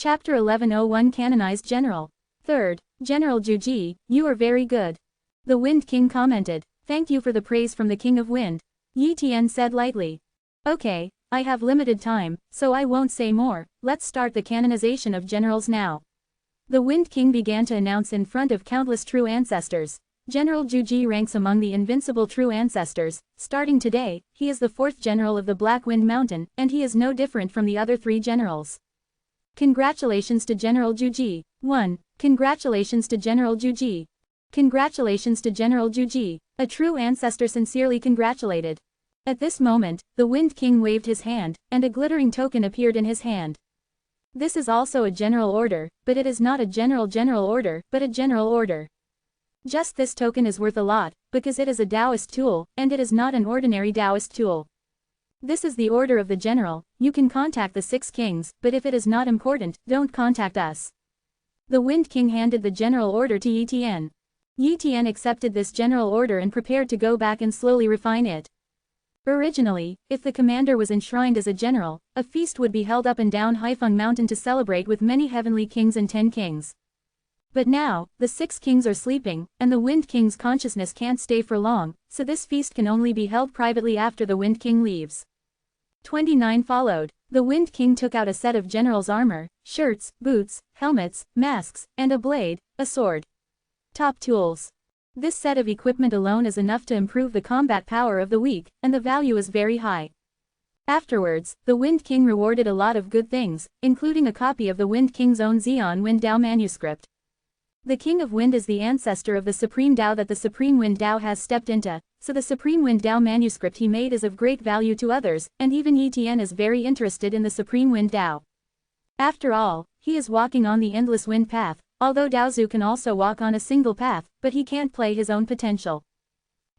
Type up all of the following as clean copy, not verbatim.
Chapter 1101 Canonized General. 3rd, General Juji, you are very good. The Wind King commented. Thank you for the praise from the King of Wind. Yi Tian said lightly. Okay, I have limited time, so I won't say more. Let's start the canonization of generals now. The Wind King began to announce in front of countless true ancestors. General Juji ranks among the invincible true ancestors. Starting today, he is the 4th general of the Black Wind Mountain, and he is no different from the other 3 generals. Congratulations to General Juji. 1. Congratulations to General Juji. Congratulations to General Juji. A true ancestor sincerely congratulated. At this moment, the Wind King waved his hand, and a glittering token appeared in his hand. This is also a general order, but it is not a general order, but a general order. Just this token is worth a lot, because it is a Taoist tool, and it is not an ordinary Taoist tool. This is the order of the general. You can contact the 6 kings, but if it is not important, don't contact us. The Wind King handed the general order to Yi Tian. Yi Tian accepted this general order and prepared to go back and slowly refine it. Originally, if the commander was enshrined as a general, a feast would be held up and down Haifeng Mountain to celebrate with many heavenly kings and 10 kings. But now, the 6 kings are sleeping, and the Wind King's consciousness can't stay for long, so this feast can only be held privately after the Wind King leaves. 29 followed. The Wind King took out a set of general's armor, shirts, boots, helmets, masks, and a blade, a sword. Top tools. This set of equipment alone is enough to improve the combat power of the weak, and the value is very high. Afterwards, the Wind King rewarded a lot of good things, including a copy of the Wind King's own Xian Wind Dao manuscript. The King of Wind is the ancestor of the Supreme Tao that the Supreme Wind Tao has stepped into, so the Supreme Wind Tao manuscript he made is of great value to others, and even Yi Tian is very interested in the Supreme Wind Tao. After all, he is walking on the endless wind path, although Daozu can also walk on a single path, but he can't play his own potential.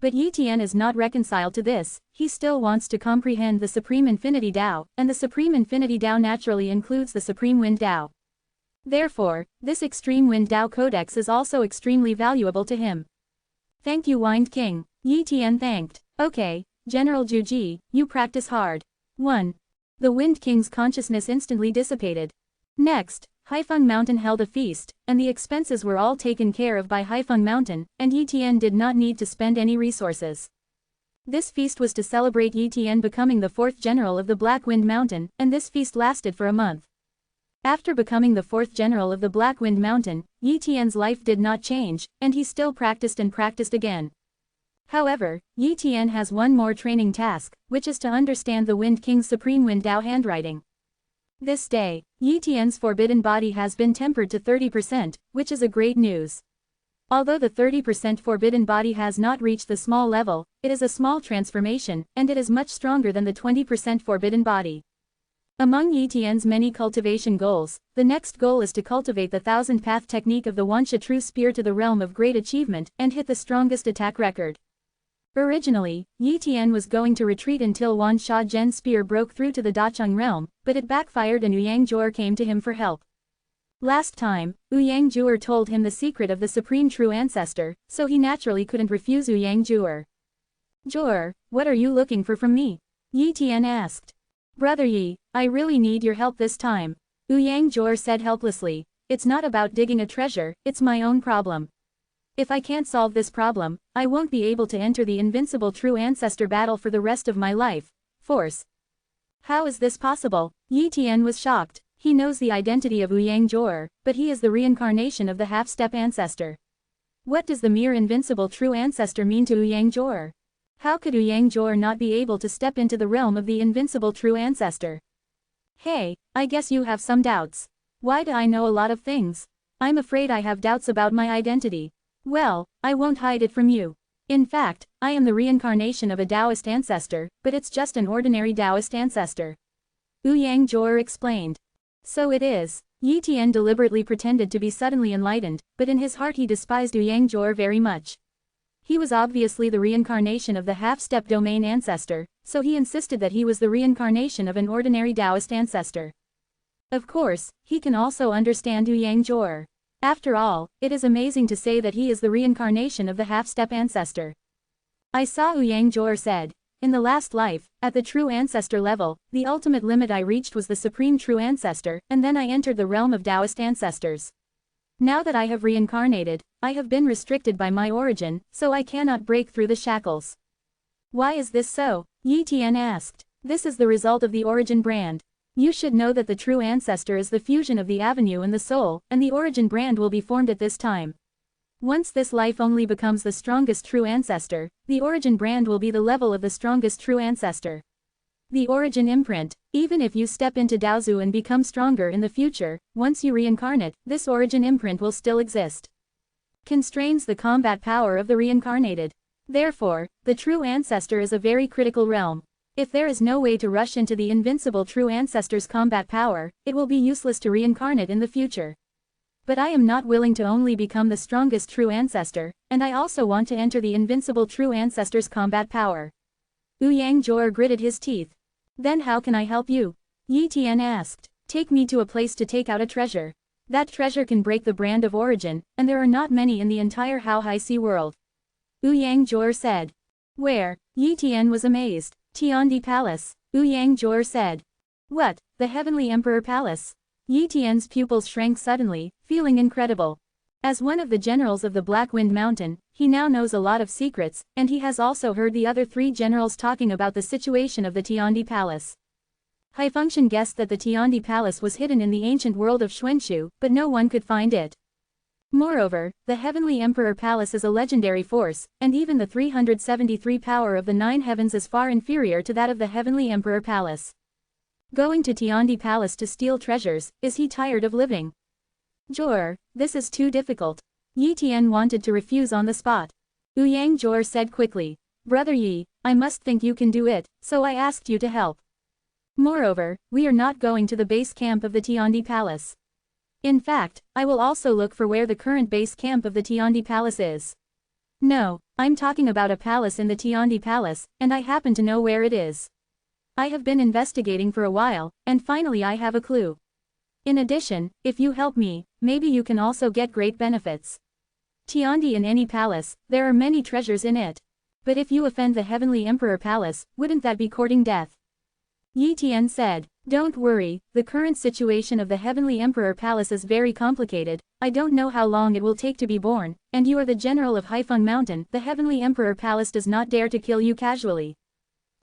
But Yi Tian is not reconciled to this. He still wants to comprehend the Supreme Infinity Tao, and the Supreme Infinity Tao naturally includes the Supreme Wind Tao. Therefore, this Extreme Wind Tao Codex is also extremely valuable to him. Thank you, Wind King. Yi Tian thanked. Okay, General Juji, you practice hard. 1. The Wind King's consciousness instantly dissipated. Next, Haifeng Mountain held a feast, and the expenses were all taken care of by Haifeng Mountain, and Yi Tian did not need to spend any resources. This feast was to celebrate Yi Tian becoming the 4th general of the Black Wind Mountain, and this feast lasted for a month. After becoming the 4th general of the Black Wind Mountain, Yi Tian's life did not change, and he still practiced and practiced again. However, Yi Tian has one more training task, which is to understand the Wind King's Supreme Wind Tao handwriting. This day, Yi Tian's forbidden body has been tempered to 30%, which is a great news. Although the 30% forbidden body has not reached the small level, it is a small transformation, and it is much stronger than the 20% forbidden body. Among Yi Tian's many cultivation goals, the next goal is to cultivate the 1000-path technique of the Wansha True Spear to the realm of great achievement, and hit the strongest attack record. Originally, Yi Tian was going to retreat until Wan Sha Zhen's spear broke through to the Dacheng realm, but it backfired and Ouyang Zhuer came to him for help. Last time, Ouyang Zhuer told him the secret of the Supreme True Ancestor, so he naturally couldn't refuse Ouyang Zhuer. Zhuer, what are you looking for from me? Yi Tian asked. Brother Yi, I really need your help this time. Ouyang Zhuer said helplessly. It's not about digging a treasure, it's my own problem. If I can't solve this problem, I won't be able to enter the invincible true ancestor battle for the rest of my life. Force. How is this possible? Yi Tian was shocked. He knows the identity of Ouyang Zhuer, but he is the reincarnation of the half-step ancestor. What does the mere invincible true ancestor mean to Ouyang Zhuer? How could Ouyang Zhuer not be able to step into the realm of the invincible true ancestor? Hey, I guess you have some doubts. Why do I know a lot of things? I'm afraid I have doubts about my identity. Well, I won't hide it from you. In fact, I am the reincarnation of a Taoist ancestor, but it's just an ordinary Taoist ancestor. Ouyang Zhuer explained. So it is. Yi Tian deliberately pretended to be suddenly enlightened, but in his heart he despised Ouyang Zhuer very much. He was obviously the reincarnation of the half-step domain ancestor, so he insisted that he was the reincarnation of an ordinary Taoist ancestor. Of course, he can also understand Ouyang Zhuer. After all, it is amazing to say that he is the reincarnation of the half-step ancestor. I saw Ouyang Zhuer said. In the last life, at the true ancestor level, the ultimate limit I reached was the supreme true ancestor, and then I entered the realm of Taoist ancestors. Now that I have reincarnated, I have been restricted by my origin, so I cannot break through the shackles. Why is this so? Yi Tian asked. This is the result of the origin brand. You should know that the true ancestor is the fusion of the avenue and the soul, and the origin brand will be formed at this time. Once this life only becomes the strongest true ancestor, the origin brand will be the level of the strongest true ancestor. The origin imprint, even if you step into Daozu and become stronger in the future, once you reincarnate, this origin imprint will still exist. Constrains the combat power of the reincarnated. Therefore, the true ancestor is a very critical realm. If there is no way to rush into the invincible true ancestor's combat power, it will be useless to reincarnate in the future. But I am not willing to only become the strongest true ancestor, and I also want to enter the invincible true ancestor's combat power. Ouyang Jor gritted his teeth. Then how can I help you? Yi Tian asked. Take me to a place to take out a treasure. That treasure can break the brand of origin, and there are not many in the entire How High Sea world. Ouyang Jor said. Where? Yi Tian was amazed. Tiandi Palace. Ouyang Jor said. What, the Heavenly Emperor Palace? Yi Tian's pupils shrank suddenly, feeling incredible. As one of the generals of the Black Wind Mountain, he now knows a lot of secrets, and he has also heard the other three generals talking about the situation of the Tiandi Palace. Haifunction guessed that the Tiandi Palace was hidden in the ancient world of Xuanshu, but no one could find it. Moreover, the Heavenly Emperor Palace is a legendary force, and even the 373 power of the Nine Heavens is far inferior to that of the Heavenly Emperor Palace. Going to Tiandi Palace to steal treasures, is he tired of living? Jor, this is too difficult. Yi Tian wanted to refuse on the spot. Ouyang Jor said quickly. Brother Yi, I must think you can do it, so I asked you to help. Moreover, we are not going to the base camp of the Tiandi Palace. In fact, I will also look for where the current base camp of the Tiandi Palace is. No, I'm talking about a palace in the Tiandi Palace, and I happen to know where it is. I have been investigating for a while, and finally I have a clue. In addition, if you help me, maybe you can also get great benefits. Tiandi in any palace, there are many treasures in it. But if you offend the Heavenly Emperor Palace, wouldn't that be courting death? Yi Tian said, Don't worry, the current situation of the Heavenly Emperor Palace is very complicated, I don't know how long it will take to be born, and you are the general of Haifeng Mountain, the Heavenly Emperor Palace does not dare to kill you casually.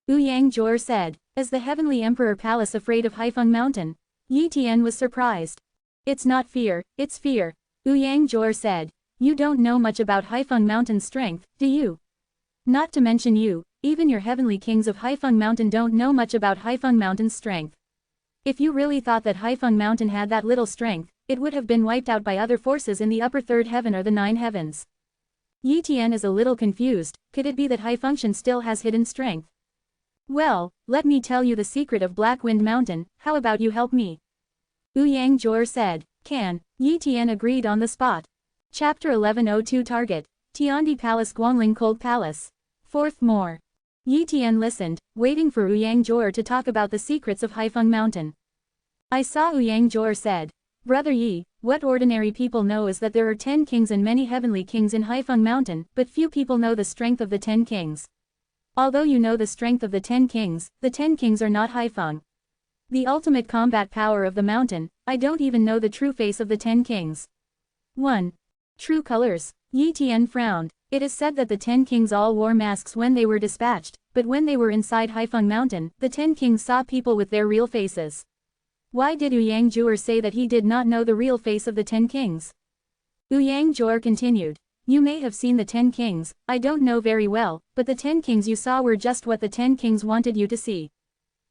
Ouyang Jor said, Is the Heavenly Emperor Palace afraid of Haifeng Mountain? Yi Tian was surprised. It's not fear, it's fear. Ouyang Jor said, You don't know much about Haifeng Mountain's strength, do you? Not to mention you, even your heavenly kings of Haifeng Mountain don't know much about Haifeng Mountain's strength. If you really thought that Haifeng Mountain had that little strength, it would have been wiped out by other forces in the upper third heaven or the nine heavens. Yi Tian is a little confused, could it be that Haifunction still has hidden strength? Well, let me tell you the secret of Black Wind Mountain, how about you help me? Ouyang Jor said, Can. Yi Tian agreed on the spot. Chapter 1102 Target. Tiandi Palace Guangling Cold Palace. Fourth more. Yi Tian listened, waiting for Ouyang Jor to talk about the secrets of Haifeng Mountain. I saw Ouyang Jor said, Brother Yi, what ordinary people know is that there are 10 kings and many heavenly kings in Haifeng Mountain, but few people know the strength of the 10 kings. Although you know the strength of the 10 kings are not Haifeng. The ultimate combat power of the mountain, I don't even know the true face of the 10 kings. 1. True colors. Yi Tian frowned. It is said that the 10 kings all wore masks when they were dispatched, but when they were inside Haifeng Mountain, the 10 kings saw people with their real faces. Why did Ouyang Jor say that he did not know the real face of the 10 kings? Ouyang Jor continued. You may have seen the 10 kings, I don't know very well, but the 10 kings you saw were just what the 10 kings wanted you to see.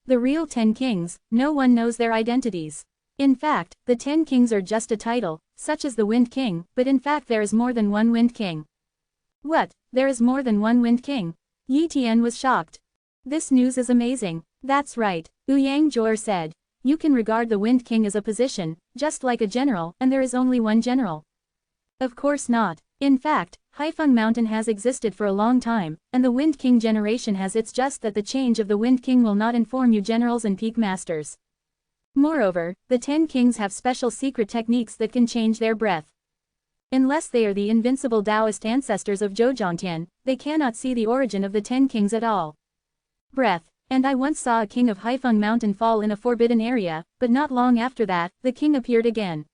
The real 10 kings, no one knows their identities. In fact, the 10 kings are just a title, such as the Wind King, but in fact there is more than one Wind King. What, there is more than one Wind King? Yi Tian was shocked. This news is amazing. That's right, Ouyang Jor said. You can regard the Wind King as a position, just like a general, and there is only one general. Of course not. In fact, Haifeng Mountain has existed for a long time, and the Wind King generation has it's just that the change of the Wind King will not inform you generals and peak masters. Moreover, the 10 kings have special secret techniques that can change their breath. Unless they are the invincible Taoist ancestors of Zhouzhangtian, they cannot see the origin of the 10 kings at all. breath. And I once saw a king of Haifeng Mountain fall in a forbidden area, but not long after that, the king appeared again.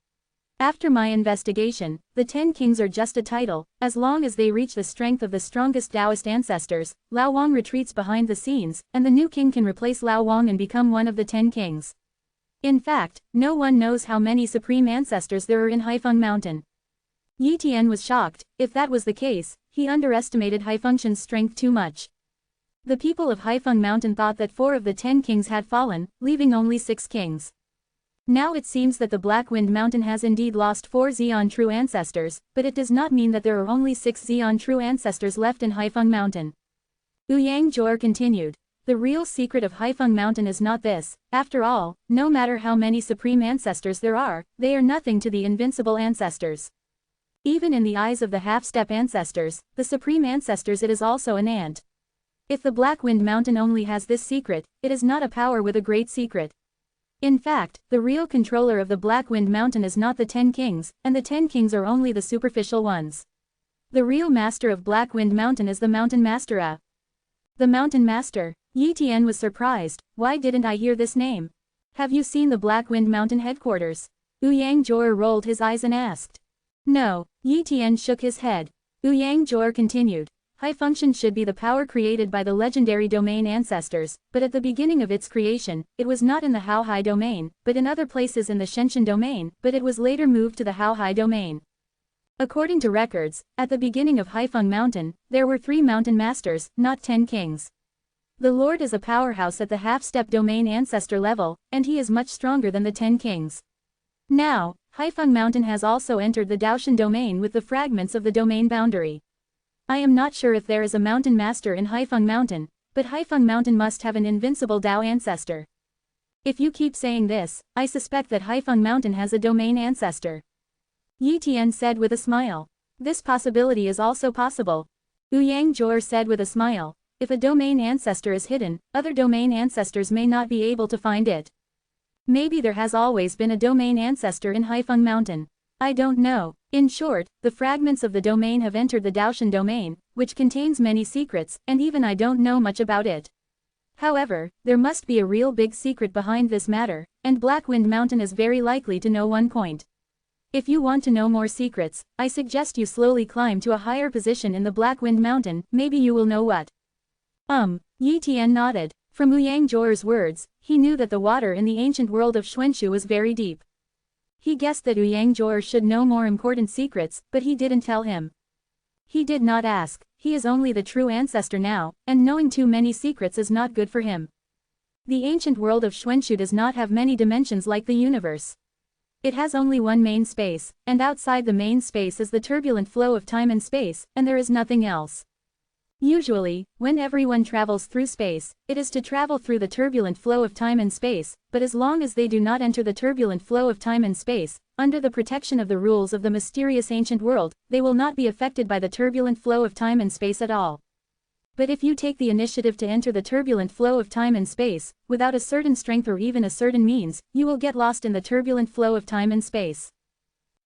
After my investigation, the 10 kings are just a title. As long as they reach the strength of the strongest Taoist ancestors, Lao Wang retreats behind the scenes, and the new king can replace Lao Wang and become one of the 10 kings. In fact, no one knows how many supreme ancestors there are in Haifeng Mountain. Yi Tian was shocked. If that was the case, he underestimated Haifeng's strength too much. The people of Haifeng Mountain thought that 4 of the 10 kings had fallen, leaving only 6 kings. Now it seems that the Black Wind Mountain has indeed lost 4 Xian true ancestors, but it does not mean that there are only 6 Xian true ancestors left in Haifeng Mountain. Ouyang Jor continued. The real secret of Haifeng Mountain is not this. After all, no matter how many supreme ancestors there are, they are nothing to the invincible ancestors. Even in the eyes of the half-step ancestors, the supreme ancestors, it is also an ant. If the Black Wind Mountain only has this secret, it is not a power with a great secret. In fact, the real controller of the Black Wind Mountain is not the 10 kings, and the 10 kings are only the superficial ones. The real master of Black Wind Mountain is the Mountain Master. The Mountain Master. Yi Tian was surprised. Why didn't I hear this name? Have you seen the Black Wind Mountain headquarters? Ouyang Jor rolled his eyes and asked. No. Yi Tian shook his head. Ouyang Jor continued. Haifeng should be the power created by the legendary domain ancestors, but at the beginning of its creation, it was not in the Haohai domain, but in other places in the Shenshen domain, but it was later moved to the Haohai domain. According to records, at the beginning of Haifeng Mountain, there were 3 mountain masters, not 10 kings. The Lord is a powerhouse at the half-step domain ancestor level, and he is much stronger than the 10 kings. Now, Haifeng Mountain has also entered the Daoshan domain with the fragments of the domain boundary. I am not sure if there is a mountain master in Haifeng Mountain, but Haifeng Mountain must have an invincible Dao ancestor. If you keep saying this, I suspect that Haifeng Mountain has a domain ancestor. Yi Tian said with a smile. This possibility is also possible. Ouyang Jor said with a smile. If a domain ancestor is hidden, other domain ancestors may not be able to find it. Maybe there has always been a domain ancestor in Haifeng Mountain. I don't know. In short, the fragments of the domain have entered the Daoshan domain, which contains many secrets, and even I don't know much about it. However, there must be a real big secret behind this matter, and Black Wind Mountain is very likely to know one point. If you want to know more secrets, I suggest you slowly climb to a higher position in the Black Wind Mountain, maybe you will know what. Yi Tian nodded. From Ouyang Jor's words, he knew that the water in the ancient world of Xuanshu was very deep. He guessed that Ouyang Jor should know more important secrets, but he didn't tell him. He did not ask. He is only the true ancestor now, and knowing too many secrets is not good for him. The ancient world of Xuanshu does not have many dimensions like the universe. It has only one main space, and outside the main space is the turbulent flow of time and space, and there is nothing else. Usually, when everyone travels through space, it is to travel through the turbulent flow of time and space, but as long as they do not enter the turbulent flow of time and space, under the protection of the rules of the mysterious ancient world, they will not be affected by the turbulent flow of time and space at all. But if you take the initiative to enter the turbulent flow of time and space, without a certain strength or even a certain means, you will get lost in the turbulent flow of time and space.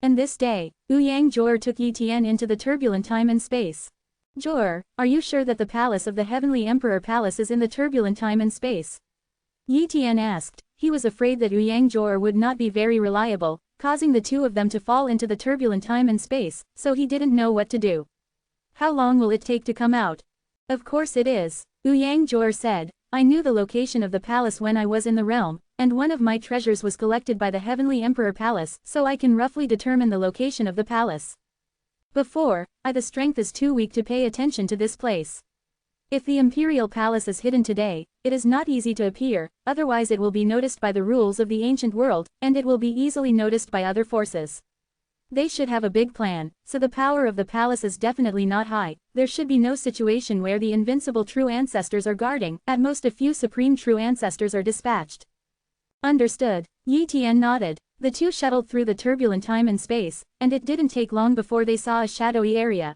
And this day, Ouyang Jor took Yi Tian into the turbulent time and space. Jor, are you sure that the palace of the Heavenly Emperor Palace is in the turbulent time and space? Yi Tian asked. He was afraid that Ouyang Jor would not be very reliable, causing the two of them to fall into the turbulent time and space, so he didn't know what to do. How long will it take to come out? Of course it is. Ouyang Jor said. I knew the location of the palace when I was in the realm, and one of my treasures was collected by the Heavenly Emperor Palace, so I can roughly determine the location of the palace. Before, the strength is too weak to pay attention to this place. If the Imperial Palace is hidden today, it is not easy to appear, otherwise it will be noticed by the rules of the ancient world, and it will be easily noticed by other forces. They should have a big plan, so the power of the palace is definitely not high. There should be no situation where the invincible true ancestors are guarding, at most a few supreme true ancestors are dispatched. Understood. Yi Tian nodded. The two shuttled through the turbulent time and space, and it didn't take long before they saw a shadowy area.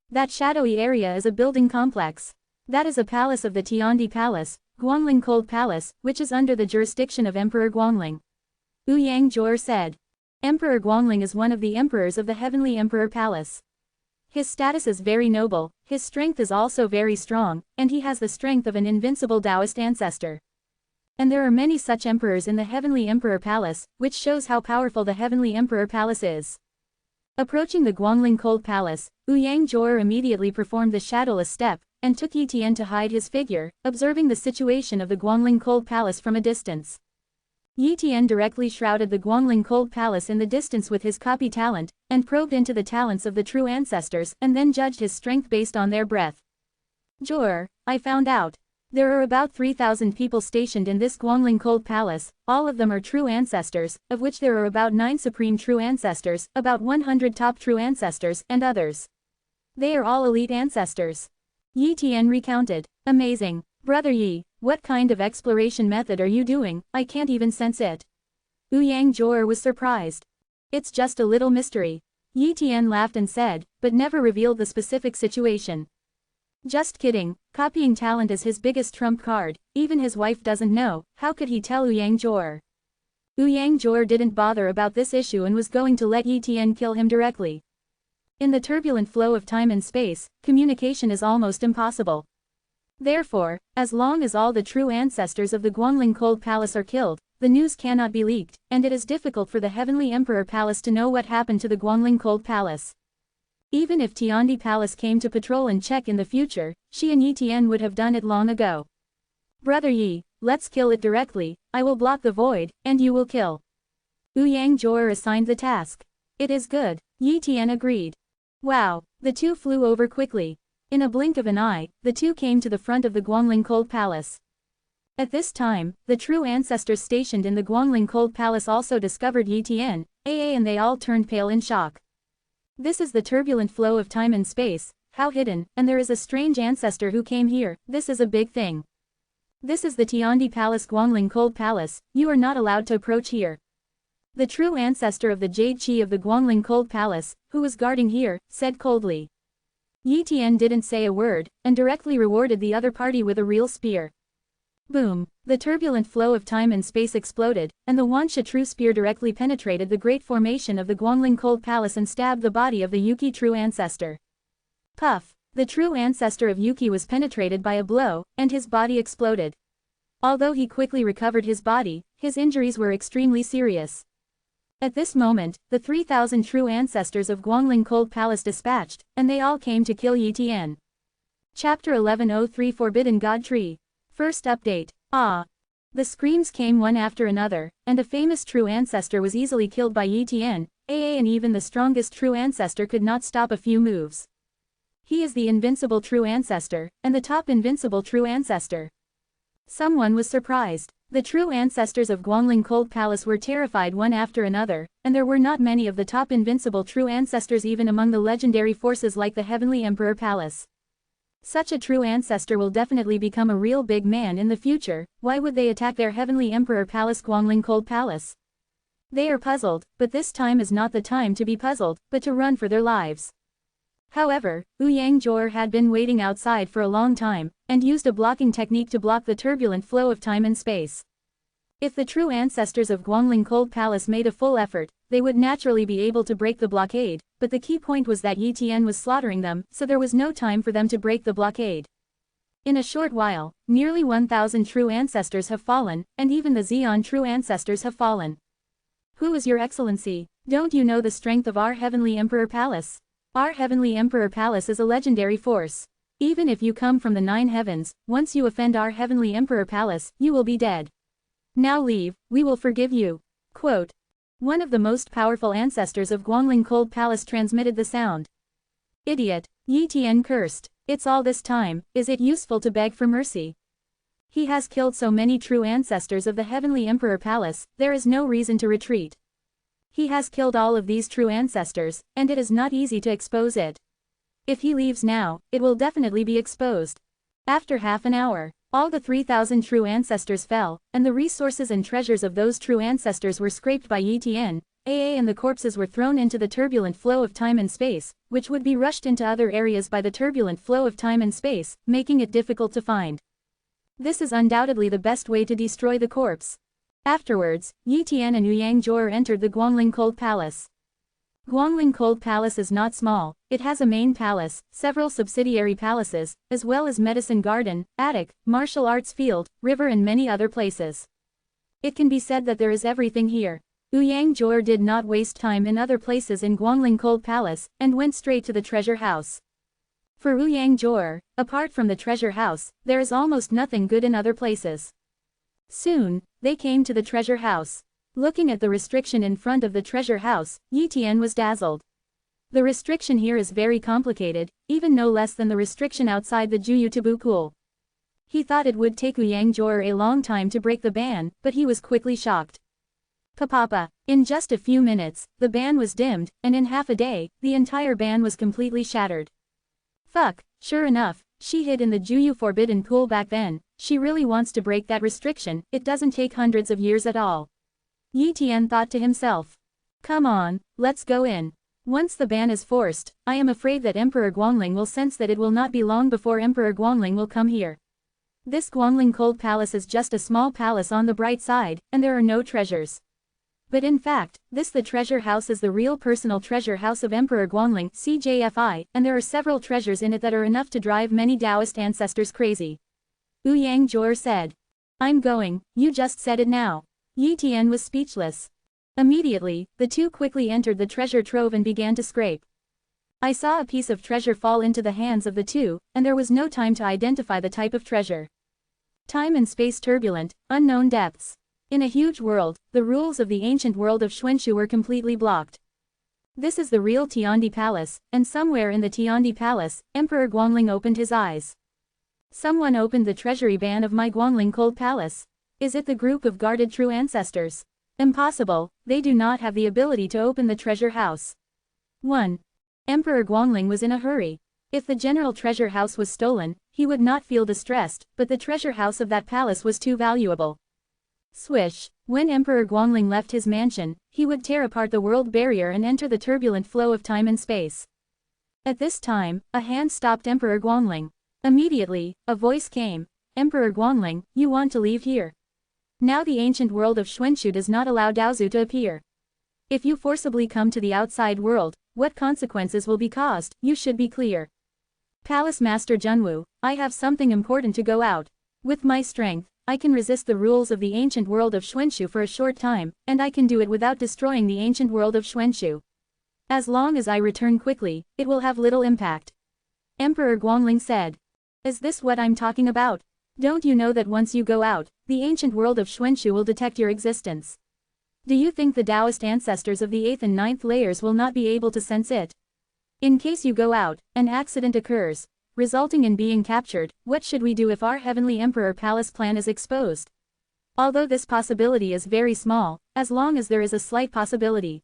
That shadowy area is a building complex. That is a palace of the Tiandi Palace, Guangling Cold Palace, which is under the jurisdiction of Emperor Guangling. Ouyang Jor said. Emperor Guangling is one of the emperors of the Heavenly Emperor Palace. His status is very noble, his strength is also very strong, and he has the strength of an invincible Taoist ancestor. And there are many such emperors in the Heavenly Emperor Palace, which shows how powerful the Heavenly Emperor Palace is. Approaching the Guangling Cold Palace, Yang Zhuo immediately performed the shadowless step, and took Yi Tian to hide his figure, observing the situation of the Guangling Cold Palace from a distance. Yi Tian directly shrouded the Guangling Cold Palace in the distance with his copy talent, and probed into the talents of the true ancestors, and then judged his strength based on their breath. Zhuo, I found out. There are about 3,000 people stationed in this Guangling Cold Palace, all of them are true ancestors, of which there are about 9 supreme true ancestors, about 100 top true ancestors, and others. They are all elite ancestors. Yi Tian recounted. Amazing. Brother Yi, what kind of exploration method are you doing? I can't even sense it. Yang Zhuo was surprised. It's just a little mystery. Yi Tian laughed and said, but never revealed the specific situation. Just kidding, copying talent is his biggest trump card, even his wife doesn't know, how could he tell Yang Zhuo? Yang Zhuo didn't bother about this issue and was going to let Yi Tian kill him directly. In the turbulent flow of time and space, communication is almost impossible. Therefore, as long as all the true ancestors of the Guangling Cold Palace are killed, the news cannot be leaked, and it is difficult for the Heavenly Emperor Palace to know what happened to the Guangling Cold Palace. Even if Tiandi Palace came to patrol and check in the future, she and Yi Tian would have done it long ago. Brother Yi, let's kill it directly, I will block the void, and you will kill. Yang Zhuo assigned the task. It is good, Yi Tian agreed. Wow, the two flew over quickly. In a blink of an eye, the two came to the front of the Guangling Cold Palace. At this time, the true ancestors stationed in the Guangling Cold Palace also discovered Yi Tian, and they all turned pale in shock. This is the turbulent flow of time and space, how hidden, and there is a strange ancestor who came here, this is a big thing. This is the Tiandi Palace Guangling Cold Palace, you are not allowed to approach here. The true ancestor of the Jade Chi of the Guangling Cold Palace, who was guarding here, said coldly. Yi Tian didn't say a word, and directly rewarded the other party with a real spear. Boom! The turbulent flow of time and space exploded, and the Wansha true spear directly penetrated the great formation of the Guangling Cold Palace and stabbed the body of the Yuki true ancestor. Puff! The true ancestor of Yuki was penetrated by a blow, and his body exploded. Although he quickly recovered his body, his injuries were extremely serious. At this moment, the 3,000 true ancestors of Guangling Cold Palace dispatched, and they all came to kill Yi Tian. Chapter 1103 Forbidden God Tree. First update. Ah! The screams came one after another, and a famous true ancestor was easily killed by Yi Tian, and even the strongest true ancestor could not stop a few moves. He is the invincible true ancestor, and the top invincible true ancestor. Someone was surprised. The true ancestors of Guangling Cold Palace were terrified one after another, and there were not many of the top invincible true ancestors even among the legendary forces like the Heavenly Emperor Palace. Such a true ancestor will definitely become a real big man in the future, why would they attack their Heavenly Emperor Palace Guangling Cold Palace? They are puzzled, but this time is not the time to be puzzled, but to run for their lives. However, Yang Zhuo had been waiting outside for a long time, and used a blocking technique to block the turbulent flow of time and space. If the true ancestors of Guangling Cold Palace made a full effort, they would naturally be able to break the blockade, but the key point was that Yi Tian was slaughtering them, so there was no time for them to break the blockade. In a short while, nearly 1,000 true ancestors have fallen, and even the Xian true ancestors have fallen. Who is your excellency? Don't you know the strength of our Heavenly Emperor Palace? Our Heavenly Emperor Palace is a legendary force. Even if you come from the 9 heavens, once you offend our Heavenly Emperor Palace, you will be dead. Now leave, we will forgive you. Quote. One of the most powerful ancestors of Guangling Cold Palace transmitted the sound. Idiot, Yi Tian cursed. It's all this time, is it useful to beg for mercy? He has killed so many true ancestors of the Heavenly Emperor Palace, there is no reason to retreat. He has killed all of these true ancestors, and it is not easy to expose it. If he leaves now, it will definitely be exposed. After half an hour, all the 3,000 true ancestors fell, and the resources and treasures of those true ancestors were scraped by Yi Tian, and the corpses were thrown into the turbulent flow of time and space, which would be rushed into other areas by the turbulent flow of time and space, making it difficult to find. This is undoubtedly the best way to destroy the corpse. Afterwards, Yi Tian and Yang Zhuo entered the Guangling Cold Palace. Guangling Cold Palace is not small, it has a main palace, several subsidiary palaces, as well as medicine garden, attic, martial arts field, river and many other places. It can be said that there is everything here. Ouyang Jor did not waste time in other places in Guangling Cold Palace, and went straight to the treasure house. For Ouyang Jor, apart from the treasure house, there is almost nothing good in other places. Soon, they came to the treasure house. Looking at the restriction in front of the treasure house, Yi Tian was dazzled. The restriction here is very complicated, even no less than the restriction outside the Juyu Tabu Pool. He thought it would take Ouyang Jor a long time to break the ban, but he was quickly shocked. Papa, in just a few minutes, the ban was dimmed, and in half a day, the entire ban was completely shattered. Fuck, sure enough, she hid in the Juyu Forbidden Pool back then, she really wants to break that restriction, it doesn't take hundreds of years at all. Yi Tian thought to himself. Come on, let's go in. Once the ban is forced, I am afraid that Emperor Guangling will sense that it will not be long before Emperor Guangling will come here. This Guangling Cold Palace is just a small palace on the bright side, and there are no treasures. But in fact, the treasure house is the real personal treasure house of Emperor Guangling, CJFI, and there are several treasures in it that are enough to drive many Taoist ancestors crazy. Ouyang Jor said. I'm going, you just said it now. Yi Tian was speechless. Immediately, the two quickly entered the treasure trove and began to scrape. I saw a piece of treasure fall into the hands of the two, and there was no time to identify the type of treasure. Time and space turbulent, unknown depths. In a huge world, the rules of the ancient world of Xuanshu were completely blocked. This is the real Tiandi Palace, and somewhere in the Tiandi Palace, Emperor Guangling opened his eyes. Someone opened the treasury ban of my Guangling Cold Palace. Is it the group of guarded true ancestors? Impossible, they do not have the ability to open the treasure house. 1. Emperor Guangling was in a hurry. If the general treasure house was stolen, he would not feel distressed, but the treasure house of that palace was too valuable. Swish. When Emperor Guangling left his mansion, he would tear apart the world barrier and enter the turbulent flow of time and space. At this time, a hand stopped Emperor Guangling. Immediately, a voice came. Emperor Guangling, you want to leave here? Now the ancient world of Xuanshu does not allow Daozu to appear. If you forcibly come to the outside world, what consequences will be caused, you should be clear. Palace Master Junwu, I have something important to go out. With my strength, I can resist the rules of the ancient world of Xuanshu for a short time, and I can do it without destroying the ancient world of Xuanshu. As long as I return quickly, it will have little impact. Emperor Guangling said. Is this what I'm talking about? Don't you know that once you go out, the ancient world of Xuanshu will detect your existence? Do you think the Taoist ancestors of the 8th and 9th layers will not be able to sense it? In case you go out, an accident occurs, resulting in being captured, what should we do if our Heavenly Emperor Palace plan is exposed? Although this possibility is very small, as long as there is a slight possibility.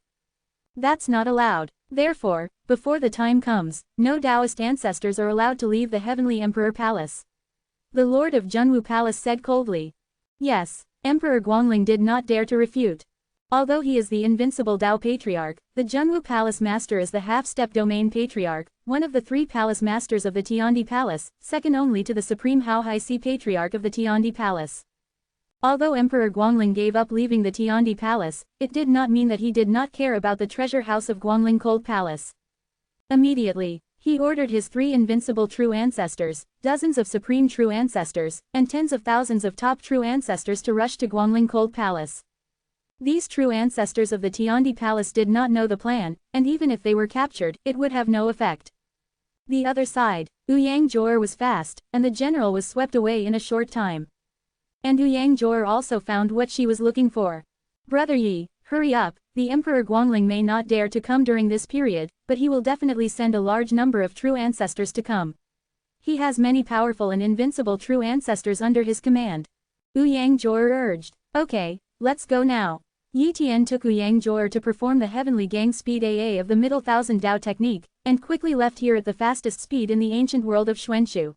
That's not allowed. Therefore, before the time comes, no Taoist ancestors are allowed to leave the Heavenly Emperor Palace. The Lord of Junwu Palace said coldly. Yes, Emperor Guangling did not dare to refute. Although he is the invincible Dao Patriarch, the Junwu Palace Master is the half-step domain Patriarch, one of the 3 Palace Masters of the Tiandi Palace, second only to the Supreme Hao Hai Si Patriarch of the Tiandi Palace. Although Emperor Guangling gave up leaving the Tiandi Palace, it did not mean that he did not care about the treasure house of Guangling Cold Palace. Immediately, he ordered his 3 invincible true ancestors, dozens of supreme true ancestors, and tens of thousands of top true ancestors to rush to Guangling Cold Palace. These true ancestors of the Tiandi Palace did not know the plan, and even if they were captured, it would have no effect. The other side, Ouyang Jor was fast, and the general was swept away in a short time. And Ouyang Jor also found what she was looking for. Brother Yi, hurry up, the Emperor Guangling may not dare to come during this period, but he will definitely send a large number of true ancestors to come. He has many powerful and invincible true ancestors under his command. Ouyang Jor urged. Okay, let's go now. Yi Tian took Ouyang Jor to perform the heavenly gang speed AA of the middle thousand Dao technique, and quickly left here at the fastest speed in the ancient world of Xuanshu.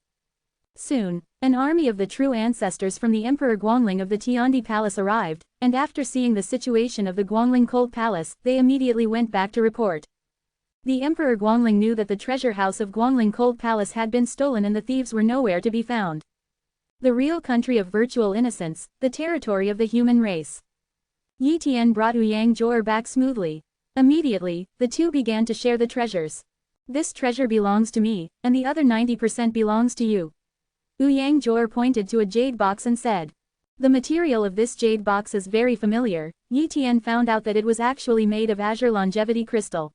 Soon, an army of the true ancestors from the Emperor Guangling of the Tiandi Palace arrived, and after seeing the situation of the Guangling Cold Palace, they immediately went back to report. The Emperor Guangling knew that the treasure house of Guangling Cold Palace had been stolen and the thieves were nowhere to be found. The real country of virtual innocence, the territory of the human race. Yi Tian brought Ouyang Jor back smoothly. Immediately, the two began to share the treasures. This treasure belongs to me, and the other 90% belongs to you. Yang pointed to a jade box and said. The material of this jade box is very familiar. Yi Tian found out that it was actually made of azure longevity crystal.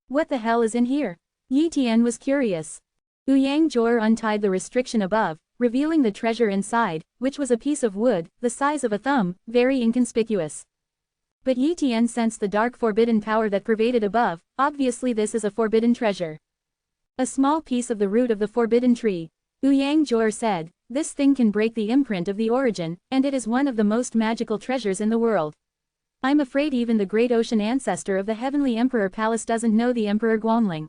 What the hell is in here? Yi Tian was curious. Yang untied the restriction above, revealing the treasure inside, which was a piece of wood, the size of a thumb, very inconspicuous. But Yi Tian sensed the dark forbidden power that pervaded above. Obviously this is a forbidden treasure. A small piece of the root of the forbidden tree. Yang said, this thing can break the imprint of the origin, and it is one of the most magical treasures in the world. I'm afraid even the great ocean ancestor of the heavenly emperor palace doesn't know the emperor Guanling.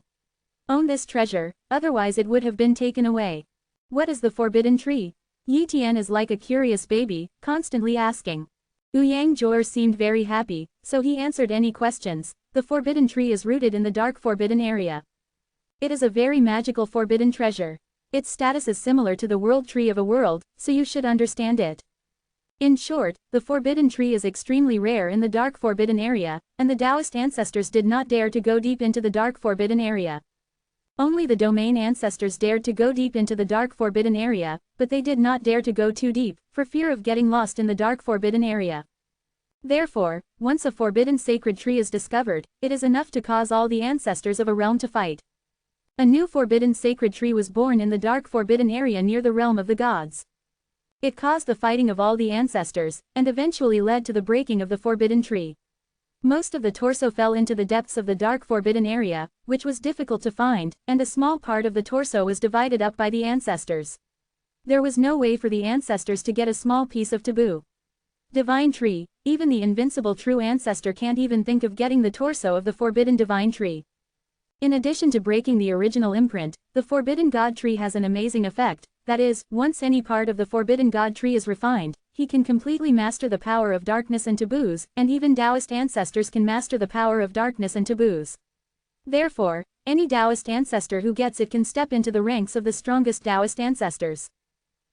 Own this treasure, otherwise it would have been taken away. What is the forbidden tree? Yi Tian is like a curious baby, constantly asking. Yang seemed very happy, so he answered any questions. The forbidden tree is rooted in the dark forbidden area. It is a very magical forbidden treasure. Its status is similar to the world tree of a world, so you should understand it. In short, the forbidden tree is extremely rare in the dark forbidden area, and the Taoist ancestors did not dare to go deep into the dark forbidden area. Only the domain ancestors dared to go deep into the dark forbidden area, but they did not dare to go too deep, for fear of getting lost in the dark forbidden area. Therefore, once a forbidden sacred tree is discovered, it is enough to cause all the ancestors of a realm to fight. A new forbidden sacred tree was born in the dark forbidden area near the realm of the gods. It caused the fighting of all the ancestors, and eventually led to the breaking of the forbidden tree. Most of the torso fell into the depths of the dark forbidden area, which was difficult to find, and a small part of the torso was divided up by the ancestors. There was no way for the ancestors to get a small piece of taboo. Divine tree, even the invincible true ancestor can't even think of getting the torso of the forbidden divine tree. In addition to breaking the original imprint, the forbidden god tree has an amazing effect, that is, once any part of the forbidden god tree is refined, he can completely master the power of darkness and taboos, and even Taoist ancestors can master the power of darkness and taboos. Therefore, any Taoist ancestor who gets it can step into the ranks of the strongest Taoist ancestors.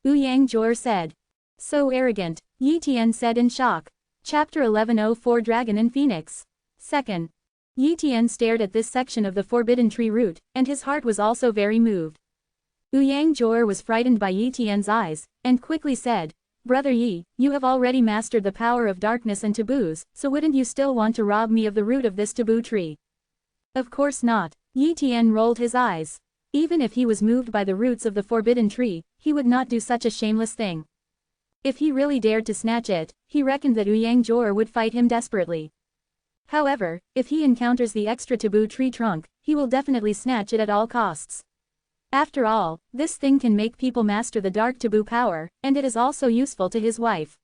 Yang said. So arrogant, Yi Tian said in shock. Chapter 1104 Dragon and Phoenix. 2nd. Yi Tian stared at this section of the forbidden tree root, and his heart was also very moved. Yang was frightened by Yi Tian's eyes, and quickly said, Brother Yi, you have already mastered the power of darkness and taboos, so wouldn't you still want to rob me of the root of this taboo tree? Of course not. Yi Tian rolled his eyes. Even if he was moved by the roots of the forbidden tree, he would not do such a shameless thing. If he really dared to snatch it, he reckoned that Yang would fight him desperately. However, if he encounters the extra taboo tree trunk, he will definitely snatch it at all costs. After all, this thing can make people master the dark taboo power, and it is also useful to his wife.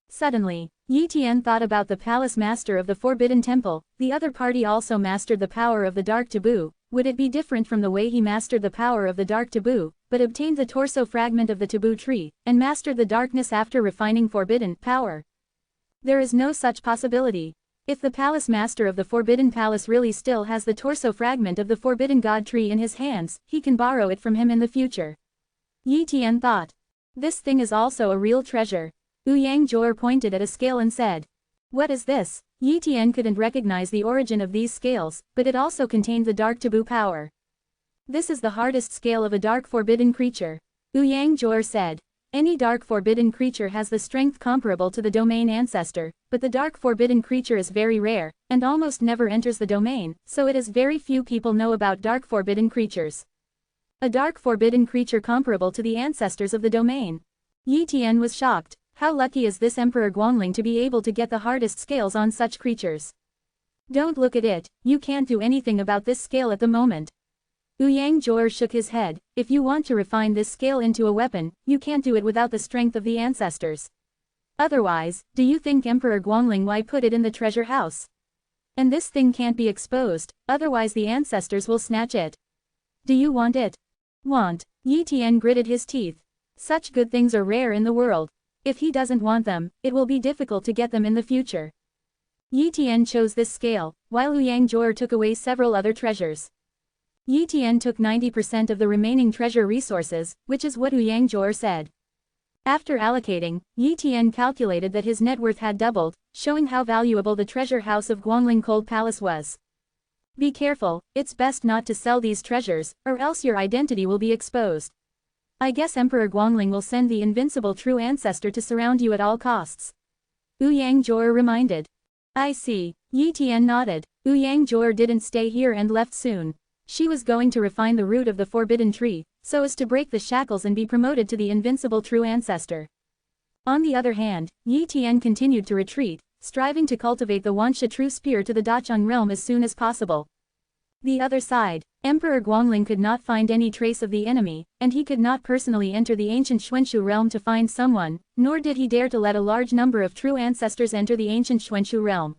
Suddenly, Yi Tian thought about the palace master of the Forbidden Temple. The other party also mastered the power of the dark taboo. Would it be different from the way he mastered the power of the dark taboo, but obtained the torso fragment of the taboo tree, and mastered the darkness after refining forbidden power? There is no such possibility. If the palace master of the Forbidden Palace really still has the torso fragment of the Forbidden God Tree in his hands, he can borrow it from him in the future. Yi Tian thought. This thing is also a real treasure. Yang pointed at a scale and said. What is this? Yi Tian couldn't recognize the origin of these scales, but it also contained the dark taboo power. This is the hardest scale of a dark forbidden creature. Yang said. Any dark forbidden creature has the strength comparable to the domain ancestor, but the dark forbidden creature is very rare, and almost never enters the domain, so it is very few people know about dark forbidden creatures. A dark forbidden creature comparable to the ancestors of the domain. Yi Tian was shocked. How lucky is this Emperor Guanling to be able to get the hardest scales on such creatures? Don't look at it, you can't do anything about this scale at the moment. Yang shook his head. If you want to refine this scale into a weapon, you can't do it without the strength of the ancestors. Otherwise, do you think Emperor Guanling why put it in the treasure house? And this thing can't be exposed, otherwise the ancestors will snatch it. Do you want it? Want? Yi Tian gritted his teeth. Such good things are rare in the world. If he doesn't want them, it will be difficult to get them in the future. Yi Tian chose this scale, while Yang took away several other treasures. Yi Tian took 90% of the remaining treasure resources, which is what Yang said. After allocating, Yi Tian calculated that his net worth had doubled, showing how valuable the treasure house of Guangling Cold Palace was. Be careful, it's best not to sell these treasures, or else your identity will be exposed. I guess Emperor Guangling will send the invincible true ancestor to surround you at all costs. Ouyang Zhuor reminded. I see. Yi Tian nodded. Ouyang Zhuor didn't stay here and left soon. She was going to refine the root of the forbidden tree, so as to break the shackles and be promoted to the invincible true ancestor. On the other hand, Yi Tian continued to retreat, striving to cultivate the vansh true spear to the Dacheng realm as soon as possible. The other side, Emperor Guangling could not find any trace of the enemy, and he could not personally enter the ancient Xuanxu realm to find someone, nor did he dare to let a large number of true ancestors enter the ancient Xuanxu realm.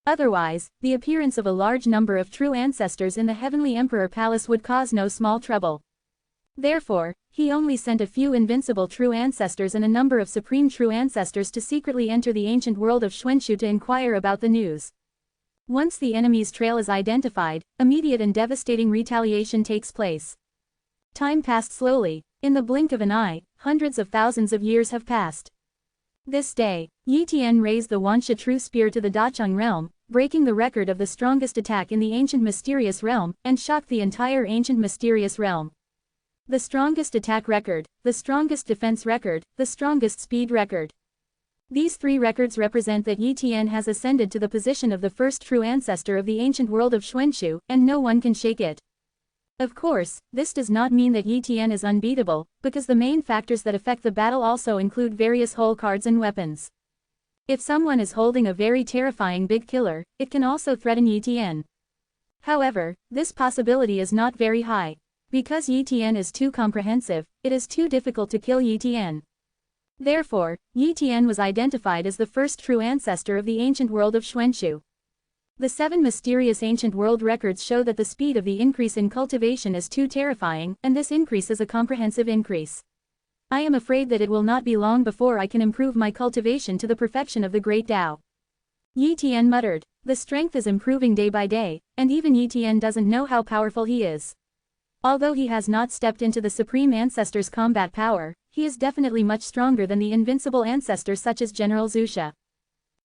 Otherwise, the appearance of a large number of true ancestors in the Heavenly Emperor Palace would cause no small trouble. Therefore, he only sent a few invincible true ancestors and a number of supreme true ancestors to secretly enter the ancient world of Xuanxu to inquire about the news. Once the enemy's trail is identified, immediate and devastating retaliation takes place. Time passed slowly. In the blink of an eye, hundreds of thousands of years have passed. This day, Yi Tian raised the vansh true spear to the Dacheng realm, breaking the record of the strongest attack in the ancient mysterious realm, and shocked the entire ancient mysterious realm. The strongest attack record, the strongest defense record, the strongest speed record. These three records represent that Yi Tian has ascended to the position of the first true ancestor of the ancient world of Xuanxu, and no one can shake it. Of course, this does not mean that Yi Tian is unbeatable, because the main factors that affect the battle also include various hole cards and weapons. If someone is holding a very terrifying big killer, it can also threaten Yi Tian. However, this possibility is not very high. Because Yi Tian is too comprehensive, it is too difficult to kill Yi Tian. Therefore, Yi Tian was identified as the first true ancestor of the ancient world of Xuanxu. The 7 mysterious ancient world records show that the speed of the increase in cultivation is too terrifying, and this increase is a comprehensive increase. I am afraid that it will not be long before I can improve my cultivation to the perfection of the great Tao. Yi Tian muttered. The strength is improving day by day, and even Yi Tian doesn't know how powerful he is. Although he has not stepped into the Supreme Ancestor's combat power, he is definitely much stronger than the invincible ancestors such as General Zusha.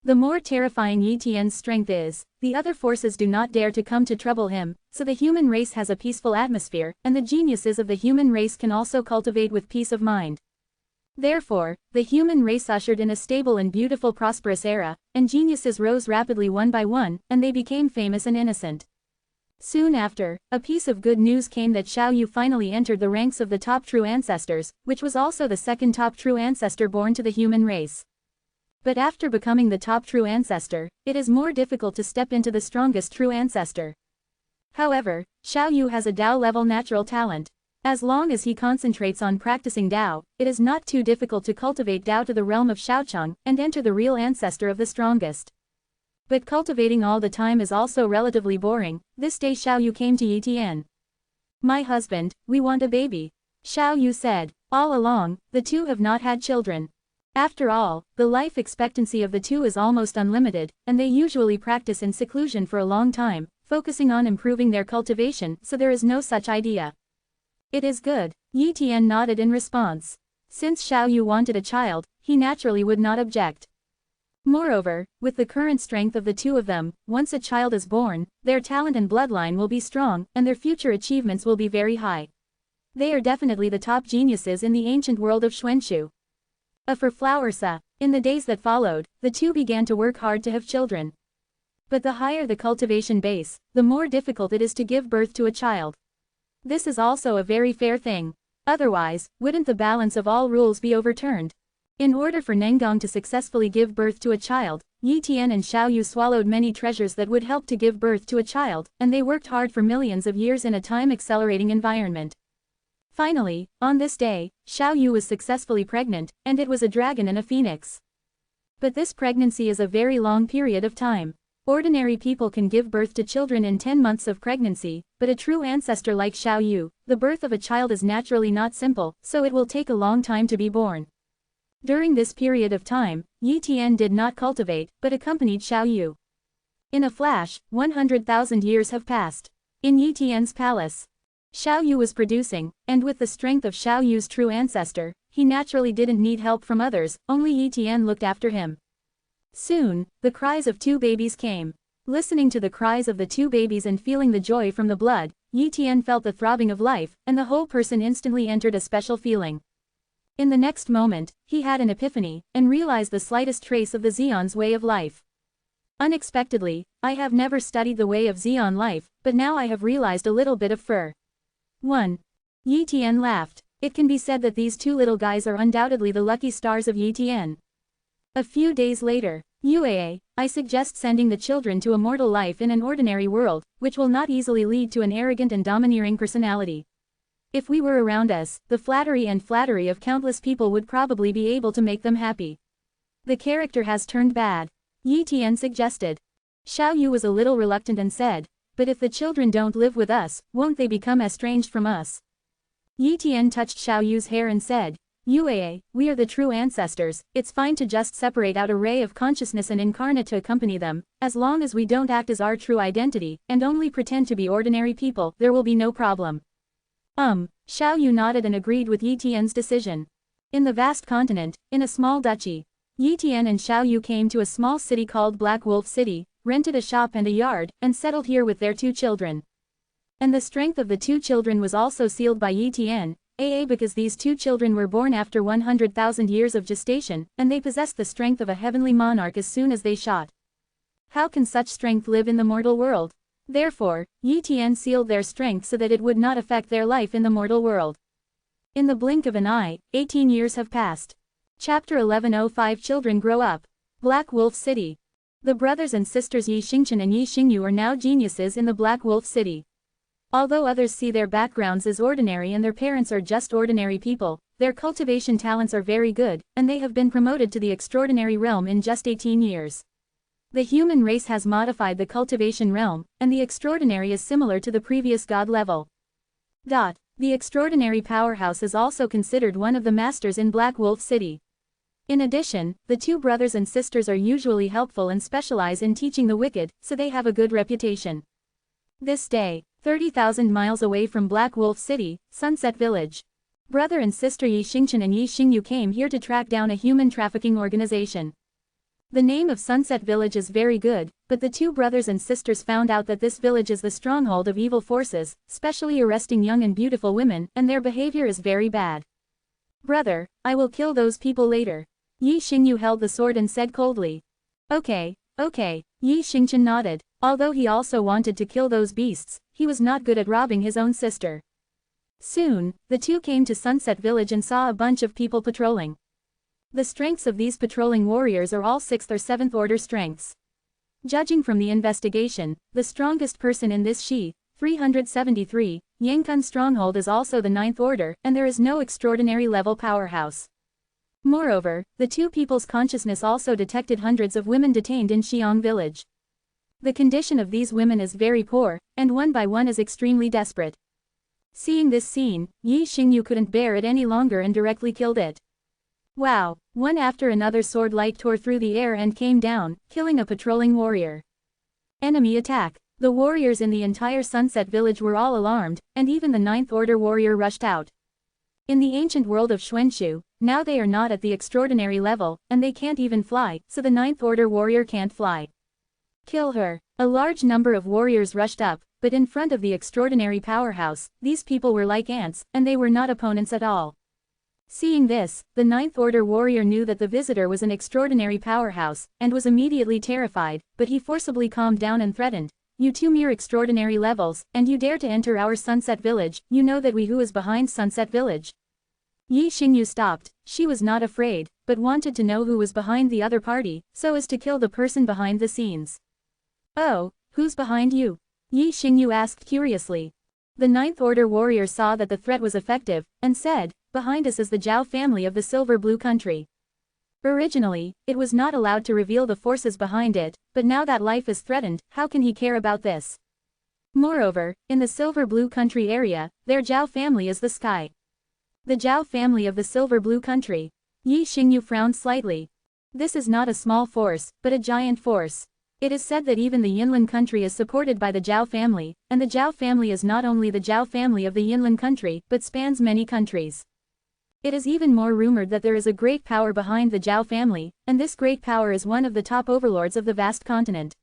The more terrifying Yi Tian's strength is, the other forces do not dare to come to trouble him, so the human race has a peaceful atmosphere, and the geniuses of the human race can also cultivate with peace of mind. Therefore, the human race ushered in a stable and beautiful prosperous era, and geniuses rose rapidly one by one, and they became famous and innocent. Soon after, a piece of good news came that Xiao Yu finally entered the ranks of the top true ancestors, which was also the second top true ancestor born to the human race. But after becoming the top true ancestor, it is more difficult to step into the strongest true ancestor. However, Xiao Yu has a Dao-level natural talent. As long as he concentrates on practicing Dao, it is not too difficult to cultivate Dao to the realm of Shaocheng and enter the real ancestor of the strongest. But cultivating all the time is also relatively boring. This day Xiao Yu came to Yi Tian. My husband, we want a baby. Xiao Yu said. All along, the two have not had children. After all, the life expectancy of the two is almost unlimited, and they usually practice in seclusion for a long time, focusing on improving their cultivation, so there is no such idea. It is good. Yi Tian nodded in response. Since Xiao Yu wanted a child, he naturally would not object. Moreover, with the current strength of the two of them, once a child is born, their talent and bloodline will be strong, and their future achievements will be very high. They are definitely the top geniuses in the ancient world of Xuanxu. For Flowersa. In the days that followed, the two began to work hard to have children. But the higher the cultivation base, the more difficult it is to give birth to a child. This is also a very fair thing. Otherwise, wouldn't the balance of all rules be overturned? In order for Nengong to successfully give birth to a child, Yi Tian and Xiao Yu swallowed many treasures that would help to give birth to a child, and they worked hard for millions of years in a time-accelerating environment. Finally, on this day, Xiao Yu was successfully pregnant, and it was a dragon and a phoenix. But this pregnancy is a very long period of time. Ordinary people can give birth to children in 10 months of pregnancy, but a true ancestor like Xiao Yu, the birth of a child is naturally not simple, so it will take a long time to be born. During this period of time, Yi Tian did not cultivate, but accompanied Xiao Yu. In a flash, 100,000 years have passed. In Yi Tian's palace, Xiao Yu was producing, and with the strength of Xiao Yu's true ancestor, he naturally didn't need help from others, only Yi Tian looked after him. Soon, the cries of two babies came. Listening to the cries of the two babies and feeling the joy from the blood, Yi Tian felt the throbbing of life, and the whole person instantly entered a special feeling. In the next moment, he had an epiphany, and realized the slightest trace of the Xion's way of life. Unexpectedly, I have never studied the way of Xion life, but now I have realized a little bit of fur. 1. Yi Tian laughed. It can be said that these two little guys are undoubtedly the lucky stars of Yi Tian. A few days later, Yuaa, I suggest sending the children to a mortal life in an ordinary world, which will not easily lead to an arrogant and domineering personality. If we were around us, the flattery of countless people would probably be able to make them happy. The character has turned bad. Yi Tian suggested. Xiao Yu was a little reluctant and said, but if the children don't live with us, won't they become estranged from us? Yi Tian touched Xiao Yu's hair and said, Yuaa, we are the true ancestors, it's fine to just separate out a ray of consciousness and incarnate to accompany them, as long as we don't act as our true identity, and only pretend to be ordinary people, there will be no problem. Xiao Yu nodded and agreed with Yi Tian's decision. In the vast continent, in a small duchy, Yi Tian and Xiao Yu came to a small city called Black Wolf City, rented a shop and a yard, and settled here with their two children. And the strength of the two children was also sealed by Yi Tian, because these two children were born after 100,000 years of gestation, and they possessed the strength of a heavenly monarch as soon as they shot. How can such strength live in the mortal world? Therefore, Yi Tian sealed their strength so that it would not affect their life in the mortal world. In the blink of an eye, 18 years have passed. Chapter 11:05 Children grow up. Black Wolf City. The brothers and sisters Yi Xingchen and Yi Xingyu are now geniuses in the Black Wolf City. Although others see their backgrounds as ordinary and their parents are just ordinary people, their cultivation talents are very good, and they have been promoted to the extraordinary realm in just 18 years. The human race has modified the cultivation realm, and the extraordinary is similar to the previous god level. The extraordinary powerhouse is also considered one of the masters in Black Wolf City. In addition, the two brothers and sisters are usually helpful and specialize in teaching the wicked, so they have a good reputation. This day, 30,000 miles away from Black Wolf City, Sunset Village. Brother and sister Yi Xingchen and Yi Xingyu came here to track down a human trafficking organization. The name of Sunset Village is very good, but the two brothers and sisters found out that this village is the stronghold of evil forces, especially arresting young and beautiful women, and their behavior is very bad. Brother, I will kill those people later. Yi Xingyu held the sword and said coldly. Okay. Yi Xingchen nodded. Although he also wanted to kill those beasts, he was not good at robbing his own sister. Soon, the two came to Sunset Village and saw a bunch of people patrolling. The strengths of these patrolling warriors are all 6th or 7th order strengths. Judging from the investigation, the strongest person in this Shi, 373, Yangkun stronghold is also the 9th order, and there is no extraordinary level powerhouse. Moreover, the two people's consciousness also detected hundreds of women detained in Xiong village. The condition of these women is very poor, and one by one is extremely desperate. Seeing this scene, Yi Xingyu couldn't bear it any longer and directly killed it. Wow! One after another sword light tore through the air and came down, killing a patrolling warrior. Enemy attack. The warriors in the entire Sunset Village were all alarmed, and even the 9th order warrior rushed out. In the ancient world of Xuanshu, now they are not at the extraordinary level, and they can't even fly, so the 9th order warrior can't fly. Kill her. A large number of warriors rushed up, but in front of the extraordinary powerhouse, these people were like ants, and they were not opponents at all. Seeing this, the 9th order warrior knew that the visitor was an extraordinary powerhouse, and was immediately terrified, but he forcibly calmed down and threatened, "You two mere extraordinary levels, and you dare to enter our Sunset Village, you know that who is behind Sunset Village?" Yi Xingyu stopped. She was not afraid, but wanted to know who was behind the other party, so as to kill the person behind the scenes. "Oh, who's behind you?" Yi Xingyu asked curiously. The 9th order warrior saw that the threat was effective, and said, "Behind us is the Zhao family of the Silver Blue Country." Originally, it was not allowed to reveal the forces behind it, but now that life is threatened, how can he care about this? Moreover, in the Silver Blue Country area, their Zhao family is the sky. The Zhao family of the Silver Blue Country. Yi Xingyu frowned slightly. This is not a small force, but a giant force. It is said that even the Yinlan country is supported by the Zhao family, and the Zhao family is not only the Zhao family of the Yinlan country, but spans many countries. It is even more rumored that there is a great power behind the Zhao family, and this great power is one of the top overlords of the vast continent.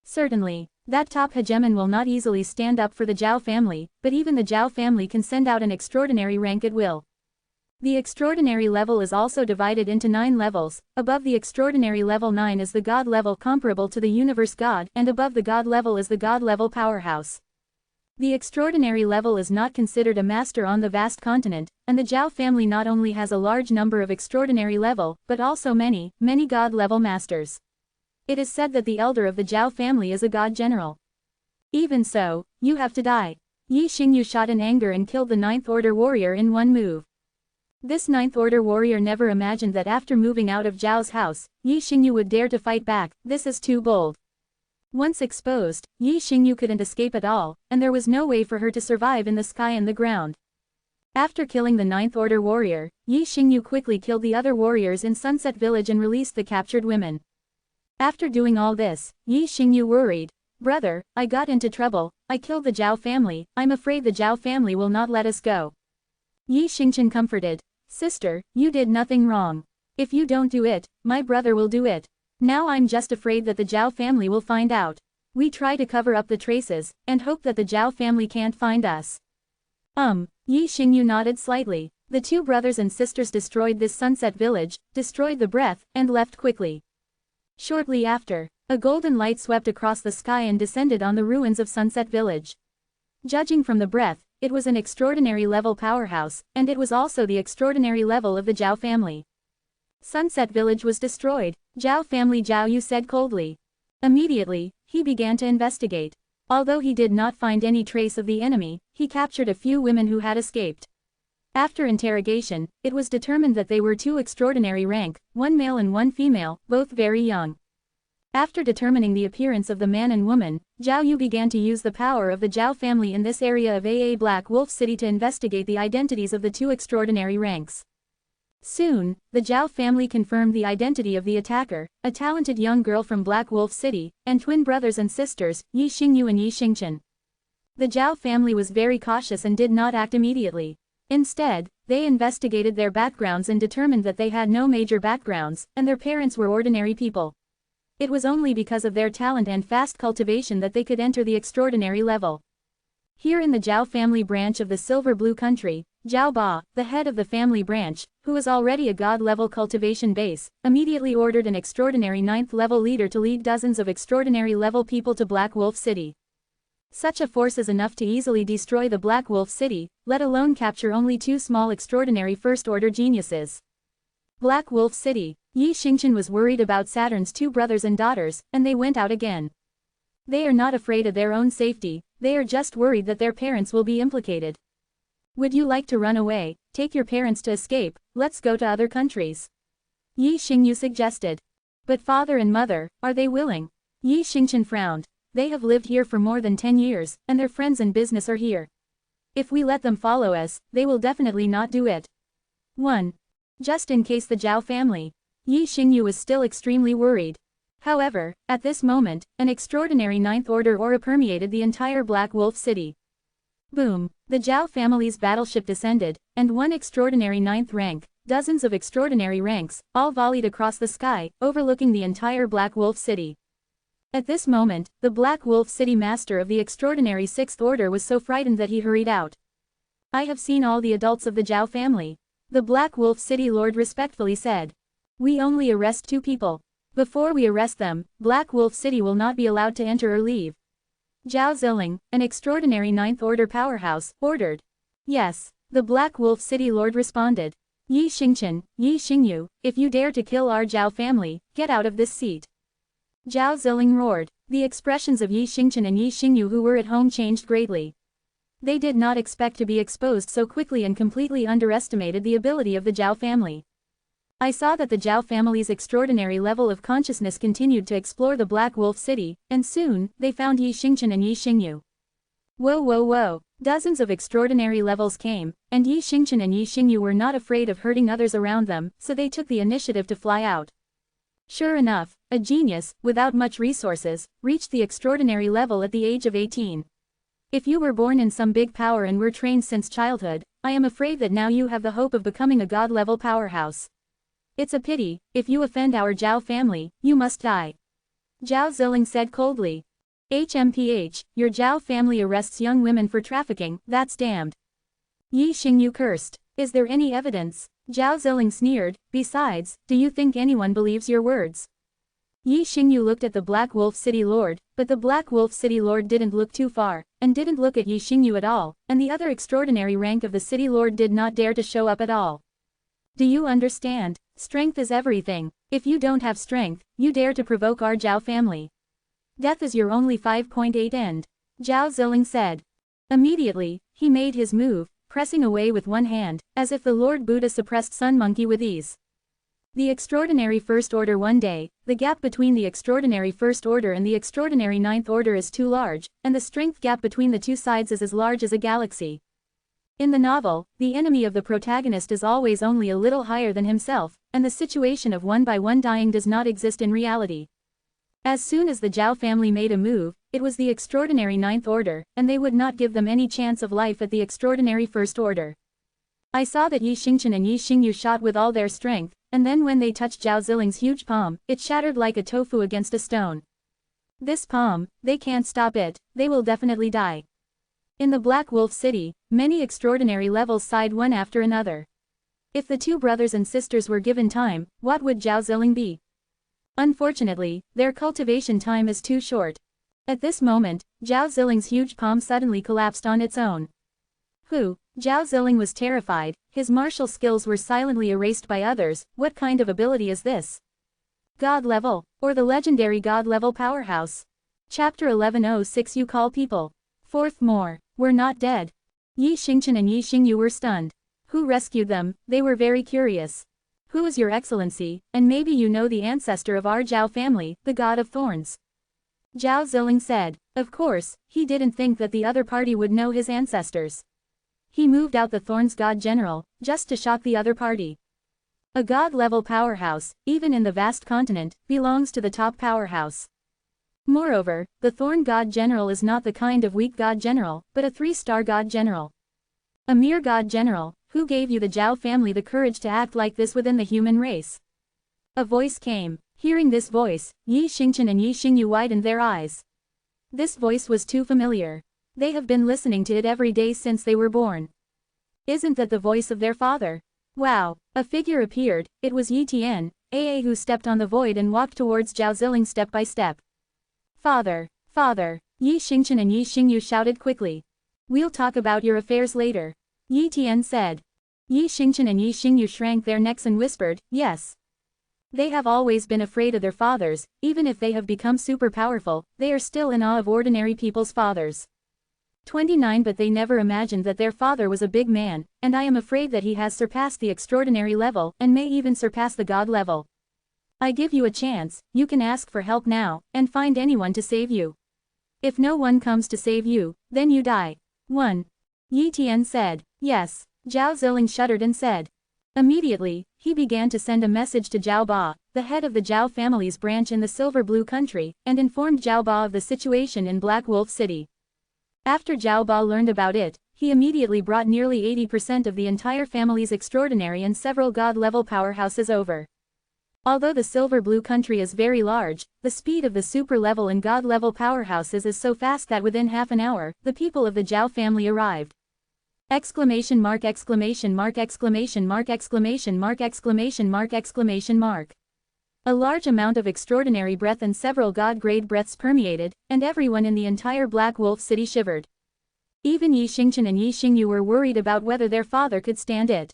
Certainly, that top hegemon will not easily stand up for the Zhao family, but even the Zhao family can send out an extraordinary rank at will. The extraordinary level is also divided into 9 levels. Above the extraordinary level 9 is the God level comparable to the universe God, and above the God level is the God level powerhouse. The extraordinary level is not considered a master on the vast continent, and the Zhao family not only has a large number of extraordinary level, but also many God level masters. It is said that the elder of the Zhao family is a god general. Even so, you have to die. Yi Xingyu shot in anger and killed the 9th order warrior in one move. This 9th order warrior never imagined that after moving out of Zhao's house, Yi Xingyu would dare to fight back. This is too bold. Once exposed, Yi Xingyu couldn't escape at all, and there was no way for her to survive in the sky and the ground. After killing the 9th order warrior, Yi Xingyu quickly killed the other warriors in Sunset Village and released the captured women. After doing all this, Yi Xingyu worried. Brother, I got into trouble, I killed the Zhao family, I'm afraid the Zhao family will not let us go. Yi Xingchen comforted. Sister, you did nothing wrong. If you don't do it, my brother will do it. Now I'm just afraid that the Zhao family will find out. We try to cover up the traces, and hope that the Zhao family can't find us. Yi Xingyu nodded slightly. The 2 brothers and sisters destroyed this Sunset Village, destroyed the breath, and left quickly. Shortly after, a golden light swept across the sky and descended on the ruins of Sunset Village. Judging from the breath, it was an extraordinary level powerhouse, and it was also the extraordinary level of the Zhao family. Sunset Village was destroyed. Zhao family, Zhao Yu said coldly. Immediately, he began to investigate. Although he did not find any trace of the enemy, he captured a few women who had escaped. After interrogation, it was determined that they were 2 extraordinary rank, 1 male and 1 female, both very young. After determining the appearance of the man and woman, Zhao Yu began to use the power of the Zhao family in this area of Black Wolf City to investigate the identities of the 2 extraordinary ranks. Soon, the Zhao family confirmed the identity of the attacker, a talented young girl from Black Wolf City, and twin brothers and sisters, Yi Xingyu and Yi Xingchen. The Zhao family was very cautious and did not act immediately. Instead, they investigated their backgrounds and determined that they had no major backgrounds, and their parents were ordinary people. It was only because of their talent and fast cultivation that they could enter the extraordinary level. Here in the Zhao family branch of the Silver Blue Country, Zhao Ba, the head of the family branch, who was already a god-level cultivation base, immediately ordered an extraordinary 9th-level leader to lead dozens of extraordinary-level people to Black Wolf City. Such a force is enough to easily destroy the Black Wolf City, let alone capture only 2 small extraordinary first-order geniuses. Black Wolf City. Yi Xingchen was worried about Saturn's 2 brothers and daughters, and they went out again. They are not afraid of their own safety, they are just worried that their parents will be implicated. Would you like to run away, take your parents to escape, let's go to other countries? Yi Xingyu suggested. But father and mother, are they willing? Yi Xingchen frowned. They have lived here for more than 10 years, and their friends and business are here. If we let them follow us, they will definitely not do it. 1. Just in case the Zhao family. Yi Xingyu was still extremely worried. However, at this moment, an extraordinary 9th order aura permeated the entire Black Wolf City. Boom! The Zhao family's battleship descended, and 1 extraordinary 9th rank, dozens of extraordinary ranks, all volleyed across the sky, overlooking the entire Black Wolf City. At this moment, the Black Wolf City master of the extraordinary 6th order was so frightened that he hurried out. I have seen all the adults of the Zhao family. The Black Wolf City lord respectfully said. We only arrest 2 people. Before we arrest them, Black Wolf City will not be allowed to enter or leave. Zhao Ziling, an extraordinary 9th order powerhouse, ordered. Yes, the Black Wolf City lord responded. Yi Xingchen, Yi Xingyu, if you dare to kill our Zhao family, get out of this seat. Zhao Ziling roared. The expressions of Yi Xingchen and Yi Xingyu who were at home changed greatly. They did not expect to be exposed so quickly and completely underestimated the ability of the Zhao family. I saw that the Zhao family's extraordinary level of consciousness continued to explore the Black Wolf City, and soon, they found Yi Xingchen and Yi Xingyu. Whoa whoa whoa! Dozens of extraordinary levels came, and Yi Xingchen and Yi Xingyu were not afraid of hurting others around them, so they took the initiative to fly out. Sure enough, a genius, without much resources, reached the extraordinary level at the age of 18. If you were born in some big power and were trained since childhood, I am afraid that now you have the hope of becoming a god-level powerhouse. It's a pity, if you offend our Zhao family, you must die. Zhao Ziling said coldly. HMPH, your Zhao family arrests young women for trafficking, that's damned. Yi Xingyu cursed. Is there any evidence? Zhao Ziling sneered, besides, do you think anyone believes your words? Yi Xingyu looked at the Black Wolf City Lord, but the Black Wolf City Lord didn't look too far, and didn't look at Yi Xingyu at all, and the other extraordinary rank of the City Lord did not dare to show up at all. Do you understand? Strength is everything. If you don't have strength, you dare to provoke our Zhao family. Death is your only 5.8 end. Zhao Ziling said. Immediately, he made his move, pressing away with one hand, as if the Lord Buddha suppressed Sun Monkey with ease. The Extraordinary First Order. One day, the gap between the Extraordinary First Order and the Extraordinary Ninth Order is too large, and the strength gap between the two sides is as large as a galaxy. In the novel, the enemy of the protagonist is always only a little higher than himself, and the situation of one by one dying does not exist in reality. As soon as the Zhao family made a move, it was the Extraordinary Ninth Order, and they would not give them any chance of life at the Extraordinary First Order. I saw that Yi Xingchen and Yi Xingyu shot with all their strength, and then when they touched Zhao Ziling's huge palm, it shattered like a tofu against a stone. This palm, they can't stop it, they will definitely die. In the Black Wolf City, many extraordinary levels sighed one after another. If the two brothers and sisters were given time, what would Zhao Ziling be? Unfortunately, their cultivation time is too short. At this moment, Zhao Ziling's huge palm suddenly collapsed on its own. Zhao Ziling was terrified, his martial skills were silently erased by others. What kind of ability is this? God level, or the legendary God level powerhouse? Chapter 1106. You call people. Fourth more, were not dead. Yi Xingchen and Yi Xingyu were stunned. Who rescued them? They were very curious. Who is your excellency, and maybe you know the ancestor of our Zhao family, the God of Thorns? Zhao Ziling said. Of course, he didn't think that the other party would know his ancestors. He moved out the Thorns God General, just to shock the other party. A God-level powerhouse, even in the vast continent, belongs to the top powerhouse. Moreover, the Thorn God General is not the kind of weak God General, but a 3-star God General. A mere God General, who gave you the Zhao family the courage to act like this within the human race? A voice came. Hearing this voice, Yi Xingchen and Yi Xingyu widened their eyes. This voice was too familiar. They have been listening to it every day since they were born. Isn't that the voice of their father? Wow! A figure appeared. It was Yi Tian, who stepped on the void and walked towards Zhao Ziling step by step. Father! Father! Yi Xingchen and Yi Xingyu shouted quickly. We'll talk about your affairs later. Yi Tian said. Yi Xingchen and Yi Xingyu shrank their necks and whispered, yes. They have always been afraid of their fathers. Even if they have become super powerful, they are still in awe of ordinary people's fathers. 29. But they never imagined that their father was a big man, and I am afraid that he has surpassed the extraordinary level and may even surpass the God level. I give you a chance, you can ask for help now, and find anyone to save you. If no one comes to save you, then you die. 1. Yi Tian said. Yes. Zhao Ziling shuddered and said. Immediately, he began to send a message to Zhao Ba, the head of the Zhao family's branch in the Silver Blue Country, and informed Zhao Ba of the situation in Black Wolf City. After Zhao Ba learned about it, he immediately brought nearly 80% of the entire family's extraordinary and several God-level powerhouses over. Although the Silver Blue Country is very large, the speed of the super-level and God-level powerhouses is so fast that within half an hour, the people of the Zhao family arrived. Exclamation mark, exclamation mark, exclamation mark, exclamation mark, exclamation mark, exclamation mark. A large amount of extraordinary breath and several God-grade breaths permeated, and everyone in the entire Black Wolf City shivered. Even Yi Xingchen and Yi Xingyu were worried about whether their father could stand it.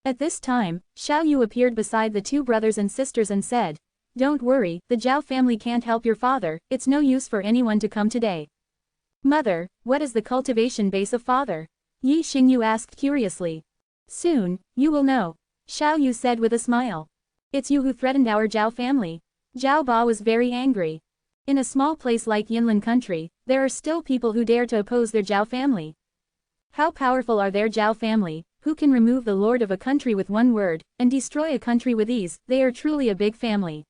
At this time, Xiao Yu appeared beside the two brothers and sisters and said, "Don't worry, the Zhao family can't help your father, it's no use for anyone to come today." Mother, what is the cultivation base of father? Yi Xingyu asked curiously. Soon, you will know. Xiao Yu said with a smile. It's you who threatened our Zhao family. Zhao Ba was very angry. In a small place like Yinlan country, there are still people who dare to oppose their Zhao family. How powerful are their Zhao family, who can remove the lord of a country with one word, and destroy a country with ease? They are truly a big family.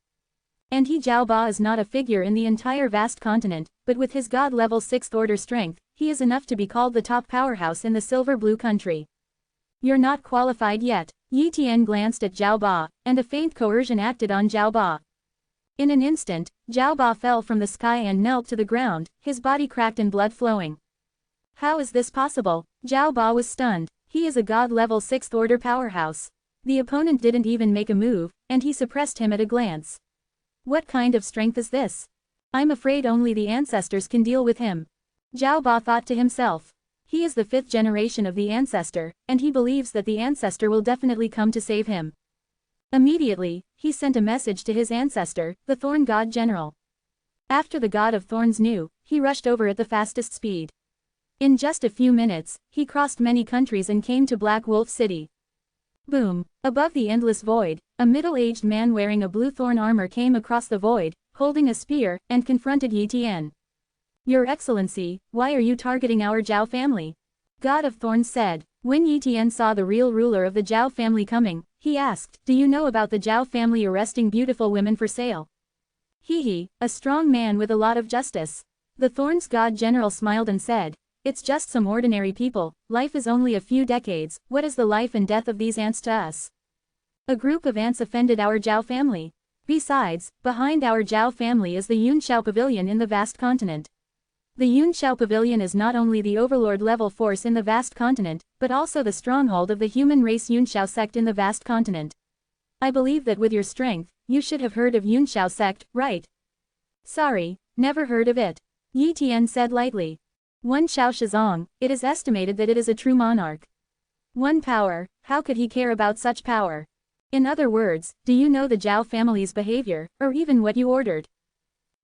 And he Zhao Ba is not a figure in the entire vast continent, but with his God-level 6th order strength, he is enough to be called the top powerhouse in the Silver Blue Country. You're not qualified yet. Yi Tian glanced at Zhao Ba, and a faint coercion acted on Zhao Ba. In an instant, Zhao Ba fell from the sky and knelt to the ground, his body cracked and blood flowing. How is this possible? Zhao Ba was stunned. He is a god-level 6th order powerhouse. The opponent didn't even make a move, and he suppressed him at a glance. What kind of strength is this? I'm afraid only the ancestors can deal with him. Zhao Ba thought to himself. He is the 5th generation of the ancestor, and he believes that the ancestor will definitely come to save him. Immediately, he sent a message to his ancestor, the Thorn God General. After the God of Thorns knew, he rushed over at the fastest speed. In just a few minutes, he crossed many countries and came to Black Wolf City. Boom! Above the endless void, a middle-aged man wearing a blue thorn armor came across the void, holding a spear, and confronted Yi Tian. Your Excellency, why are you targeting our Zhao family? God of Thorns said. When Yi Tian saw the real ruler of the Zhao family coming, he asked, do you know about the Zhao family arresting beautiful women for sale? He, a strong man with a lot of justice. The Thorns God General smiled and said, it's just some ordinary people, life is only a few decades, what is the life and death of these ants to us? A group of ants offended our Zhao family. Besides, behind our Zhao family is the Yunxiao Pavilion in the vast continent. The Yunxiao Pavilion is not only the overlord-level force in the vast continent, but also the stronghold of the human race Yunxiao sect in the vast continent. I believe that with your strength, you should have heard of Yunxiao sect, right? Sorry, never heard of it. Yi Tian said lightly. One Xiao Shizong, it is estimated that it is a true monarch. One power, how could he care about such power? In other words, do you know the Zhao family's behavior, or even what you ordered?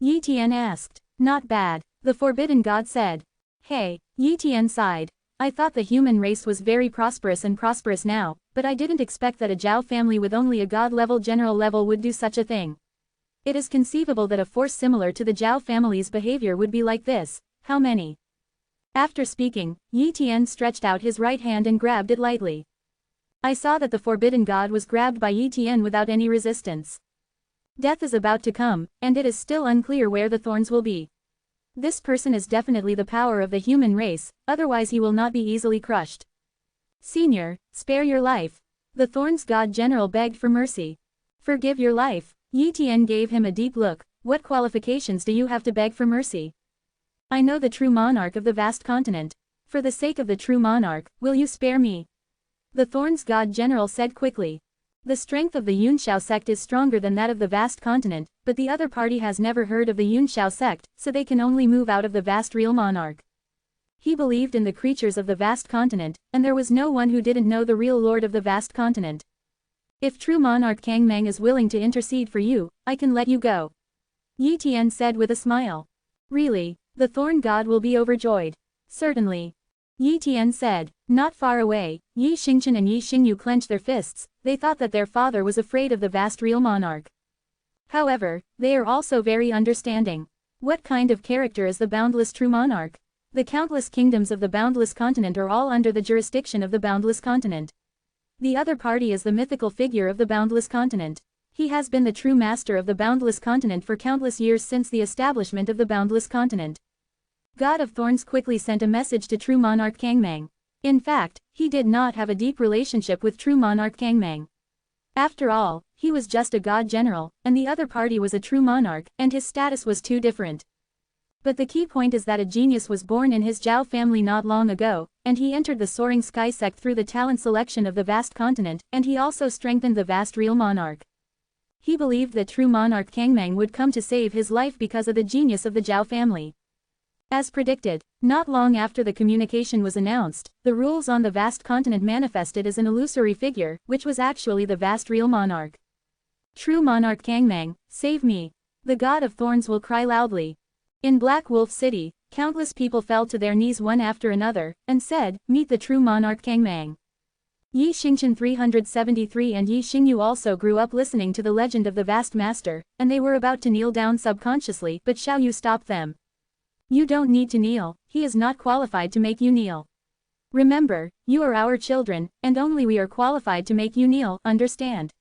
Yi Tian asked. Not bad, the Forbidden God said. Hey, Yi Tian sighed. I thought the human race was very prosperous and prosperous now, but I didn't expect that a Zhao family with only a god-level general level would do such a thing. It is conceivable that a force similar to the Zhao family's behavior would be like this. How many? After speaking, Yi Tian stretched out his right hand and grabbed it lightly. I saw that the Forbidden God was grabbed by Yi Tian without any resistance. Death is about to come, and it is still unclear where the thorns will be. This person is definitely the power of the human race, otherwise he will not be easily crushed. Senior, spare your life. The Thorns God General begged for mercy. Forgive your life. Yi Tian gave him a deep look. What qualifications do you have to beg for mercy? I know the true monarch of the vast continent. For the sake of the true monarch, will you spare me? The Thorns God General said quickly. The strength of the Yunxiao sect is stronger than that of the vast continent, but the other party has never heard of the Yunxiao sect, so they can only move out of the vast real monarch. He believed in the creatures of the vast continent, and there was no one who didn't know the real lord of the vast continent. If true monarch Kang Mang is willing to intercede for you, I can let you go. Yi Tian said with a smile. Really? The Thorn God will be overjoyed. Certainly. Yi Tian said. Not far away, Yi Xingchen and Yi Xingyu clenched their fists. They thought that their father was afraid of the vast real monarch. However, they are also very understanding. What kind of character is the boundless true monarch? The countless kingdoms of the boundless continent are all under the jurisdiction of the boundless continent. The other party is the mythical figure of the boundless continent. He has been the true master of the boundless continent for countless years since the establishment of the boundless continent. God of Thorns quickly sent a message to true monarch Kang Mang. In fact, he did not have a deep relationship with true monarch Kang Mang. After all, he was just a god general, and the other party was a true monarch, and his status was too different. But the key point is that a genius was born in his Zhao family not long ago, and he entered the Soaring Sky sect through the talent selection of the vast continent, and he also strengthened the vast real monarch. He believed that true monarch Kang Mang would come to save his life because of the genius of the Zhao family. As predicted, not long after the communication was announced, the rules on the vast continent manifested as an illusory figure, which was actually the vast real monarch. True monarch Kang Mang, save me. The God of Thorns will cry loudly. In Black Wolf City, countless people fell to their knees one after another, and said, meet the true monarch Kang Mang. Yi Xingchen 373 and Yi Xingyu also grew up listening to the legend of the vast master, and they were about to kneel down subconsciously, but Xiao Yu stopped them. You don't need to kneel, he is not qualified to make you kneel. Remember, you are our children, and only we are qualified to make you kneel, understand?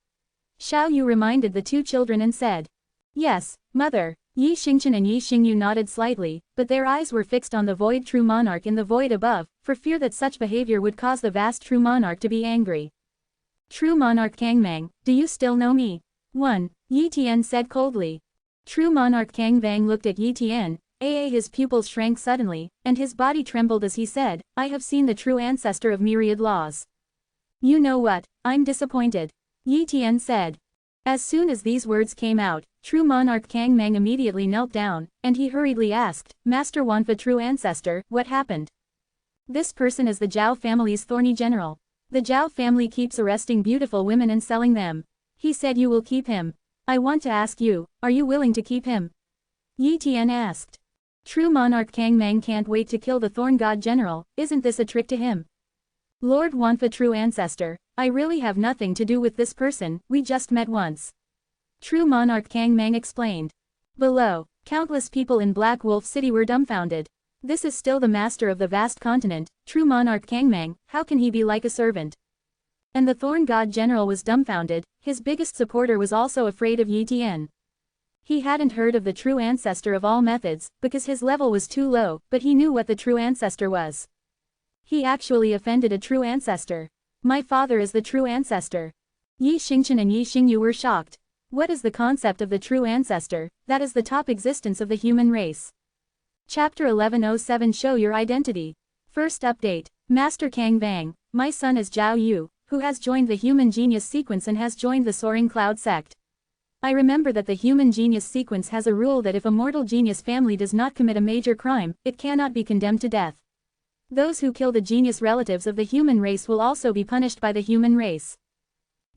Xiao Yu reminded the two children and said. Yes, mother. Yi Xingchen and Yi Xingyu nodded slightly, but their eyes were fixed on the void true monarch in the void above, for fear that such behavior would cause the vast true monarch to be angry. True monarch Kang Mang, do you still know me? 1. Yi Tian said coldly. True monarch Kang Vang looked at Yi Tian, his pupils shrank suddenly, and his body trembled as he said, I have seen the true ancestor of myriad laws. You know what, I'm disappointed. Yi Tian said. As soon as these words came out, true monarch Kang Mang immediately knelt down, and he hurriedly asked, Master Wanfa true ancestor, what happened? This person is the Zhao family's thorny general. The Zhao family keeps arresting beautiful women and selling them. He said you will keep him. I want to ask you, are you willing to keep him? Yi Tian asked. True monarch Kang Mang can't wait to kill the thorn god general, isn't this a trick to him? Lord Wanfa true ancestor, I really have nothing to do with this person, we just met once. True monarch Kang Mang explained. Below, countless people in Black Wolf City were dumbfounded. This is still the master of the vast continent, true monarch Kang Mang, how can he be like a servant? And the thorn god general was dumbfounded, his biggest supporter was also afraid of Yi Tian. He hadn't heard of the true ancestor of all methods, because his level was too low, but he knew what the true ancestor was. He actually offended a true ancestor. My father is the true ancestor. Yi Xingchen and Yi Xingyu were shocked. What is the concept of the true ancestor? That is the top existence of the human race. Chapter 1107 Show your identity. First update. Master Kang Vang, my son is Zhao Yu, who has joined the human genius sequence and has joined the soaring cloud sect. I remember that the human genius sequence has a rule that if a mortal genius family does not commit a major crime, it cannot be condemned to death. Those who kill the genius relatives of the human race will also be punished by the human race.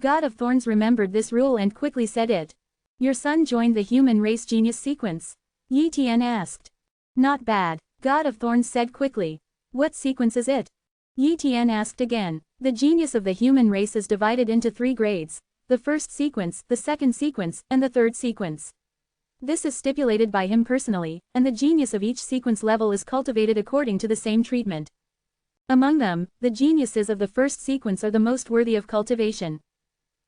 God of Thorns remembered this rule and quickly said it. Your son joined the human race genius sequence? Yi Tian asked. Not bad, God of Thorns said quickly. What sequence is it? Yi Tian asked again. The genius of the human race is divided into 3 grades. The first sequence, the second sequence, and the third sequence. This is stipulated by him personally, and the genius of each sequence level is cultivated according to the same treatment. Among them, the geniuses of the first sequence are the most worthy of cultivation.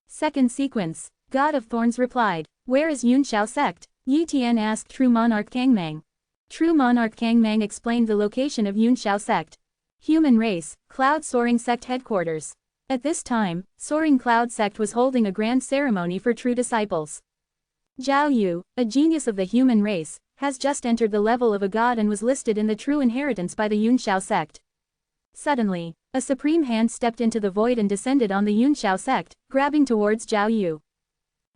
Second sequence, God of Thorns replied. Where is Yunxiao sect? Yi Tian asked True Monarch Kang Mang. True Monarch Kang Mang explained the location of Yunxiao sect. Human race, Cloud Soaring Sect headquarters. At this time, Soaring Cloud sect was holding a grand ceremony for true disciples. Zhao Yu, a genius of the human race, has just entered the level of a god and was listed in the true inheritance by the Yunxiao sect. Suddenly, a supreme hand stepped into the void and descended on the Yunxiao sect, grabbing towards Zhao Yu.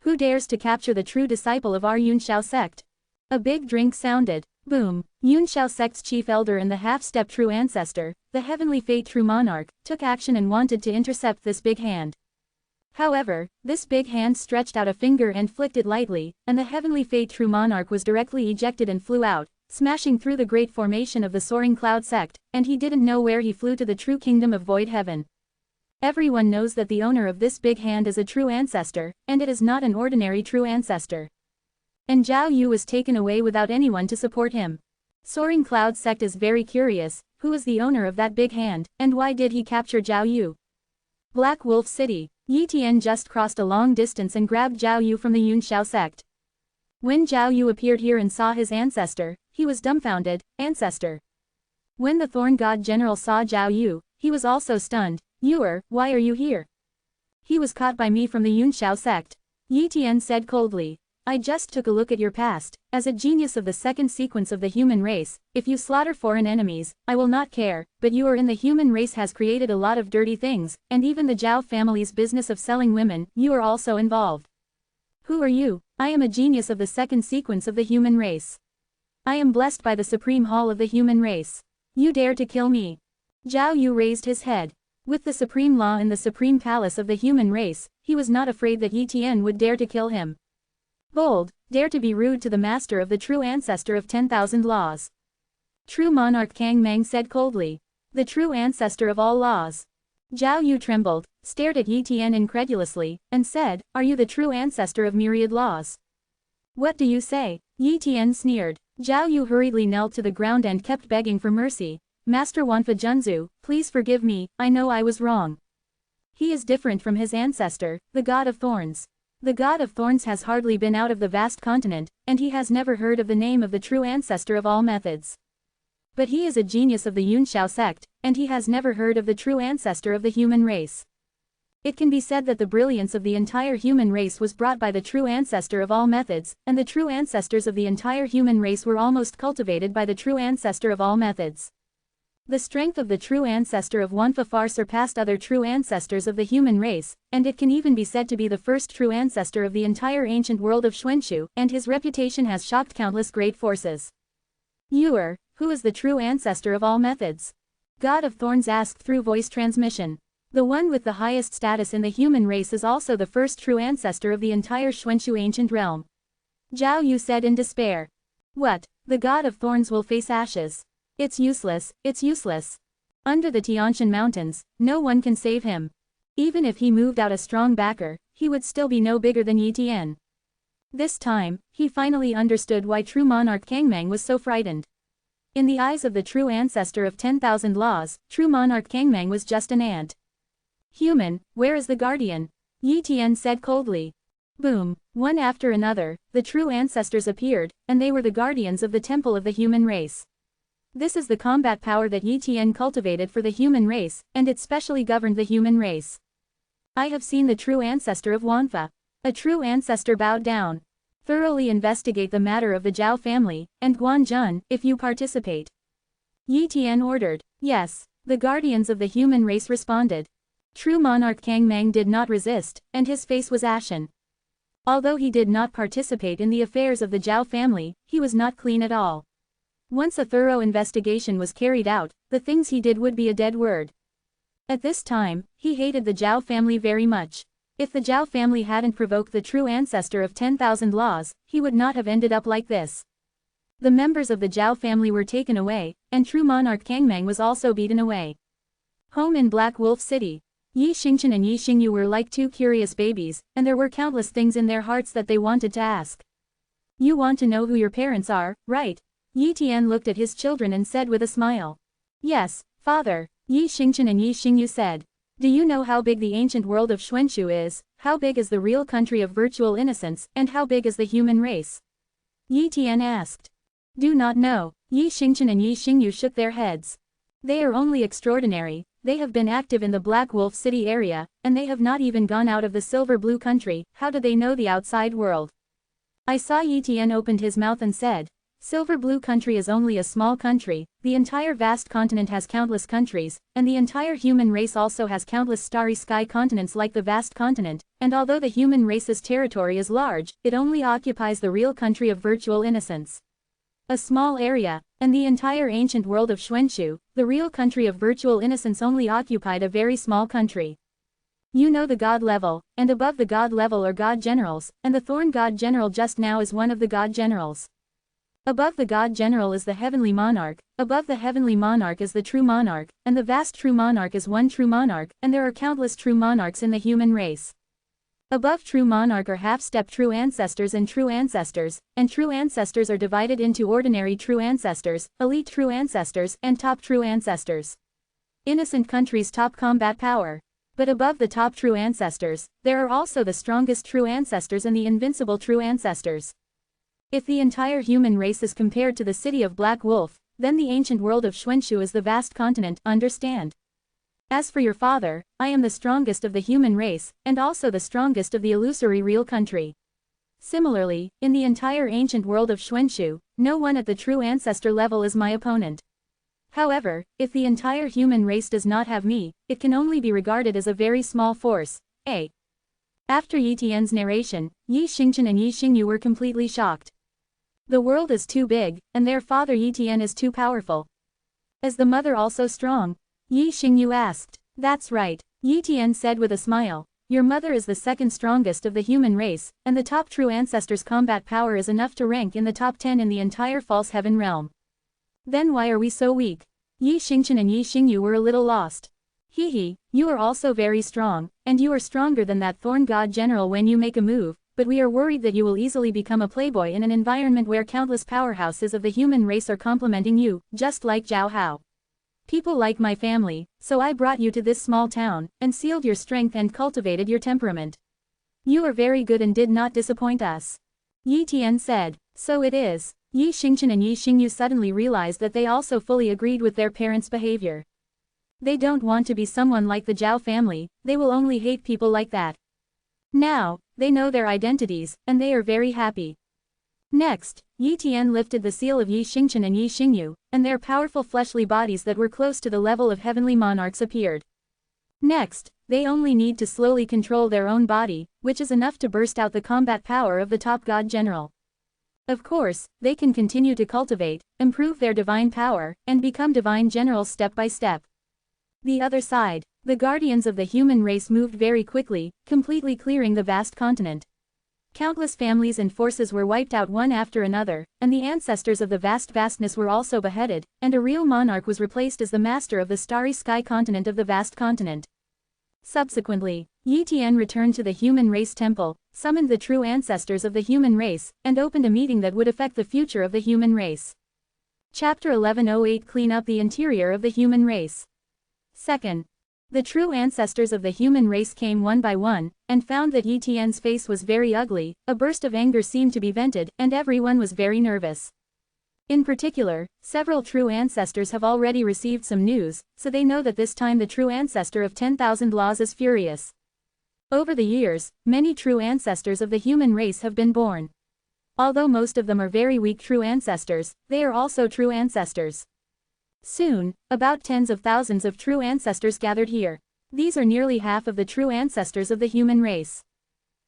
Who dares to capture the true disciple of our Yunxiao sect? A big drink sounded. Boom. Yunxiao sect's chief elder and the half-step true ancestor, the heavenly fate true monarch, took action and wanted to intercept this big hand. However, this big hand stretched out a finger and flicked it lightly, and the heavenly fate true monarch was directly ejected and flew out, smashing through the great formation of the soaring cloud sect, and he didn't know where he flew to the true kingdom of void heaven. Everyone knows that the owner of this big hand is a true ancestor, and it is not an ordinary true ancestor. And Zhao Yu was taken away without anyone to support him. Soaring cloud sect is very curious, who is the owner of that big hand, and why did he capture Zhao Yu? Black Wolf City. Yi Tian just crossed a long distance and grabbed Zhao Yu from the Yunxiao sect. When Zhao Yu appeared here and saw his ancestor, he was dumbfounded. Ancestor. When the Thorn God General saw Zhao Yu, he was also stunned. Yuer, why are you here? He was caught by me from the Yunxiao sect. Yi Tian said coldly. I just took a look at your past. As a genius of the second sequence of the human race, if you slaughter foreign enemies, I will not care, but you are in the human race has created a lot of dirty things, and even the Zhao family's business of selling women, you are also involved. Who are you? I am a genius of the second sequence of the human race. I am blessed by the supreme hall of the human race. You dare to kill me? Zhao Yu raised his head. With the supreme law in the supreme palace of the human race, he was not afraid that Yi Tian would dare to kill him. Bold, dare to be rude to the master of the true ancestor of 10,000 laws. True monarch Kang Mang said coldly. The true ancestor of all laws. Zhao Yu trembled, stared at Yi Tian incredulously, and said, are you the true ancestor of myriad laws? What do you say? Yi Tian sneered. Zhao Yu hurriedly knelt to the ground and kept begging for mercy. Master Wanfa Junzu, please forgive me, I know I was wrong. He is different from his ancestor, the God of Thorns. The God of Thorns has hardly been out of the vast continent, and he has never heard of the name of the true ancestor of all methods. But he is a genius of the Yunxiao sect, and he has never heard of the true ancestor of the human race. It can be said that the brilliance of the entire human race was brought by the true ancestor of all methods, and the true ancestors of the entire human race were almost cultivated by the true ancestor of all methods. The strength of the true ancestor of Wanfa far surpassed other true ancestors of the human race, and it can even be said to be the first true ancestor of the entire ancient world of Xuanxu, and his reputation has shocked countless great forces. Yuer, who is the true ancestor of all methods? God of Thorns asked through voice transmission. The one with the highest status in the human race is also the first true ancestor of the entire Xuanxu ancient realm. Zhao Yu said in despair. What? The God of Thorns will face ashes. It's useless, it's useless. Under the Tianshan Mountains, no one can save him. Even if he moved out a strong backer, he would still be no bigger than Yi Tian. This time, he finally understood why true monarch Kangmeng was so frightened. In the eyes of the true ancestor of 10,000 laws, true monarch Kangmeng was just an ant. Human, where is the guardian? Yi Tian said coldly. Boom, one after another, the true ancestors appeared, and they were the guardians of the temple of the human race. This is the combat power that Yi Tian cultivated for the human race, and it specially governed the human race. I have seen the true ancestor of Wanfa. A true ancestor bowed down. Thoroughly investigate the matter of the Zhao family, and Guanjun, if you participate. Yi Tian ordered. Yes, the guardians of the human race responded. True monarch Kangmeng did not resist, and his face was ashen. Although he did not participate in the affairs of the Zhao family, he was not clean at all. Once a thorough investigation was carried out, the things he did would be a dead word. At this time, he hated the Zhao family very much. If the Zhao family hadn't provoked the true ancestor of 10,000 laws, he would not have ended up like this. The members of the Zhao family were taken away, and true monarch Kangmeng was also beaten away. Home in Black Wolf City. Yi Xingchen and Yi Xingyu were like two curious babies, and there were countless things in their hearts that they wanted to ask. You want to know who your parents are, right? Yi Tian looked at his children and said with a smile. Yes, father, Yi Xingchen and Yi Xingyu said. Do you know how big the ancient world of Xuanxu is, how big is the real country of virtual innocence, and how big is the human race? Yi Tian asked. Do not know. Yi Xingchen and Yi Xingyu shook their heads. They are only extraordinary, they have been active in the Black Wolf City area, and they have not even gone out of the Silver Blue country, how do they know the outside world? I saw Yi Tian opened his mouth and said. Silver Blue country is only a small country, the entire vast continent has countless countries, and the entire human race also has countless starry sky continents like the vast continent, and although the human race's territory is large, it only occupies the real country of virtual innocence. A small area, and the entire ancient world of Xuanxu, the real country of virtual innocence only occupied a very small country. You know the god level, and above the god level are god generals, and the Thorn god general just now is one of the god generals. Above the god general is the heavenly monarch, above the heavenly monarch is the true monarch, and the vast true monarch is one true monarch, and there are countless true monarchs in the human race. Above true monarch are half-step true ancestors, and true ancestors are divided into ordinary true ancestors, elite true ancestors, and top true ancestors. Innocent country's top combat power. But above the top true ancestors, there are also the strongest true ancestors and the invincible true ancestors. If the entire human race is compared to the city of Black Wolf, then the ancient world of Xuanxu is the vast continent, understand? As for your father, I am the strongest of the human race, and also the strongest of the illusory real country. Similarly, in the entire ancient world of Xuanxu, no one at the true ancestor level is my opponent. However, if the entire human race does not have me, it can only be regarded as a very small force. After Yi Tian's narration, Yi Xingchen and Yi Xingyu were completely shocked. The world is too big, and their father Yi Tian is too powerful. Is the mother also strong? Yi Xingyu asked. That's right, Yi Tian said with a smile. Your mother is the second strongest of the human race, and the top true ancestor's combat power is enough to rank in the top 10 in the entire false heaven realm. Then why are we so weak? Yi Xingchen and Yi Xingyu were a little lost. You are also very strong, and you are stronger than that Thorn God General when you make a move, but we are worried that you will easily become a playboy in an environment where countless powerhouses of the human race are complementing you, just like Zhao Hao. People like my family, so I brought you to this small town, and sealed your strength and cultivated your temperament. You are very good and did not disappoint us. Yi Tian said. So it is. Yi Xingchen and Yi Xingyu suddenly realized that they also fully agreed with their parents' behavior. They don't want to be someone like the Zhao family, they will only hate people like that. Now, they know their identities, and they are very happy. Next, Yi Tian lifted the seal of Yi Xingchen and Yi Xingyu, and their powerful fleshly bodies that were close to the level of heavenly monarchs appeared. Next, they only need to slowly control their own body, which is enough to burst out the combat power of the top god general. Of course, they can continue to cultivate, improve their divine power, and become divine generals step by step. The other side, the guardians of the human race moved very quickly, completely clearing the vast continent. Countless families and forces were wiped out one after another, and the ancestors of the vastness were also beheaded, and a real monarch was replaced as the master of the starry sky continent of the vast continent. Subsequently, Yi Tian returned to the human race temple, summoned the true ancestors of the human race, and opened a meeting that would affect the future of the human race. Chapter 1108 Clean up the interior of the human race. Second. The true ancestors of the human race came one by one, and found that Yi Tian's face was very ugly, a burst of anger seemed to be vented, and everyone was very nervous. In particular, several true ancestors have already received some news, so they know that this time the true ancestor of 10,000 laws is furious. Over the years, many true ancestors of the human race have been born. Although most of them are very weak true ancestors, they are also true ancestors. Soon, about tens of thousands of true ancestors gathered here. These are nearly half of the true ancestors of the human race.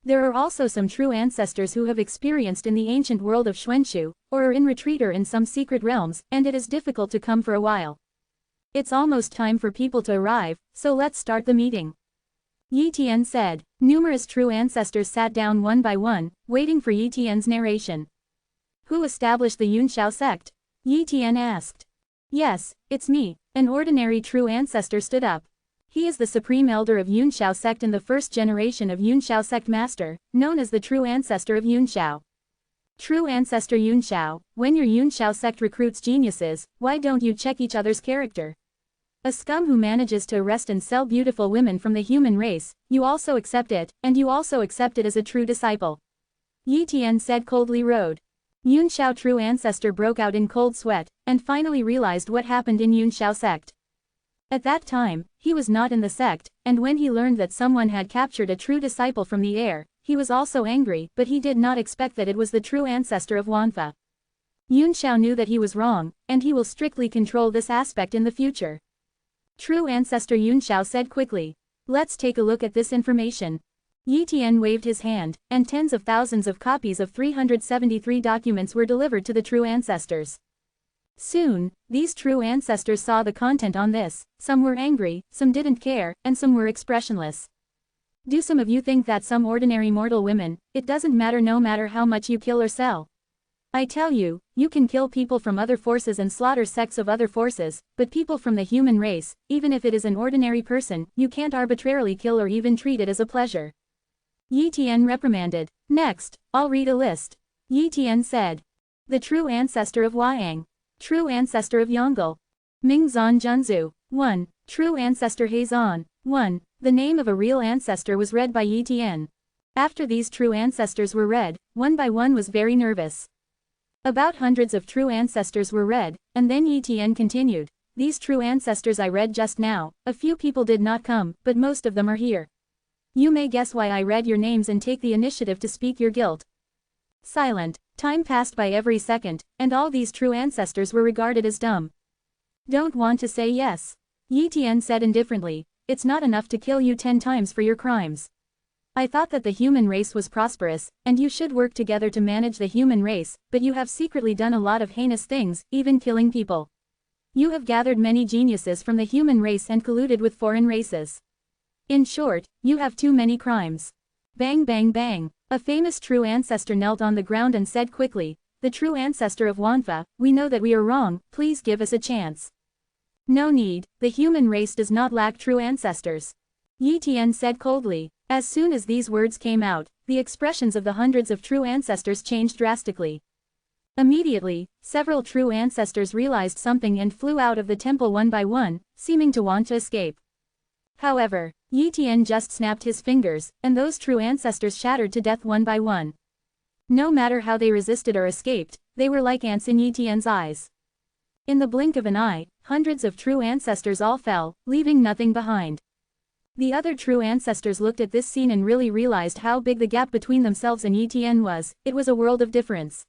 There are also some true ancestors who have experienced in the ancient world of Xuanshu, or are in retreat or in some secret realms, and it is difficult to come for a while. It's almost time for people to arrive, so let's start the meeting. Yi Tian said. Numerous true ancestors sat down one by one, waiting for Yi Tian's narration. Who established the Yunxiao sect? Yi Tian asked. Yes, it's me, an ordinary true ancestor stood up. He is the supreme elder of Yunxiao sect and the first generation of Yunxiao sect master, known as the true ancestor of Yunxiao. True ancestor Yunxiao, when your Yunxiao sect recruits geniuses, why don't you check each other's character? A scum who manages to arrest and sell beautiful women from the human race, you also accept it, and you also accept it as a true disciple. Yi Tian said coldly rode. Yunxiao true ancestor broke out in cold sweat, and finally realized what happened in Yunxiao sect. At that time, he was not in the sect, and when he learned that someone had captured a true disciple from the air, he was also angry, but he did not expect that it was the true ancestor of Wanfa. Yunxiao knew that he was wrong, and he will strictly control this aspect in the future. True ancestor Yunxiao said quickly. Let's take a look at this information. Yi Tian waved his hand, and tens of thousands of copies of 373 documents were delivered to the true ancestors. Soon, these true ancestors saw the content on this, some were angry, some didn't care, and some were expressionless. Do some of you think that some ordinary mortal women, it doesn't matter no matter how much you kill or sell? I tell you, you can kill people from other forces and slaughter sects of other forces, but people from the human race, even if it is an ordinary person, you can't arbitrarily kill or even treat it as a pleasure. Yi Tian reprimanded. Next, I'll read a list. Yi Tian said. The true ancestor of Wayang. True ancestor of Yongle. Mingzan Junzu. 1. True ancestor Heizan. 1. The name of a real ancestor was read by Yi Tian. After these true ancestors were read, one by one was very nervous. About hundreds of true ancestors were read, and then Yi Tian continued. These true ancestors I read just now, a few people did not come, but most of them are here. You may guess why I read your names and take the initiative to speak your guilt. Silent. Time passed by every second, and all these true ancestors were regarded as dumb. Don't want to say yes. Yi Tian said indifferently, it's not enough to kill you 10 times for your crimes. I thought that the human race was prosperous, and you should work together to manage the human race, but you have secretly done a lot of heinous things, even killing people. You have gathered many geniuses from the human race and colluded with foreign races. In short, you have too many crimes. Bang bang bang. A famous true ancestor knelt on the ground and said quickly, the true ancestor of Wanfa, we know that we are wrong, please give us a chance. No need, the human race does not lack true ancestors. Yi Tian said coldly. As soon as these words came out, the expressions of the hundreds of true ancestors changed drastically. Immediately, several true ancestors realized something and flew out of the temple one by one, seeming to want to escape. However, Yi Tian just snapped his fingers, and those true ancestors shattered to death one by one. No matter how they resisted or escaped, they were like ants in Yi Tian's eyes. In the blink of an eye, hundreds of true ancestors all fell, leaving nothing behind. The other true ancestors looked at this scene and really realized how big the gap between themselves and Yi Tian was. It was a world of difference.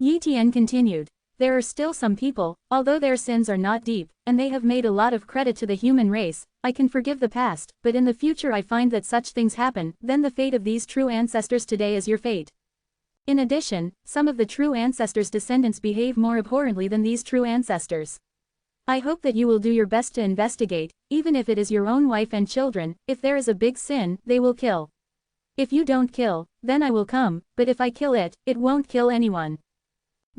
Yi Tian continued. There are still some people, although their sins are not deep, and they have made a lot of credit to the human race, I can forgive the past, but in the future I find that such things happen, then the fate of these true ancestors today is your fate. In addition, some of the true ancestors' descendants behave more abhorrently than these true ancestors. I hope that you will do your best to investigate, even if it is your own wife and children. If there is a big sin, they will kill. If you don't kill, then I will come, but if I kill it, it won't kill anyone.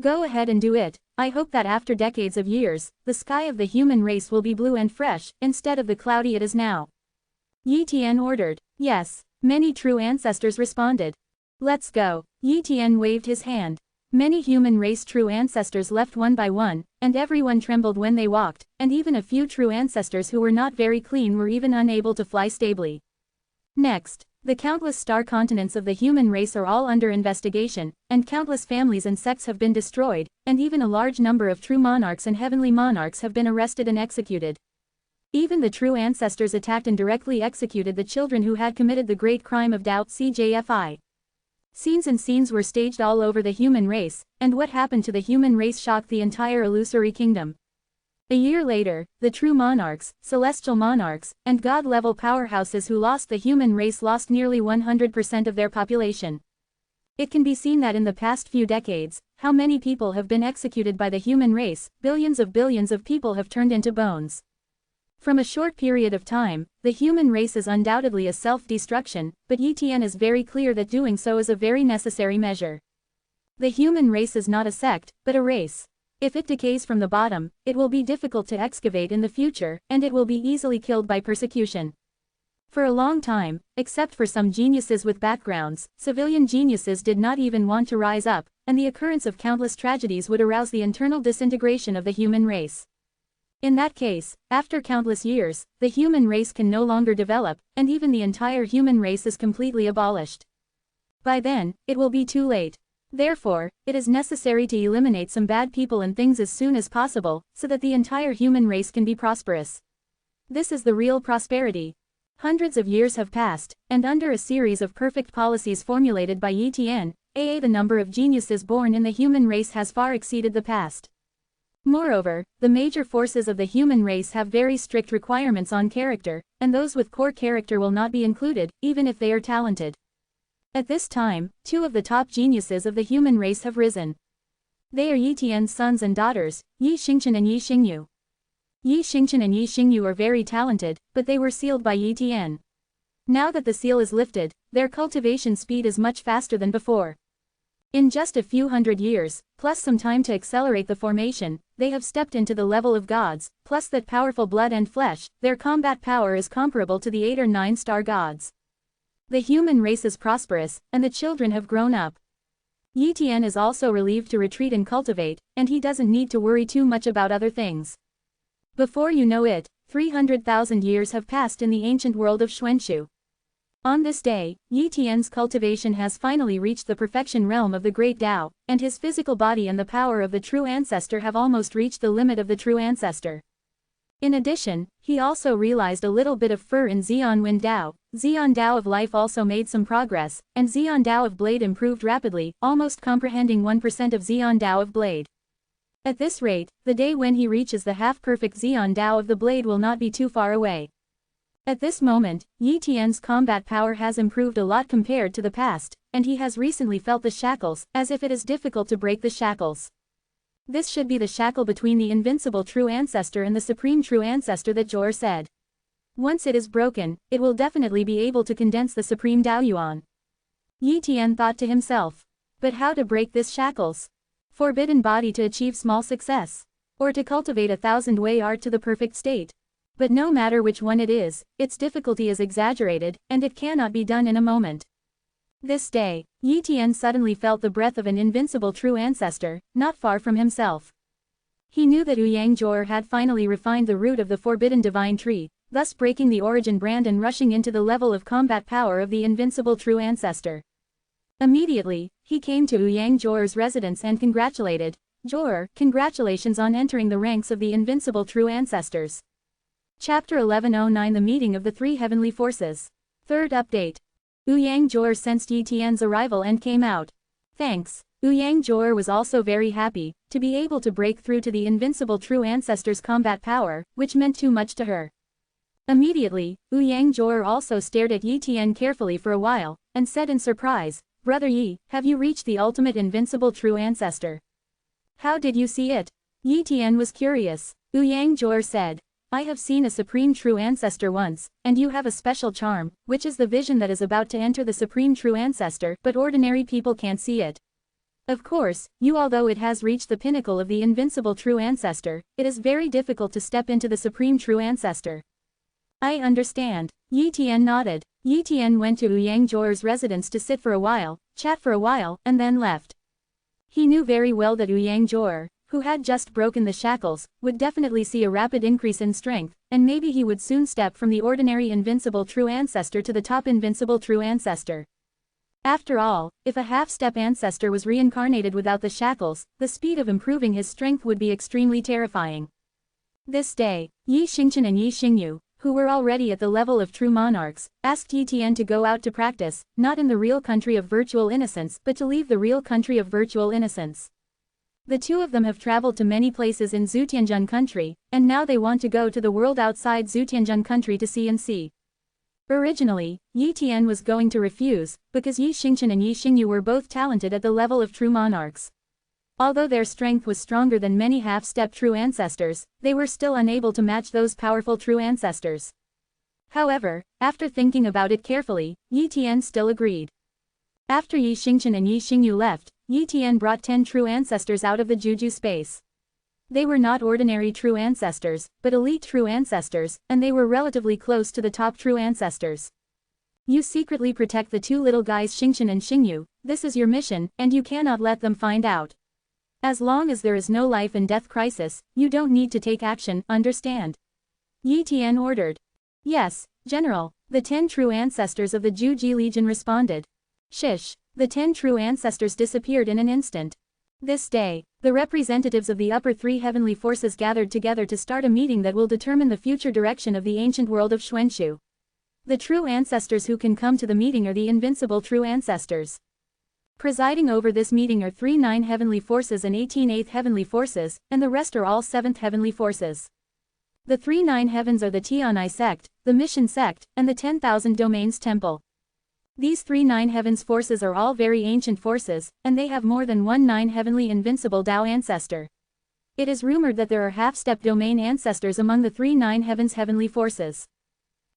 Go ahead and do it. I hope that after decades of years, the sky of the human race will be blue and fresh, instead of the cloudy it is now. Yi Tian ordered. Yes. Many true ancestors responded. Let's go. Yi Tian waved his hand. Many human race true ancestors left one by one, and everyone trembled when they walked, and even a few true ancestors who were not very clean were even unable to fly stably. Next, the countless star continents of the human race are all under investigation, and countless families and sects have been destroyed, and even a large number of true monarchs and heavenly monarchs have been arrested and executed. Even the true ancestors attacked and directly executed the children who had committed the great crime of doubt CJFI. Scenes and scenes were staged all over the human race, and what happened to the human race shocked the entire illusory kingdom. A year later, the true monarchs, celestial monarchs, and god-level powerhouses who lost the human race lost nearly 100% of their population. It can be seen that in the past few decades, how many people have been executed by the human race. Billions of people have turned into bones. From a short period of time, the human race is undoubtedly a self-destruction, but Yi Tian is very clear that doing so is a very necessary measure. The human race is not a sect, but a race. If it decays from the bottom, it will be difficult to excavate in the future, and it will be easily killed by persecution. For a long time, except for some geniuses with backgrounds, civilian geniuses did not even want to rise up, and the occurrence of countless tragedies would arouse the internal disintegration of the human race. In that case, after countless years, the human race can no longer develop, and even the entire human race is completely abolished. By then, it will be too late. Therefore, it is necessary to eliminate some bad people and things as soon as possible, so that the entire human race can be prosperous. This is the real prosperity. Hundreds of years have passed, and under a series of perfect policies formulated by Yi Tian, the number of geniuses born in the human race has far exceeded the past. Moreover, the major forces of the human race have very strict requirements on character, and those with poor character will not be included, even if they are talented. At this time, two of the top geniuses of the human race have risen. They are Yi Tian's sons and daughters, Yi Xingchen and Yi Xingyu. Yi Xingchen and Yi Xingyu are very talented, but they were sealed by Yi Tian. Now that the seal is lifted, their cultivation speed is much faster than before. In just a few hundred years, plus some time to accelerate the formation, they have stepped into the level of gods, plus that powerful blood and flesh. Their combat power is comparable to the 8 or 9 star gods. The human race is prosperous, and the children have grown up. Yi Tian is also relieved to retreat and cultivate, and he doesn't need to worry too much about other things. Before you know it, 300,000 years have passed in the ancient world of Xuanxu. On this day, Yi Tian's cultivation has finally reached the perfection realm of the great Tao, and his physical body and the power of the true ancestor have almost reached the limit of the true ancestor. In addition, he also realized a little bit of fur in Xian Wind Dao. Xian Dao of life also made some progress, and Xian Dao of blade improved rapidly, almost comprehending 1% of Xian Dao of blade. At this rate, the day when he reaches the half-perfect Xian Dao of the blade will not be too far away. At this moment, Yi Tian's combat power has improved a lot compared to the past, and he has recently felt the shackles, as if it is difficult to break the shackles. This should be the shackle between the invincible true ancestor and the supreme true ancestor that Zhor said. Once it is broken, it will definitely be able to condense the supreme Daoyuan. Yi Tian thought to himself. But how to break this shackles? Forbidden body to achieve small success. Or to cultivate 1,000-way art to the perfect state. But no matter which one it is, its difficulty is exaggerated, and it cannot be done in a moment. This day, Yi Tian suddenly felt the breath of an invincible true ancestor, not far from himself. He knew that Ouyang Zhor had finally refined the root of the forbidden divine tree, thus breaking the origin brand and rushing into the level of combat power of the invincible true ancestor. Immediately, he came to Yang Jor's residence and congratulated, Jor, congratulations on entering the ranks of the invincible true ancestors. Chapter 1109 The Meeting of the Three Heavenly Forces. Third update. Yang Jor sensed Yi Tian's arrival and came out. Thanks. Yang Jor was also very happy to be able to break through to the invincible true ancestor's combat power, which meant too much to her. Immediately, Yang Jor also stared at Yi Tian carefully for a while, and said in surprise, Brother Yi, have you reached the ultimate invincible true ancestor? How did you see it? Yi Tian was curious. Yang Jor said, I have seen a supreme true ancestor once, and you have a special charm, which is the vision that is about to enter the supreme true ancestor, but ordinary people can't see it. Of course, although it has reached the pinnacle of the invincible true ancestor, it is very difficult to step into the supreme true ancestor. I understand. Yi Tian nodded. Yi Tian went to Yang Jor's residence to sit for a while, chat for a while, and then left. He knew very well that Yang Jor, who had just broken the shackles, would definitely see a rapid increase in strength, and maybe he would soon step from the ordinary invincible true ancestor to the top invincible true ancestor. After all, if a half-step ancestor was reincarnated without the shackles, the speed of improving his strength would be extremely terrifying. This day, Yi Xingchen and Yi Xingyu, who were already at the level of true monarchs, asked Yi Tian to go out to practice, not in the real country of virtual innocence but to leave the real country of virtual innocence. The two of them have traveled to many places in Zutianjun country, and now they want to go to the world outside Zutianjun country to see and see. Originally, Yi Tian was going to refuse, because Yi Xingchen and Yi Xingyu were both talented at the level of true monarchs. Although their strength was stronger than many half-step true ancestors, they were still unable to match those powerful true ancestors. However, after thinking about it carefully, Yi Tian still agreed. After Yi Xingchen and Yi Xingyu left, Yi Tian brought 10 true ancestors out of the Juju space. They were not ordinary true ancestors, but elite true ancestors, and they were relatively close to the top true ancestors. You secretly protect the two little guys Xingchen and Xingyu, this is your mission, and you cannot let them find out. As long as there is no life and death crisis, you don't need to take action, understand? Yi Tian ordered. Yes, General, the 10 true ancestors of the Juji Legion responded. Shish, the 10 true ancestors disappeared in an instant. This day, the representatives of the upper 3 heavenly forces gathered together to start a meeting that will determine the future direction of the ancient world of Xuanshu. The true ancestors who can come to the meeting are the invincible true ancestors. Presiding over this meeting are 3 9 heavenly forces and 18 8th heavenly forces, and the rest are all 7th heavenly forces. The 3 9 heavens are the Tianai sect, the Mission sect, and the 10,000 domains temple. These 3 9 heavens forces are all very ancient forces, and they have more than 1 9 heavenly invincible Tao ancestor. It is rumored that there are half-step domain ancestors among the 3 9 heavens heavenly forces.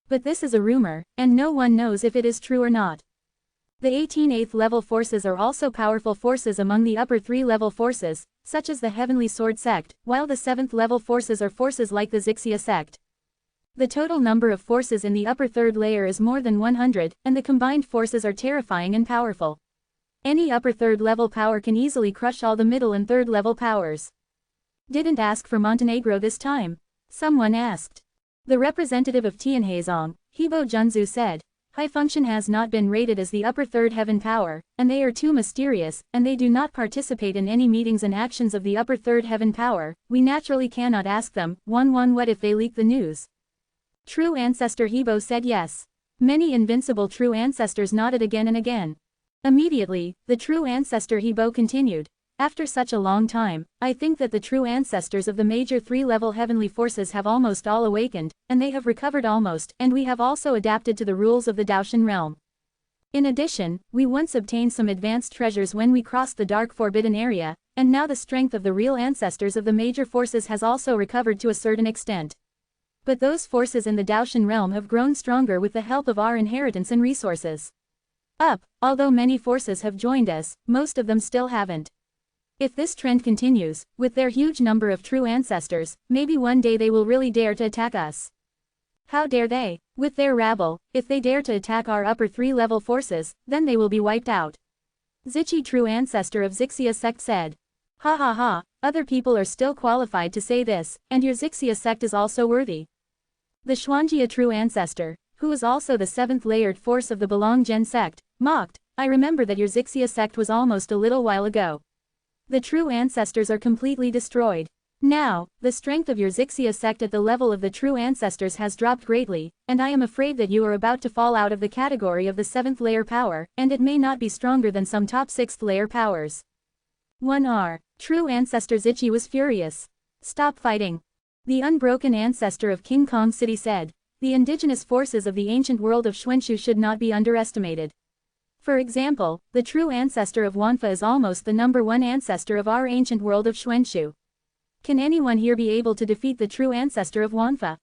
But this is a rumor, and no one knows if it is true or not. The 18 8th level forces are also powerful forces among the upper 3 level forces, such as the Heavenly Sword sect, while the 7th level forces are forces like the Zixia sect. The total number of forces in the upper 3rd layer is more than 100, and the combined forces are terrifying and powerful. Any upper 3rd level power can easily crush all the middle and 3rd level powers. Didn't ask for Montenegro this time? Someone asked. The representative of Tianheizong, Hebo Junzu said, High Function has not been rated as the upper 3rd heaven power, and they are too mysterious, and they do not participate in any meetings and actions of the upper 3rd heaven power, we naturally cannot ask them, what if they leak the news? True Ancestor Hebo said yes. Many invincible true ancestors nodded again and again. Immediately, the true ancestor Hebo continued. After such a long time, I think that the true ancestors of the major 3-level heavenly forces have almost all awakened, and they have recovered almost, and we have also adapted to the rules of the Daoshan realm. In addition, we once obtained some advanced treasures when we crossed the dark forbidden area, and now the strength of the real ancestors of the major forces has also recovered to a certain extent. But those forces in the Daoshan realm have grown stronger with the help of our inheritance and resources. Although many forces have joined us, most of them still haven't. If this trend continues, with their huge number of true ancestors, maybe one day they will really dare to attack us. How dare they? With their rabble, if they dare to attack our upper 3-level forces, then they will be wiped out. Zichi, true ancestor of Zixia sect, said. Ha ha ha, other people are still qualified to say this, and your Zixia sect is also worthy. The Xuanjia true ancestor, who was also the seventh layered force of the Belong Gen sect, mocked, I remember that your Zixia sect was almost a little while ago. The true ancestors are completely destroyed. Now, the strength of your Zixia sect at the level of the true ancestors has dropped greatly, and I am afraid that you are about to fall out of the category of the 7th layer power, and it may not be stronger than some top 6th layer powers. 1R. True ancestor Zichi was furious. Stop fighting. The unbroken ancestor of King Kong City said, the indigenous forces of the ancient world of Xuanshu should not be underestimated. For example, the true ancestor of Wanfa is almost the number 1 ancestor of our ancient world of Xuanshu. Can anyone here be able to defeat the true ancestor of Wanfa?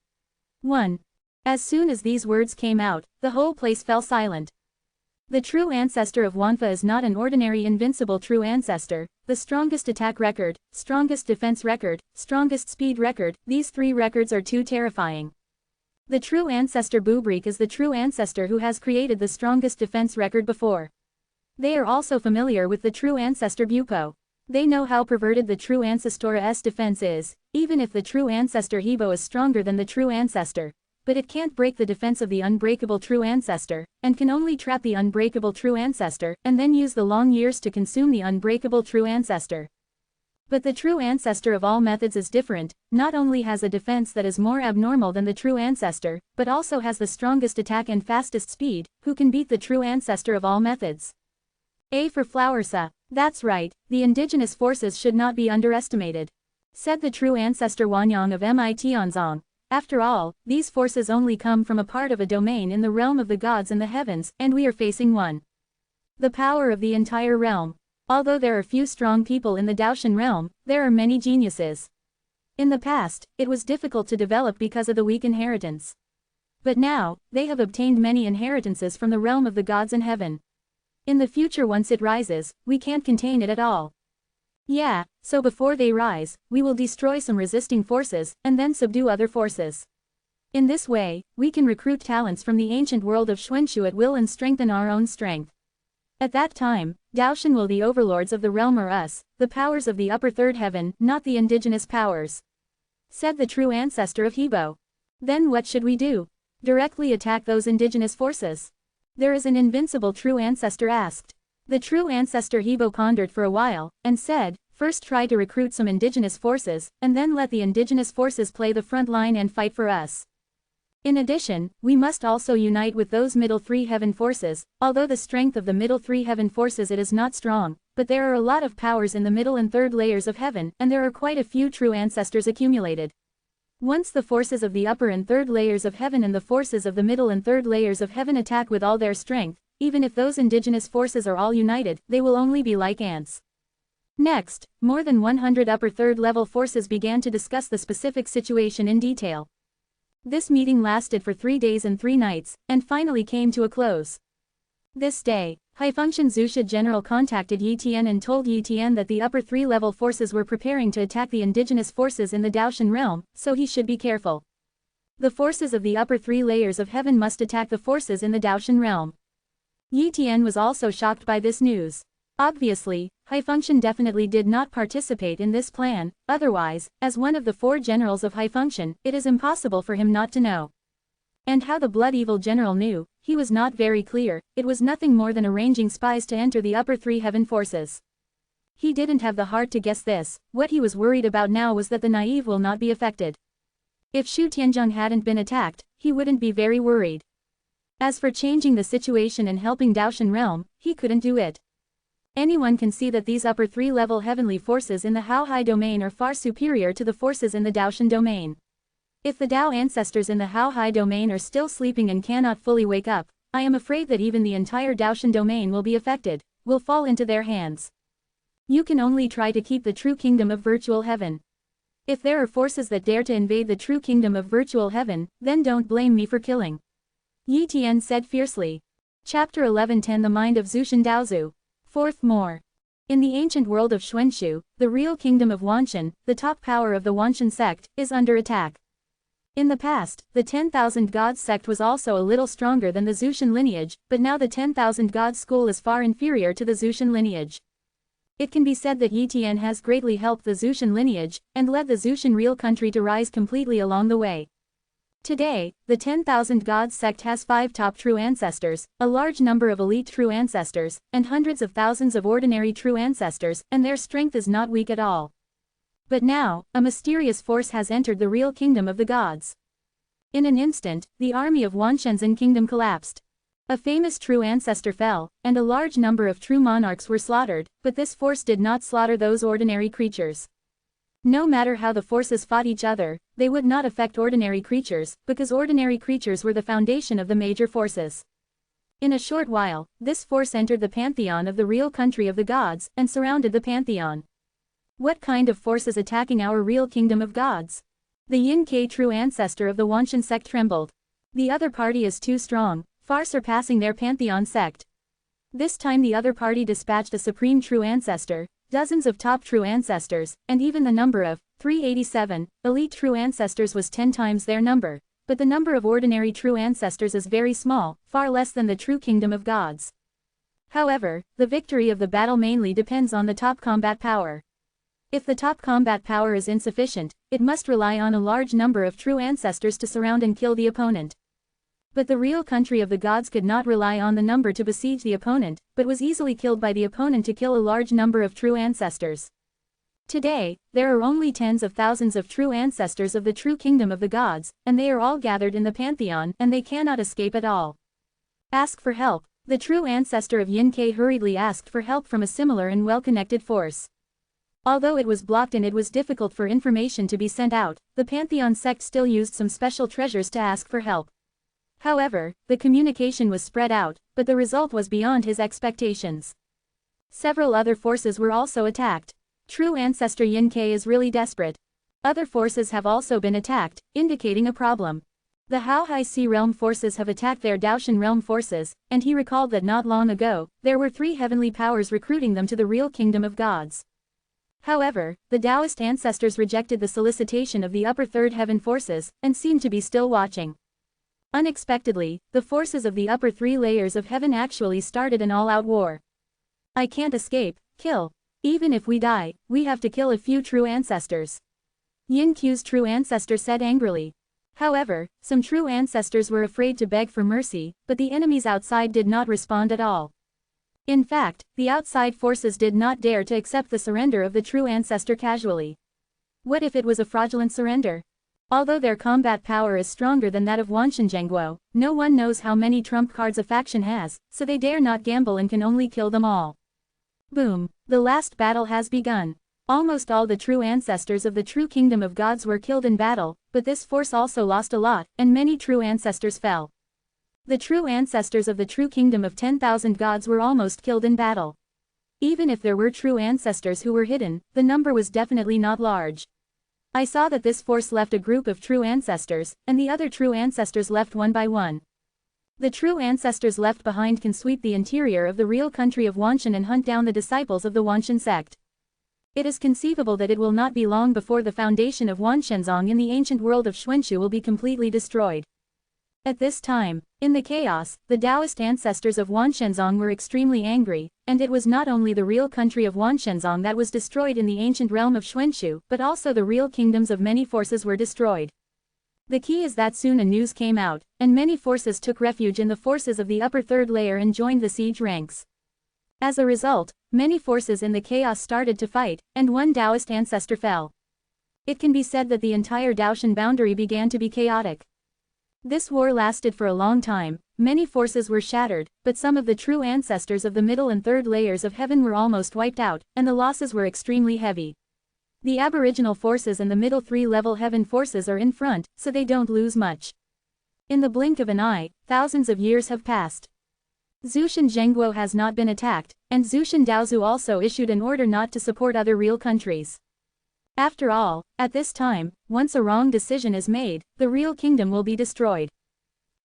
1. As soon as these words came out, the whole place fell silent. The true ancestor of Wanfa is not an ordinary invincible true ancestor, the strongest attack record, strongest defense record, strongest speed record, these 3 records are too terrifying. The true ancestor Bubrik is the true ancestor who has created the strongest defense record before. They are also familiar with the true ancestor Bupo. They know how perverted the true ancestor's defense is, even if the true ancestor Hebo is stronger than the true ancestor. But it can't break the defense of the unbreakable true ancestor, and can only trap the unbreakable true ancestor, and then use the long years to consume the unbreakable true ancestor. But the true ancestor of all methods is different, not only has a defense that is more abnormal than the true ancestor, but also has the strongest attack and fastest speed, who can beat the true ancestor of all methods. A for Flowersa. That's right, the indigenous forces should not be underestimated. Said the true ancestor Wanyang of MIT Onzong. After all, these forces only come from a part of a domain in the realm of the gods and the heavens, and we are facing one. The power of the entire realm. Although there are few strong people in the Daoshan realm, there are many geniuses. In the past, it was difficult to develop because of the weak inheritance. But now, they have obtained many inheritances from the realm of the gods and heaven. In the future once it rises, we can't contain it at all. Yeah, so before they rise, we will destroy some resisting forces, and then subdue other forces. In this way, we can recruit talents from the ancient world of Xuanshu at will and strengthen our own strength. At that time, Daoshan will the overlords of the realm or us, the powers of the upper third heaven, not the indigenous powers. Said the true ancestor of Hebo. Then what should we do? Directly attack those indigenous forces? There is an invincible true ancestor asked. The true ancestor Hebo pondered for a while, and said, first try to recruit some indigenous forces, and then let the indigenous forces play the front line and fight for us. In addition, we must also unite with those middle 3 heaven forces, although the strength of the middle 3 heaven forces it is not strong, but there are a lot of powers in the middle and third layers of heaven, and there are quite a few true ancestors accumulated. Once the forces of the upper and third layers of heaven and the forces of the middle and third layers of heaven attack with all their strength, even if those indigenous forces are all united, they will only be like ants. Next, more than 100 upper third level forces began to discuss the specific situation in detail. This meeting lasted for 3 days and 3 nights, and finally came to a close. This day, High-Function Zusha General contacted Yi Tian and told Yi Tian that the upper 3 level forces were preparing to attack the indigenous forces in the Daoshan realm, so he should be careful. The forces of the upper 3 layers of heaven must attack the forces in the Daoshan realm. Yi Tian was also shocked by this news. Obviously, High-Function definitely did not participate in this plan, otherwise, as one of the 4 generals of High-Function, it is impossible for him not to know. And how the Blood Evil General knew, he was not very clear, it was nothing more than arranging spies to enter the upper 3 heaven forces. He didn't have the heart to guess this, what he was worried about now was that the naive will not be affected. If Shu Tianzhong hadn't been attacked, he wouldn't be very worried. As for changing the situation and helping Daoshan realm, he couldn't do it. Anyone can see that these upper 3 level heavenly forces in the Hao Hai domain are far superior to the forces in the Daoshan domain. If the Dao ancestors in the Hao Hai domain are still sleeping and cannot fully wake up, I am afraid that even the entire Daoshan domain will be affected, will fall into their hands. You can only try to keep the true kingdom of virtual heaven. If there are forces that dare to invade the true kingdom of virtual heaven, then don't blame me for killing. Yi Tian said fiercely. Chapter 11:10 The Mind of Zushan Daozu. Fourth more. In the ancient world of Xuanshu, the real kingdom of Wanshan, the top power of the Wanshan sect, is under attack. In the past, the 10,000 Gods sect was also a little stronger than the Zushan lineage, but now the 10,000 Gods school is far inferior to the Zushan lineage. It can be said that Yi Tian has greatly helped the Zushan lineage, and led the Zushan real country to rise completely along the way. Today, the 10,000 Gods sect has 5 top true ancestors, a large number of elite true ancestors, and hundreds of thousands of ordinary true ancestors, and their strength is not weak at all. But now, a mysterious force has entered the real kingdom of the gods. In an instant, the army of Wanshenzhen kingdom collapsed. A famous true ancestor fell, and a large number of true monarchs were slaughtered, but this force did not slaughter those ordinary creatures. No matter how the forces fought each other, they would not affect ordinary creatures, because ordinary creatures were the foundation of the major forces. In a short while, this force entered the pantheon of the real country of the gods, and surrounded the pantheon. What kind of force is attacking our real kingdom of gods? The Yin-Kai true ancestor of the Wanshan sect trembled. The other party is too strong, far surpassing their pantheon sect. This time the other party dispatched a supreme true ancestor, dozens of top true ancestors, and even the number of 387 elite true ancestors was 10 times their number, but the number of ordinary true ancestors is very small, far less than the true kingdom of gods. However, the victory of the battle mainly depends on the top combat power. If the top combat power is insufficient, it must rely on a large number of true ancestors to surround and kill the opponent. But the real country of the gods could not rely on the number to besiege the opponent, but was easily killed by the opponent to kill a large number of true ancestors. Today, there are only tens of thousands of true ancestors of the true kingdom of the gods, and they are all gathered in the pantheon, and they cannot escape at all. Ask for help. The true ancestor of Yin-Kai hurriedly asked for help from a similar and well-connected force. Although it was blocked and it was difficult for information to be sent out, the pantheon sect still used some special treasures to ask for help. However, the communication was spread out, but the result was beyond his expectations. Several other forces were also attacked. True ancestor Yin-Kai is really desperate. Other forces have also been attacked, indicating a problem. The Hao-Hai Sea realm forces have attacked their Daoshan realm forces, and he recalled that not long ago, there were 3 heavenly powers recruiting them to the real kingdom of gods. However, the Taoist ancestors rejected the solicitation of the upper third heaven forces, and seemed to be still watching. Unexpectedly, the forces of the upper 3 layers of heaven actually started an all-out war. I can't escape, kill. Even if we die, we have to kill a few true ancestors. Yin-Q's true ancestor said angrily. However, some true ancestors were afraid to beg for mercy, but the enemies outside did not respond at all. In fact, the outside forces did not dare to accept the surrender of the true ancestor casually. What if it was a fraudulent surrender? Although their combat power is stronger than that of Wanshan, no one knows how many trump cards a faction has, so they dare not gamble and can only kill them all. Boom! The last battle has begun. Almost all the true ancestors of the true kingdom of gods were killed in battle, but this force also lost a lot, and many true ancestors fell. The true ancestors of the true kingdom of 10,000 gods were almost killed in battle. Even if there were true ancestors who were hidden, the number was definitely not large. I saw that this force left a group of true ancestors, and the other true ancestors left one by one. The true ancestors left behind can sweep the interior of the real country of Wanshan and hunt down the disciples of the Wanshan sect. It is conceivable that it will not be long before the foundation of Wanshenzong in the ancient world of Xuanxu will be completely destroyed. At this time, in the chaos, the Taoist ancestors of Wanshenzong were extremely angry, and it was not only the real country of Wanshenzong that was destroyed in the ancient realm of Xuanxu, but also the real kingdoms of many forces were destroyed. The key is that soon a news came out, and many forces took refuge in the forces of the upper third layer and joined the siege ranks. As a result, many forces in the chaos started to fight, and one Taoist ancestor fell. It can be said that the entire Daoshan boundary began to be chaotic. This war lasted for a long time, many forces were shattered, but some of the true ancestors of the middle and third layers of heaven were almost wiped out, and the losses were extremely heavy. The aboriginal forces and the middle 3-level heaven forces are in front, so they don't lose much. In the blink of an eye, thousands of years have passed. Zushan Zhengguo has not been attacked, and Zushan Daozu also issued an order not to support other real countries. After all, at this time, once a wrong decision is made, the real kingdom will be destroyed.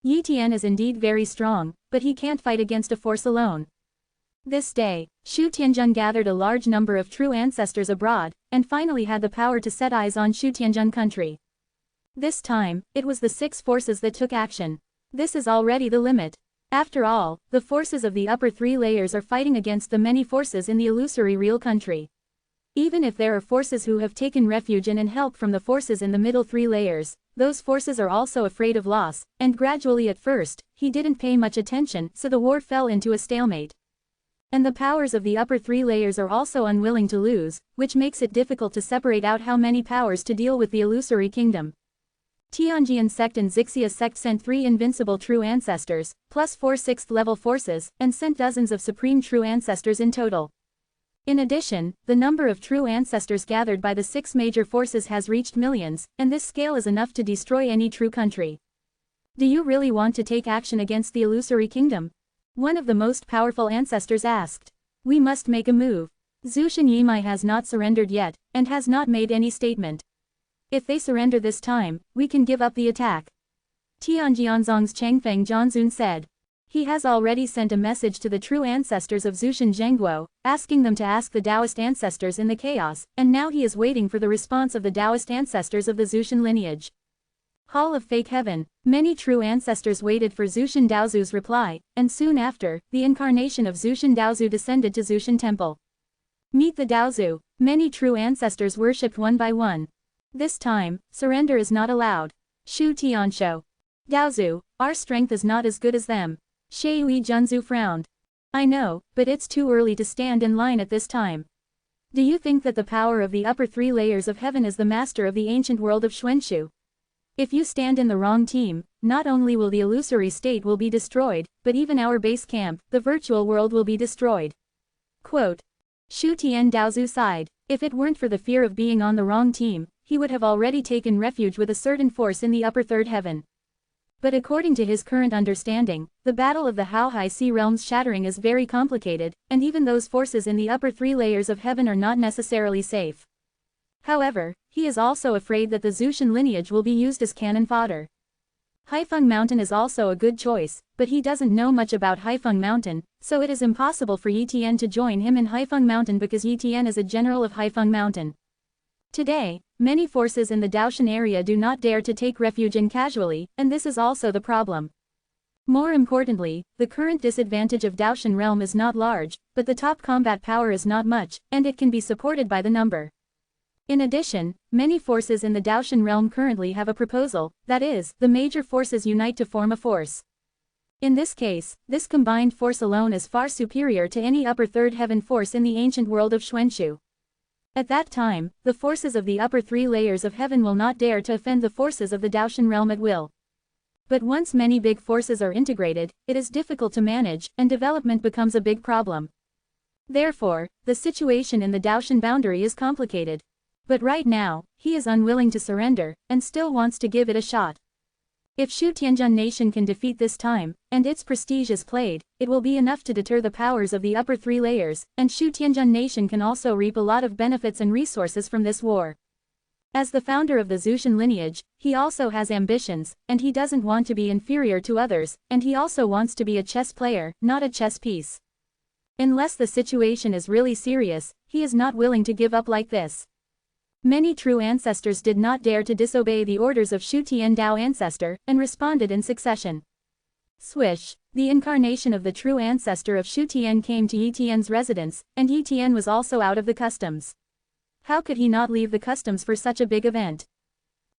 Yi Tian is indeed very strong, but he can't fight against a force alone. This day, Shu Tianjun gathered a large number of true ancestors abroad, and finally had the power to set eyes on Shu Tianjun country. This time, it was the 6 forces that took action. This is already the limit. After all, the forces of the upper 3 layers are fighting against the many forces in the illusory real country. Even if there are forces who have taken refuge in and help from the forces in the middle 3 layers, those forces are also afraid of loss, and gradually at first, he didn't pay much attention, so the war fell into a stalemate. And the powers of the upper 3 layers are also unwilling to lose, which makes it difficult to separate out how many powers to deal with the illusory kingdom. Tianjian sect and Xixia sect sent 3 invincible true ancestors, plus 4 6th level forces, and sent dozens of supreme true ancestors in total. In addition, the number of true ancestors gathered by the 6 major forces has reached millions, and this scale is enough to destroy any true country. Do you really want to take action against the illusory kingdom? One of the most powerful ancestors asked. We must make a move. Zhu Yimai has not surrendered yet, and has not made any statement. If they surrender this time, we can give up the attack. Tianjianzong's Changfeng Zhanzun said. He has already sent a message to the true ancestors of Zushan Zhengguo, asking them to ask the Taoist ancestors in the chaos, and now he is waiting for the response of the Taoist ancestors of the Zushan lineage. Hall of Fake Heaven, many true ancestors waited for Zushan Daozu's reply, and soon after, the incarnation of Zushan Daozu descended to Zushan Temple. Meet the Daozu, many true ancestors worshipped one by one. This time, surrender is not allowed. Shu Tianshou. Daozu, our strength is not as good as them. Shui Junzu frowned. I know, but it's too early to stand in line at this time. Do you think that the power of the upper 3 layers of heaven is the master of the ancient world of Xuanshu? If you stand in the wrong team, not only will the illusory state will be destroyed, but even our base camp, the virtual world will be destroyed. Quote. Shu Tian Daozu sighed. If it weren't for the fear of being on the wrong team, he would have already taken refuge with a certain force in the upper 3rd heaven. But according to his current understanding, the battle of the Haohai Sea realms shattering is very complicated, and even those forces in the upper 3 layers of heaven are not necessarily safe. However, he is also afraid that the Zushan lineage will be used as cannon fodder. Haifeng Mountain is also a good choice, but he doesn't know much about Haifeng Mountain, so it is impossible for Yi Tian to join him in Haifeng Mountain because Yi Tian is a general of Haifeng Mountain. Today, many forces in the Daoshan area do not dare to take refuge in casually, and this is also the problem. More importantly, the current disadvantage of Daoshan realm is not large, but the top combat power is not much, and it can be supported by the number. In addition, many forces in the Daoshan realm currently have a proposal, that is, the major forces unite to form a force. In this case, this combined force alone is far superior to any upper 3rd heaven force in the ancient world of Xuanshu. At that time, the forces of the upper 3 layers of heaven will not dare to offend the forces of the Daoshan realm at will. But once many big forces are integrated, it is difficult to manage, and development becomes a big problem. Therefore, the situation in the Daoshan boundary is complicated. But right now, he is unwilling to surrender, and still wants to give it a shot. If Shu Tianjun nation can defeat this time, and its prestige is played, it will be enough to deter the powers of the upper 3 layers, and Shu Tianjun nation can also reap a lot of benefits and resources from this war. As the founder of the Zushan lineage, he also has ambitions, and he doesn't want to be inferior to others, and he also wants to be a chess player, not a chess piece. Unless the situation is really serious, he is not willing to give up like this. Many true ancestors did not dare to disobey the orders of Shu Tian Dao ancestor, and responded in succession. Swish, the incarnation of the true ancestor of Shu Tian came to Yi Tian's residence, and Yi Tian was also out of the customs. How could he not leave the customs for such a big event?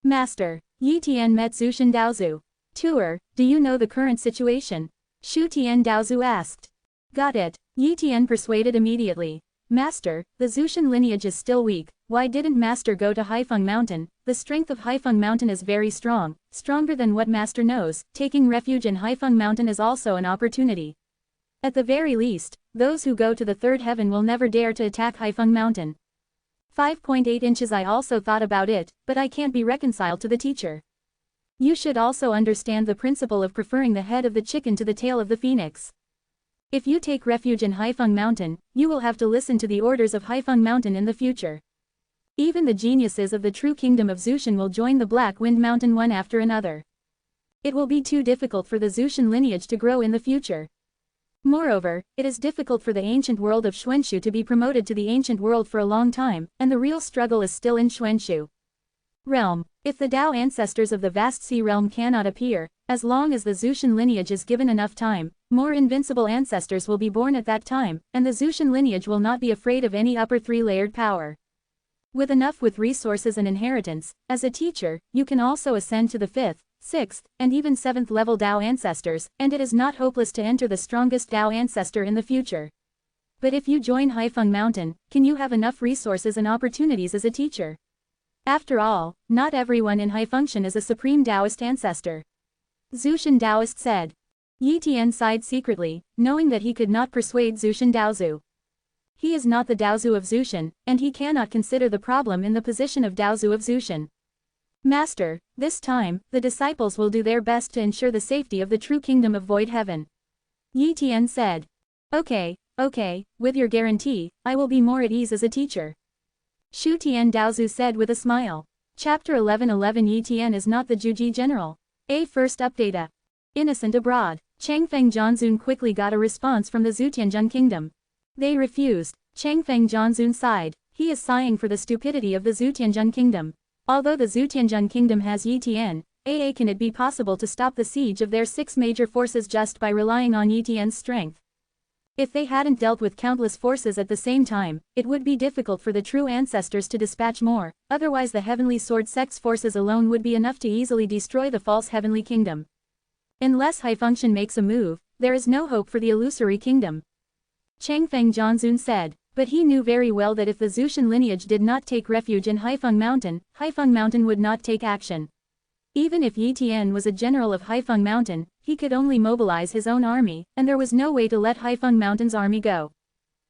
Master, Yi Tian met Zushan Daozu. Tour, do you know the current situation? Shu Tian Daozu asked. Got it, Yi Tian persuaded immediately. Master, the Zushan lineage is still weak. Why didn't Master go to Haifeng Mountain? The strength of Haifeng Mountain is very strong, stronger than what Master knows. Taking refuge in Haifeng Mountain is also an opportunity. At the very least, those who go to the 3rd heaven will never dare to attack Haifeng Mountain. 5.8 inches. I also thought about it, but I can't be reconciled to the teacher. You should also understand the principle of preferring the head of the chicken to the tail of the phoenix. If you take refuge in Haifeng Mountain, you will have to listen to the orders of Haifeng Mountain in the future. Even the geniuses of the true kingdom of Zushan will join the Black Wind Mountain one after another. It will be too difficult for the Zushan lineage to grow in the future. Moreover, it is difficult for the ancient world of Xuanshu to be promoted to the ancient world for a long time, and the real struggle is still in Xuanshu realm. If the Dao ancestors of the vast sea realm cannot appear, as long as the Zushan lineage is given enough time, more invincible ancestors will be born at that time, and the Zushan lineage will not be afraid of any upper 3 layered power. With resources and inheritance, as a teacher, you can also ascend to the 5th, 6th, and even 7th level Dao ancestors, and it is not hopeless to enter the strongest Dao ancestor in the future. But if you join Haifeng Mountain, can you have enough resources and opportunities as a teacher? After all, not everyone in high function is a supreme Taoist ancestor. Zushan Taoist said. Yi Tian sighed secretly, knowing that he could not persuade Zushan Daozu. He is not the Daozu of Zushan, and he cannot consider the problem in the position of Daozu of Zushan. Master, this time, the disciples will do their best to ensure the safety of the true kingdom of Void Heaven. Yi Tian said. Okay, with your guarantee, I will be more at ease as a teacher. Shu Tian Daozu said with a smile. Chapter 11:11 Yi Tian is not the Juji general. A first update. Innocent abroad. Changfeng Zhanzun quickly got a response from the Zutianzhun kingdom. They refused. Changfeng Zhanzun sighed. He is sighing for the stupidity of the Zutianzhun kingdom. Although the Zutianzhun kingdom has Yi Tian, can it be possible to stop the siege of their 6 major forces just by relying on Yi Tian's strength? If they hadn't dealt with countless forces at the same time, it would be difficult for the true ancestors to dispatch more, otherwise the Heavenly Sword Sect's forces alone would be enough to easily destroy the false Heavenly Kingdom. Unless High Function makes a move, there is no hope for the illusory kingdom. Changfeng Zhanzun said, but he knew very well that if the Zushan lineage did not take refuge in Haifeng Mountain would not take action. Even if Yi Tian was a general of Haifeng Mountain, he could only mobilize his own army, and there was no way to let Haifeng Mountain's army go.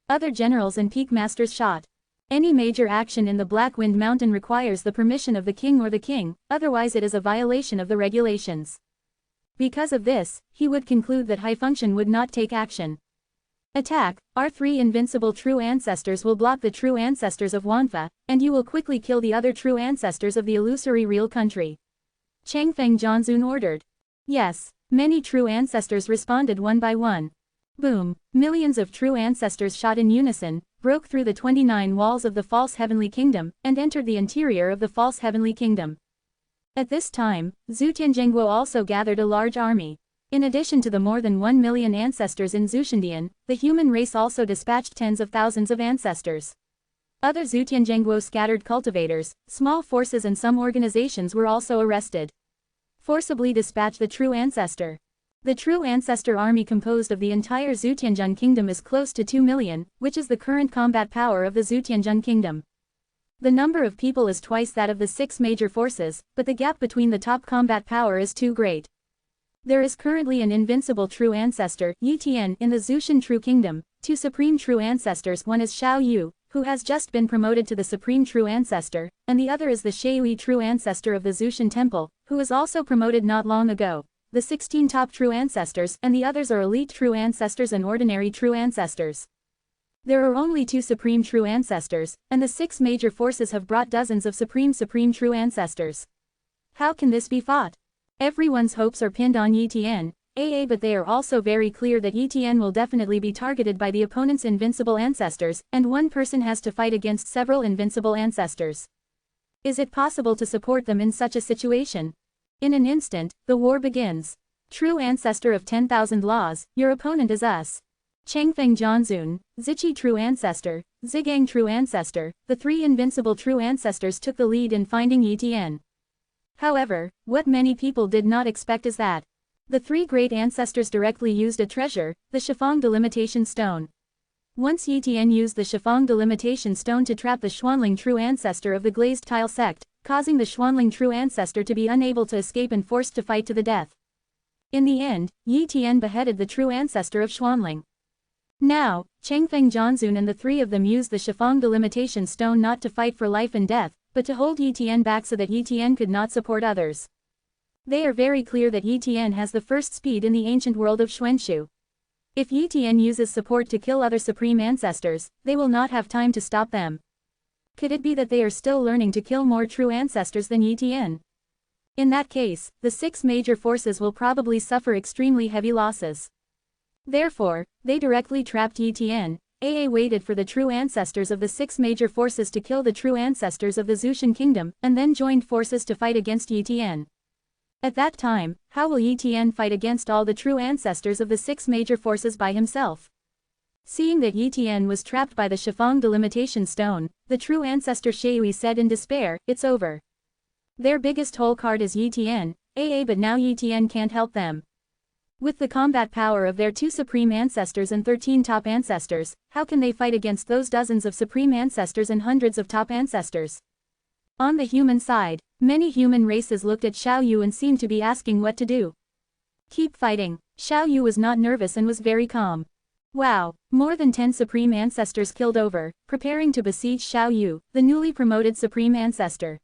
Other generals and peak masters shot. Any major action in the Black Wind Mountain requires the permission of the king or the king, otherwise it is a violation of the regulations. Because of this, he would conclude that High Function would not take action. Attack, our 3 invincible true ancestors will block the true ancestors of Wanfa, and you will quickly kill the other true ancestors of the illusory real country. Changfeng Zhanzun ordered. Yes, many true ancestors responded one by one. Boom, millions of true ancestors shot in unison, broke through the 29 walls of the false heavenly kingdom, and entered the interior of the false heavenly kingdom. At this time, Zhu Tianzhengguo also gathered a large army. In addition to the more than 1 million ancestors in Zushandian, the human race also dispatched tens of thousands of ancestors. Other Zhu Tianzhengguo scattered cultivators, small forces and some organizations were also arrested. Forcibly dispatch the true ancestor. The true ancestor army composed of the entire Zutianzhun kingdom is close to 2 million, which is the current combat power of the Zutianzhun kingdom. The number of people is twice that of the 6 major forces, but the gap between the top combat power is too great. There is currently an invincible true ancestor, Yi Tian, in the Zushan True Kingdom, 2 supreme true ancestors, one is Xiao Yu, who has just been promoted to the supreme true ancestor, and the other is the Shui true ancestor of the Zushan Temple, who was also promoted not long ago. The 16 top true ancestors and the others are elite true ancestors and ordinary true ancestors. There are only 2 supreme true ancestors, and the 6 major forces have brought dozens of supreme true ancestors. How can this be fought? Everyone's hopes are pinned on Yi Tian, but they are also very clear that Yi Tian will definitely be targeted by the opponent's invincible ancestors, and one person has to fight against several invincible ancestors. Is it possible to support them in such a situation? In an instant, the war begins. True ancestor of 10,000 laws, your opponent is us. Changfeng Zhanzun, Zichi true ancestor, Zigang true ancestor, the 3 invincible true ancestors took the lead in finding Yi Tian. However, what many people did not expect is that the 3 great ancestors directly used a treasure, the Shifang Delimitation Stone. Once Yi Tian used the Shifang Delimitation Stone to trap the Xuanling true ancestor of the Glazed Tile sect, causing the Xuanling true ancestor to be unable to escape and forced to fight to the death. In the end, Yi Tian beheaded the true ancestor of Xuanling. Now, Changfeng Zhanzun and the 3 of them used the Shifang Delimitation Stone not to fight for life and death, but to hold Yi Tian back so that Yi Tian could not support others. They are very clear that Yi Tian has the first speed in the ancient world of Xuanshu. If Yi Tian uses support to kill other supreme ancestors, they will not have time to stop them. Could it be that they are still learning to kill more true ancestors than Yi Tian? In that case, the 6 major forces will probably suffer extremely heavy losses. Therefore, they directly trapped Yi Tian. Waited for the true ancestors of the 6 major forces to kill the true ancestors of the Zushan Kingdom, and then joined forces to fight against Yi Tian. At that time, how will Yi Tian fight against all the true ancestors of the 6 major forces by himself? Seeing that Yi Tian was trapped by the Shifang delimitation stone, the true ancestor Shui said in despair, "It's over. Their biggest hole card is Yi Tian, but now Yi Tian can't help them. With the combat power of their 2 supreme ancestors and 13 top ancestors, how can they fight against those dozens of supreme ancestors and hundreds of top ancestors?" On the human side, many human races looked at Xiao Yu and seemed to be asking what to do. "Keep fighting." Xiao Yu was not nervous and was very calm. Wow, more than 10 supreme ancestors killed over, preparing to besiege Xiao Yu, the newly promoted supreme ancestor.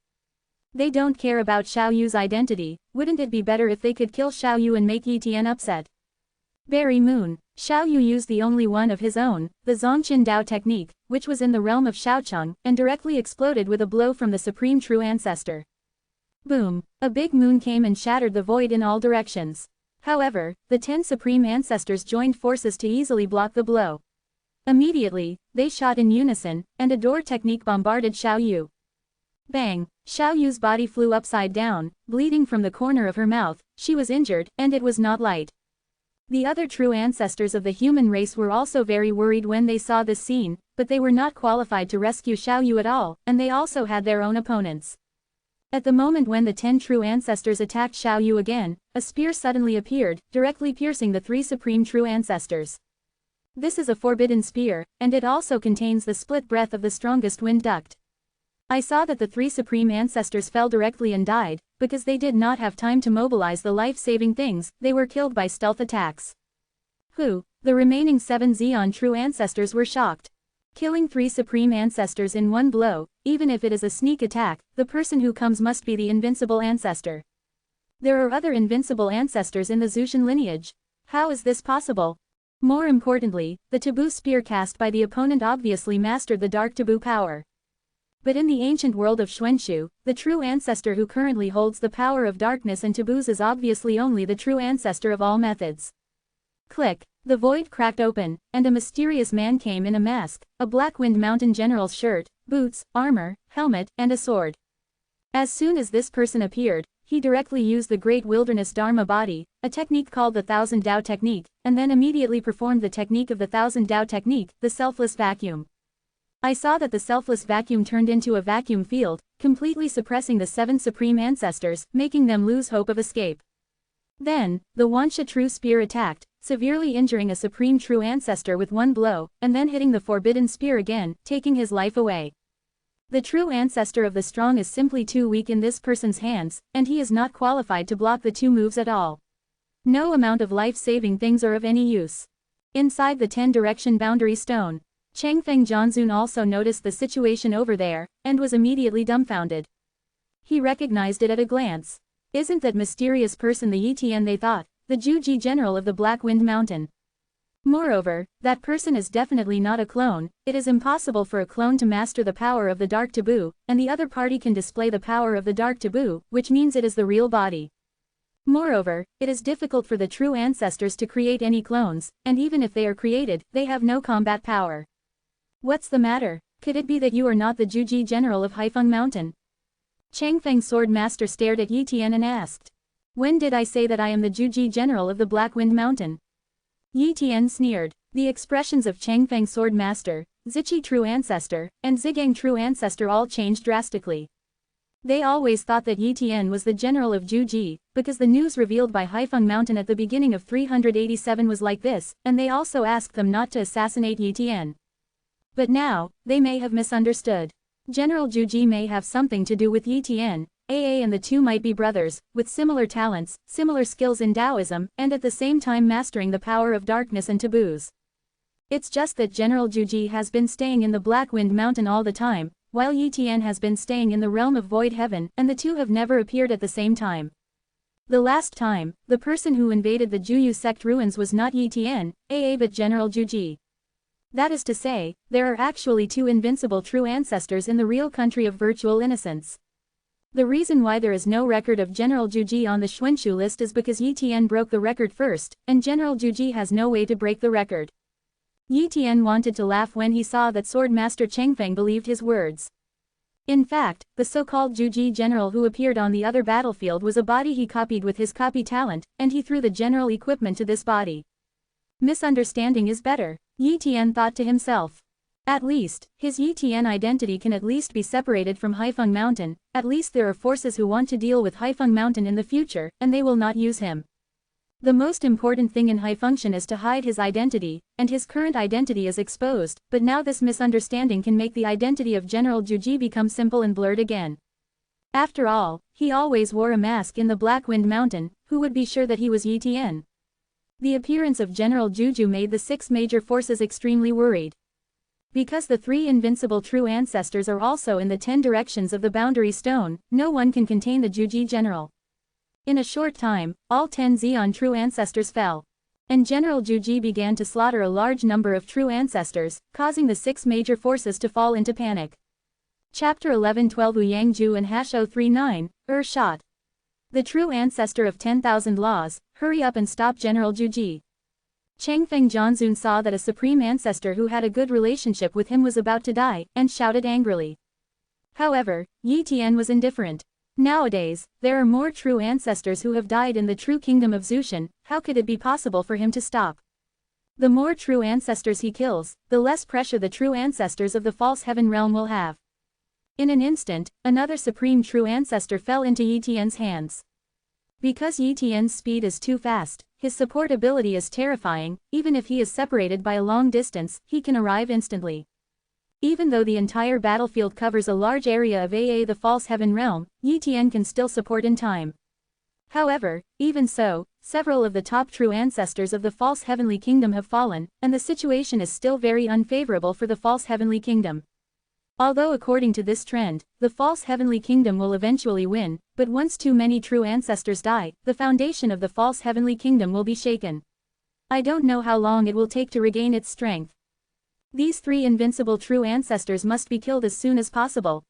They don't care about Xiao Yu's identity. Wouldn't it be better if they could kill Xiao Yu and make Yi Tian upset? Berry Moon. Xiao Yu used the only one of his own, the Zongqin Dao technique, which was in the realm of Shaocheng, and directly exploded with a blow from the supreme true ancestor. Boom! A big moon came and shattered the void in all directions. However, the 10 supreme ancestors joined forces to easily block the blow. Immediately, they shot in unison, and a door technique bombarded Xiao Yu. Bang! Xiao Yu's body flew upside down, bleeding from the corner of her mouth. She was injured, and it was not light. The other true ancestors of the human race were also very worried when they saw this scene, but they were not qualified to rescue Xiao Yu at all, and they also had their own opponents. At the moment when the 10 true ancestors attacked Xiao Yu again, a spear suddenly appeared, directly piercing the 3 supreme true ancestors. This is a forbidden spear, and it also contains the split breath of the strongest wind duct. I saw that the 3 supreme ancestors fell directly and died, because they did not have time to mobilize the life-saving things. They were killed by stealth attacks. The remaining 7 Xeon true ancestors were shocked. Killing 3 supreme ancestors in one blow, even if it is a sneak attack, the person who comes must be the invincible ancestor. There are other invincible ancestors in the Zushan lineage. How is this possible? More importantly, the taboo spear cast by the opponent obviously mastered the dark taboo power. But in the ancient world of Xuanshu, the true ancestor who currently holds the power of darkness and taboos is obviously only the true ancestor of all methods. Click. The void cracked open, and a mysterious man came in a mask, a Black Wind Mountain general's shirt, boots, armor, helmet, and a sword. As soon as this person appeared, he directly used the Great Wilderness Dharma body, a technique called the Thousand Dao technique, and then immediately performed the technique of the Thousand Dao technique, the selfless vacuum. I saw that the selfless vacuum turned into a vacuum field, completely suppressing the 7 supreme ancestors, making them lose hope of escape. Then, the Wansha true spear attacked, severely injuring a supreme true ancestor with one blow, and then hitting the forbidden spear again, taking his life away. The true ancestor of the strong is simply too weak in this person's hands, and he is not qualified to block the 2 moves at all. No amount of life-saving things are of any use. Inside the 10-direction boundary stone, Changfeng Jianzun also noticed the situation over there, and was immediately dumbfounded. He recognized it at a glance. Isn't that mysterious person the Yi Tian they thought, the Juji general of the Black Wind Mountain? Moreover, that person is definitely not a clone. It is impossible for a clone to master the power of the dark taboo, and the other party can display the power of the dark taboo, which means it is the real body. Moreover, it is difficult for the true ancestors to create any clones, and even if they are created, they have no combat power. What's the matter? Could it be that you are not the Juji general of Haifeng Mountain? Changfeng Sword Master stared at Yi Tian and asked. When did I say that I am the Juji general of the Black Wind Mountain? Yi Tian sneered. The expressions of Changfeng Sword Master, Zichi True Ancestor, and Zhigang True Ancestor all changed drastically. They always thought that Yi Tian was the general of Juji, because the news revealed by Haifeng Mountain at the beginning of 387 was like this, and they also asked them not to assassinate Yi Tian. But now, they may have misunderstood. General Juji may have something to do with Yi Tian, and the 2 might be brothers, with similar talents, similar skills in Taoism, and at the same time mastering the power of darkness and taboos. It's just that General Juji has been staying in the Black Wind Mountain all the time, while Yi Tian has been staying in the realm of Void Heaven, and the 2 have never appeared at the same time. The last time, the person who invaded the Juyu sect ruins was not Yi Tian, but General Juji. That is to say, there are actually 2 invincible true ancestors in the real country of virtual innocence. The reason why there is no record of General Juji on the Xuanshu list is because Yi Tian broke the record first, and General Juji has no way to break the record. Yi Tian wanted to laugh when he saw that Sword Master Chengfeng believed his words. In fact, the so-called Juji general who appeared on the other battlefield was a body he copied with his copy talent, and he threw the general equipment to this body. Misunderstanding is better. Yi Tian thought to himself. At least, his Yi Tian identity can at least be separated from Haifeng Mountain, at least there are forces who want to deal with Haifeng Mountain in the future, and they will not use him. The most important thing in Haifengtion is to hide his identity, and his current identity is exposed, but now this misunderstanding can make the identity of General Juji become simple and blurred again. After all, he always wore a mask in the Black Wind Mountain, who would be sure that he was Yi Tian? The appearance of General Juju made the 6 major forces extremely worried. Because the 3 invincible true ancestors are also in the 10 directions of the boundary stone, no one can contain the Juji general. In a short time, all 10 Zeon true ancestors fell. And General Juji began to slaughter a large number of true ancestors, causing the 6 major forces to fall into panic. Chapter 11-12 Uyangju and Hash-039, shot. The true ancestor of 10,000 laws, hurry up and stop General Juji. Changfeng Jianzun saw that a supreme ancestor who had a good relationship with him was about to die, and shouted angrily. However, Yi Tian was indifferent. Nowadays, there are more true ancestors who have died in the true kingdom of Zushan, how could it be possible for him to stop? The more true ancestors he kills, the less pressure the true ancestors of the false heaven realm will have. In an instant, another supreme true ancestor fell into Yi Tian's hands. Because Yi Tian's speed is too fast, his support ability is terrifying, even if he is separated by a long distance, he can arrive instantly. Even though the entire battlefield covers a large area of the false heaven realm, Yi Tian can still support in time. However, even so, several of the top true ancestors of the false heavenly kingdom have fallen, and the situation is still very unfavorable for the false heavenly kingdom. Although according to this trend, the false heavenly kingdom will eventually win, but once too many true ancestors die, the foundation of the false heavenly kingdom will be shaken. I don't know how long it will take to regain its strength. These 3 invincible true ancestors must be killed as soon as possible.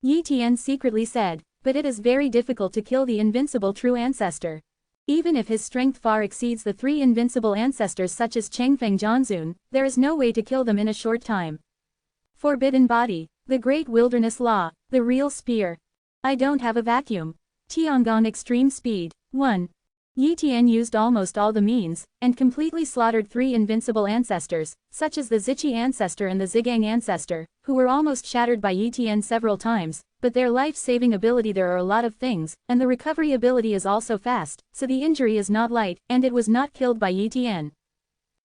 Yi Tian secretly said, but it is very difficult to kill the invincible true ancestor. Even if his strength far exceeds the 3 invincible ancestors such as Changfeng Jianzun, there is no way to kill them in a short time. Forbidden body, the great wilderness law, the real spear. I don't have a vacuum. Tiangong extreme speed. 1. Yi Tian used almost all the means, and completely slaughtered 3 invincible ancestors, such as the Zichi ancestor and the Zigang ancestor, who were almost shattered by Yi Tian several times, but their life-saving ability there are a lot of things, and the recovery ability is also fast, so the injury is not light, and it was not killed by Yi Tian.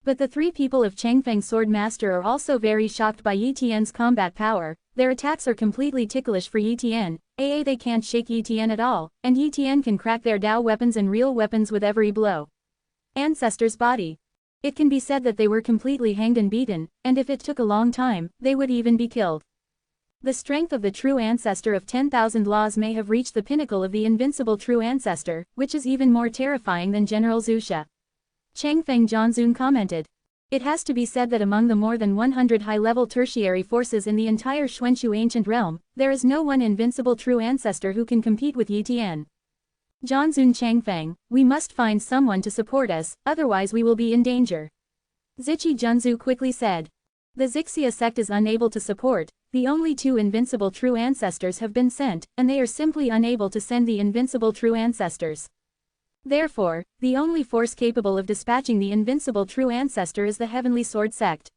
But the 3 people of Changfeng Sword Master are also very shocked by Yi Tian's combat power, their attacks are completely ticklish for Yi Tian, they can't shake Yi Tian at all, and Yi Tian can crack their Dao weapons and real weapons with every blow. Ancestor's body. It can be said that they were completely hanged and beaten, and if it took a long time, they would even be killed. The strength of the true ancestor of 10,000 laws may have reached the pinnacle of the invincible true ancestor, which is even more terrifying than General Zusha. Changfeng Jianzun commented. It has to be said that among the more than 100 high-level tertiary forces in the entire Xuanchu ancient realm, there is no one invincible true ancestor who can compete with Yi Tian. Jianzun Changfeng, we must find someone to support us, otherwise we will be in danger. Zichi Junzu quickly said. The Zixia sect is unable to support, the only 2 invincible true ancestors have been sent, and they are simply unable to send the invincible true ancestors. Therefore, the only force capable of dispatching the invincible true ancestor is the Heavenly Sword Sect.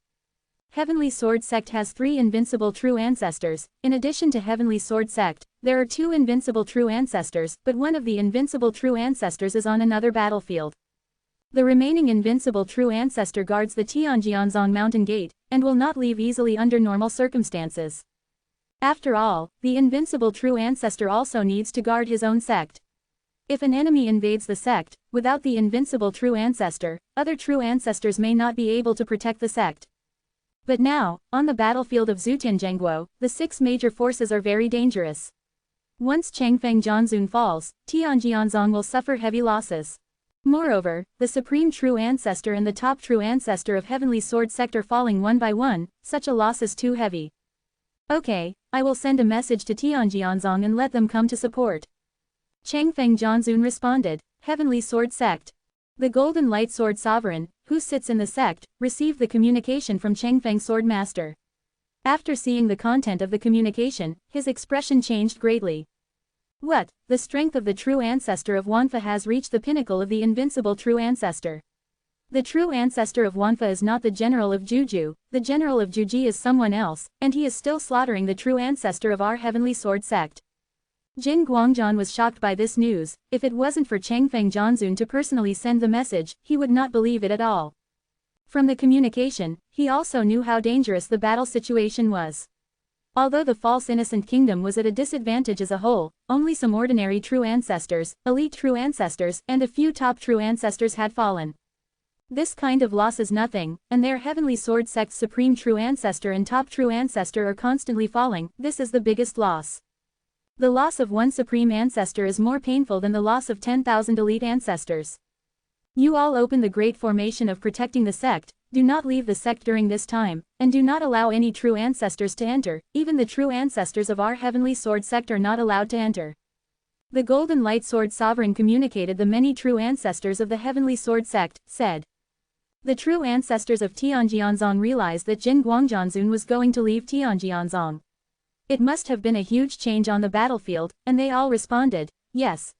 Heavenly Sword Sect has 3 invincible true ancestors. In addition to Heavenly Sword Sect, there are 2 invincible true ancestors, but one of the invincible true ancestors is on another battlefield. The remaining invincible true ancestor guards the Tianjianzong mountain gate, and will not leave easily under normal circumstances. After all, the invincible true ancestor also needs to guard his own sect. If an enemy invades the sect, without the invincible true ancestor, other true ancestors may not be able to protect the sect. But now, on the battlefield of Zutianzhengguo, the 6 major forces are very dangerous. Once Changfeng Jianzun falls, Tianjianzong will suffer heavy losses. Moreover, the supreme true ancestor and the top true ancestor of Heavenly Sword Sect are falling one by one, such a loss is too heavy. Okay, I will send a message to Tianjianzong and let them come to support. Changfeng Jianzun responded, Heavenly Sword Sect. The Golden Light Sword Sovereign, who sits in the sect, received the communication from Changfeng Sword Master. After seeing the content of the communication, his expression changed greatly. What? The strength of the true ancestor of Wanfa has reached the pinnacle of the invincible true ancestor. The true ancestor of Wanfa is not the general of Juju, the general of Juji is someone else, and he is still slaughtering the true ancestor of our heavenly sword sect. Jin Guangzhan was shocked by this news. If it wasn't for Changfeng Zhanzun to personally send the message, he would not believe it at all. From the communication, he also knew how dangerous the battle situation was. Although the false innocent kingdom was at a disadvantage as a whole, only some ordinary true ancestors, elite true ancestors, and a few top true ancestors had fallen. This kind of loss is nothing, and their heavenly sword sect's supreme true ancestor and top true ancestor are constantly falling. This is the biggest loss. The loss of one supreme ancestor is more painful than the loss of 10,000 elite ancestors. You all open the great formation of protecting the sect, do not leave the sect during this time, and do not allow any true ancestors to enter. Even the true ancestors of our heavenly sword sect are not allowed to enter. The Golden Light Sword Sovereign communicated the many true ancestors of the heavenly sword sect, said. The true ancestors of Tianjianzong realized that Jin Guangzhanzun was going to leave Tianjianzong. It must have been a huge change on the battlefield, and they all responded, yes.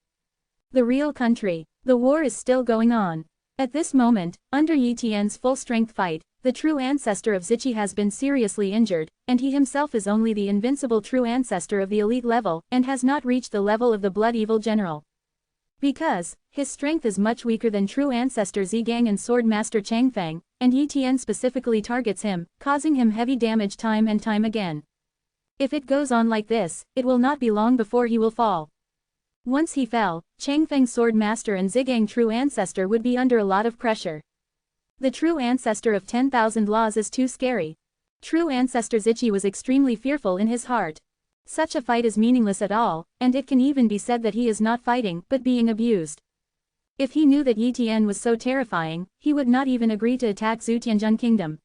The real country. The war is still going on. At this moment, under Yi Tian's full-strength fight, the true ancestor of Zichi has been seriously injured, and he himself is only the invincible true ancestor of the elite level, and has not reached the level of the Blood Evil General. Because his strength is much weaker than true ancestor Zigang and Sword Master Changfeng, and Yi Tian specifically targets him, causing him heavy damage time and time again. If it goes on like this, it will not be long before he will fall. Once he fell, Changfeng Sword Master and Zigang true ancestor would be under a lot of pressure. The true ancestor of 10,000 laws is too scary. True ancestor Zichi was extremely fearful in his heart. Such a fight is meaningless at all, and it can even be said that he is not fighting, but being abused. If he knew that Yi Tian was so terrifying, he would not even agree to attack Zutianzhun Kingdom.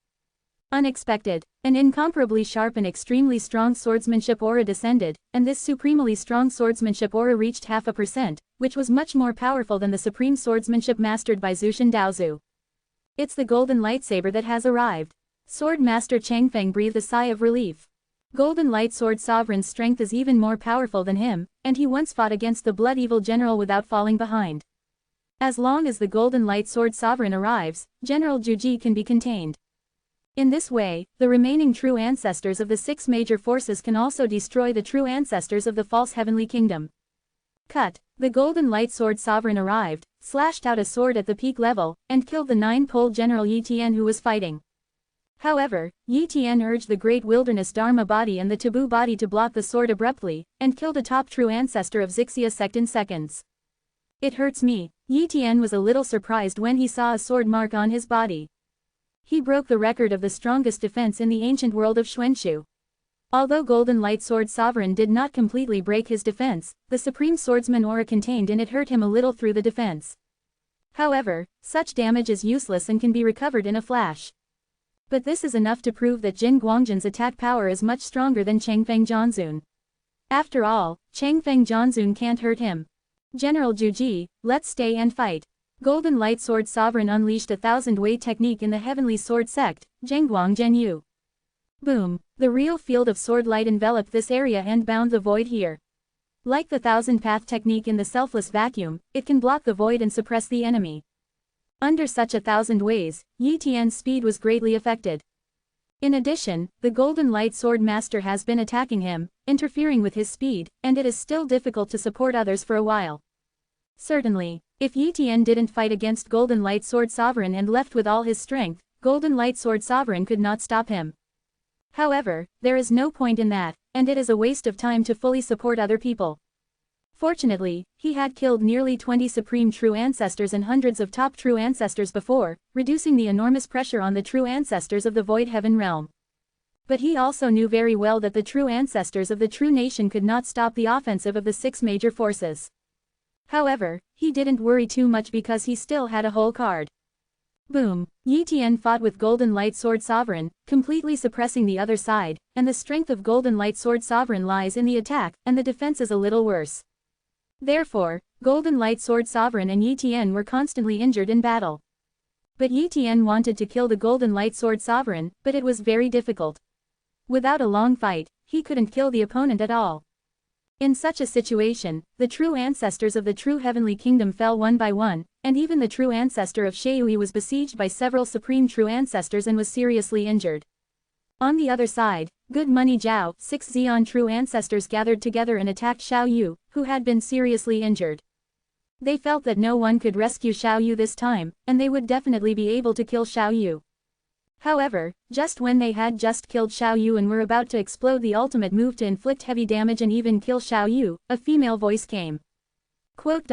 Unexpected, an incomparably sharp and extremely strong swordsmanship aura descended, and this supremely strong swordsmanship aura reached 0.5%, which was much more powerful than the supreme swordsmanship mastered by Zushin Daozu. It's the golden lightsaber that has arrived. Sword Master Changfeng breathed a sigh of relief. Golden Light Sword Sovereign's strength is even more powerful than him, and he once fought against the Blood Evil General without falling behind. As long as the Golden Light Sword Sovereign arrives, General Juji can be contained. In this way, the remaining true ancestors of the 6 major forces can also destroy the true ancestors of the false heavenly kingdom. Cut. The Golden Light Sword Sovereign arrived, slashed out a sword at the peak level, and killed the 9-pole General Yi Tian who was fighting. However, Yi Tian urged the Great Wilderness Dharma body and the Taboo body to block the sword abruptly, and killed a top true ancestor of Zixia sect in seconds. It hurts me. Yi Tian was a little surprised when he saw a sword mark on his body. He broke the record of the strongest defense in the ancient world of Xuanshu. Although Golden Light Sword Sovereign did not completely break his defense, the Supreme Swordsman aura contained in it hurt him a little through the defense. However, such damage is useless and can be recovered in a flash. But this is enough to prove that Jin Guangzhan's attack power is much stronger than Changfeng Zhanzun. After all, Changfeng Zhanzun can't hurt him. General Juji, let's stay and fight. Golden Light Sword Sovereign unleashed a 1000-way technique in the Heavenly Sword Sect, Zhengguang Zhenyu. Boom! The real field of sword light enveloped this area and bound the void here. Like the 1000-path technique in the Selfless Vacuum, it can block the void and suppress the enemy. Under such 1000 ways, Yi Tian's speed was greatly affected. In addition, the Golden Light Sword Master has been attacking him, interfering with his speed, and it is still difficult to support others for a while. Certainly, if Yi Tian didn't fight against Golden Light Sword Sovereign and left with all his strength, Golden Light Sword Sovereign could not stop him. However, there is no point in that, and it is a waste of time to fully support other people. Fortunately, he had killed nearly 20 Supreme True Ancestors and hundreds of top True Ancestors before, reducing the enormous pressure on the True Ancestors of the Void Heaven realm. But he also knew very well that the True Ancestors of the True Nation could not stop the offensive of the 6 major forces. However, he didn't worry too much because he still had a whole card. Boom! Yi Tian fought with Golden Light Sword Sovereign, completely suppressing the other side, and the strength of Golden Light Sword Sovereign lies in the attack, and the defense is a little worse. Therefore, Golden Light Sword Sovereign and Yi Tian were constantly injured in battle. But Yi Tian wanted to kill the Golden Light Sword Sovereign, but it was very difficult. Without a long fight, he couldn't kill the opponent at all. In such a situation, the true ancestors of the true heavenly kingdom fell one by one, and even the true ancestor of Sheui was besieged by several supreme true ancestors and was seriously injured. On the other side, Good Money Zhao, 6 Xian true ancestors gathered together and attacked Xiao Yu, who had been seriously injured. They felt that no one could rescue Xiao Yu this time, and they would definitely be able to kill Xiao Yu. However, just when they had just killed Xiao Yu and were about to explode the ultimate move to inflict heavy damage and even kill Xiao Yu, a female voice came. Quote,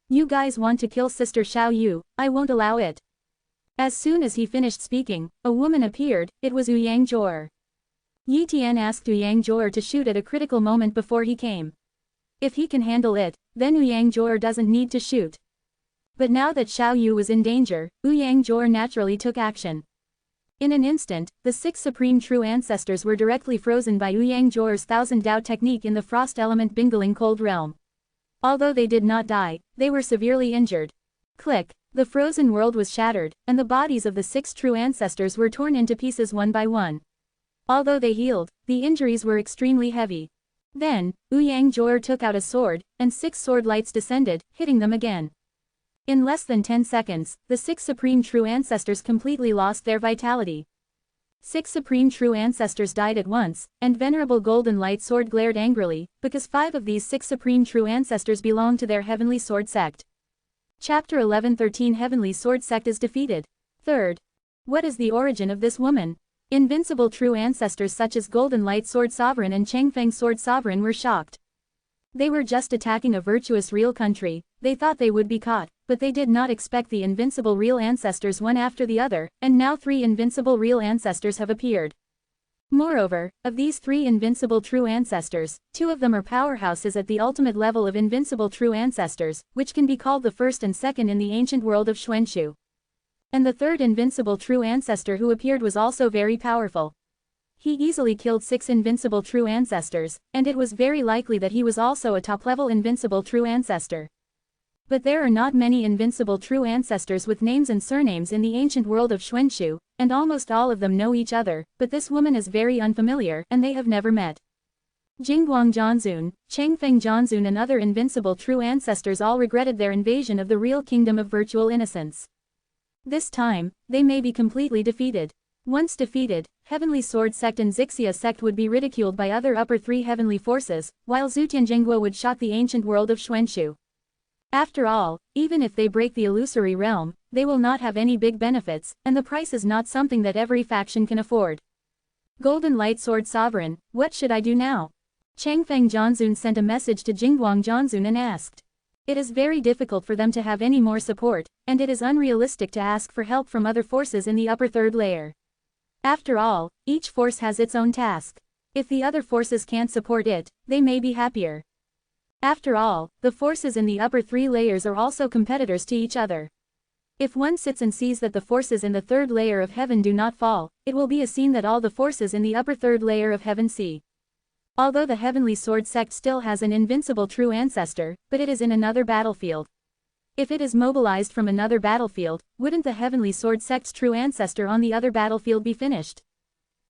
"You guys want to kill Sister Xiao Yu, I won't allow it." As soon as he finished speaking, a woman appeared. It was Yang Zhuo. Yi Tian asked Yang Zhuo to shoot at a critical moment before he came. If he can handle it, then Yang Zhuo doesn't need to shoot. But now that Xiao Yu was in danger, Yang Zhuo naturally took action. In an instant, the 6 supreme true ancestors were directly frozen by Yang Zhuo's Thousand Dao technique in the frost element Bingling cold realm. Although they did not die, they were severely injured. Click, the frozen world was shattered, and the bodies of the 6 true ancestors were torn into pieces one by one. Although they healed, the injuries were extremely heavy. Then, Yang Zhuo took out a sword, and 6 sword lights descended, hitting them again. In less than 10 seconds, the 6 supreme true ancestors completely lost their vitality. 6 supreme true ancestors died at once, and Venerable Golden Light Sword glared angrily, because 5 of these 6 supreme true ancestors belonged to their Heavenly Sword sect. Chapter 11:13 Heavenly Sword sect is defeated. Third. What is the origin of this woman? Invincible true ancestors such as Golden Light Sword Sovereign and Changfeng Sword Sovereign were shocked. They were just attacking a virtuous real country. They thought they would be caught, but they did not expect the invincible real ancestors one after the other, and now 3 invincible real ancestors have appeared. Moreover, of these 3 invincible true ancestors, 2 of them are powerhouses at the ultimate level of invincible true ancestors, which can be called the first and second in the ancient world of Xuanshu. And the 3rd invincible true ancestor who appeared was also very powerful. He easily killed 6 invincible true ancestors, and it was very likely that he was also a top-level invincible true ancestor. But there are not many invincible true ancestors with names and surnames in the ancient world of Xuanshu, and almost all of them know each other, but this woman is very unfamiliar, and they have never met. Jingguang Zhanzun, Changfeng Zhanzun and other invincible true ancestors all regretted their invasion of the real kingdom of virtual innocence. This time, they may be completely defeated. Once defeated, Heavenly Sword Sect and Zixia Sect would be ridiculed by other upper 3 heavenly forces, while Zutianjingguo would shock the ancient world of Xuanshu. After all, even if they break the illusory realm, they will not have any big benefits, and the price is not something that every faction can afford. Golden Light Sword Sovereign, what should I do now? Changfeng Zhanzun sent a message to Jingguang Zhanzun and asked. It is very difficult for them to have any more support, and it is unrealistic to ask for help from other forces in the upper 3rd layer. After all, each force has its own task. If the other forces can't support it, they may be happier. After all, the forces in the upper 3 layers are also competitors to each other. If one sits and sees that the forces in the 3rd layer of heaven do not fall, it will be a scene that all the forces in the upper 3rd layer of heaven see. Although the Heavenly Sword Sect still has an invincible true ancestor, but it is in another battlefield. If it is mobilized from another battlefield, wouldn't the Heavenly Sword Sect's true ancestor on the other battlefield be finished?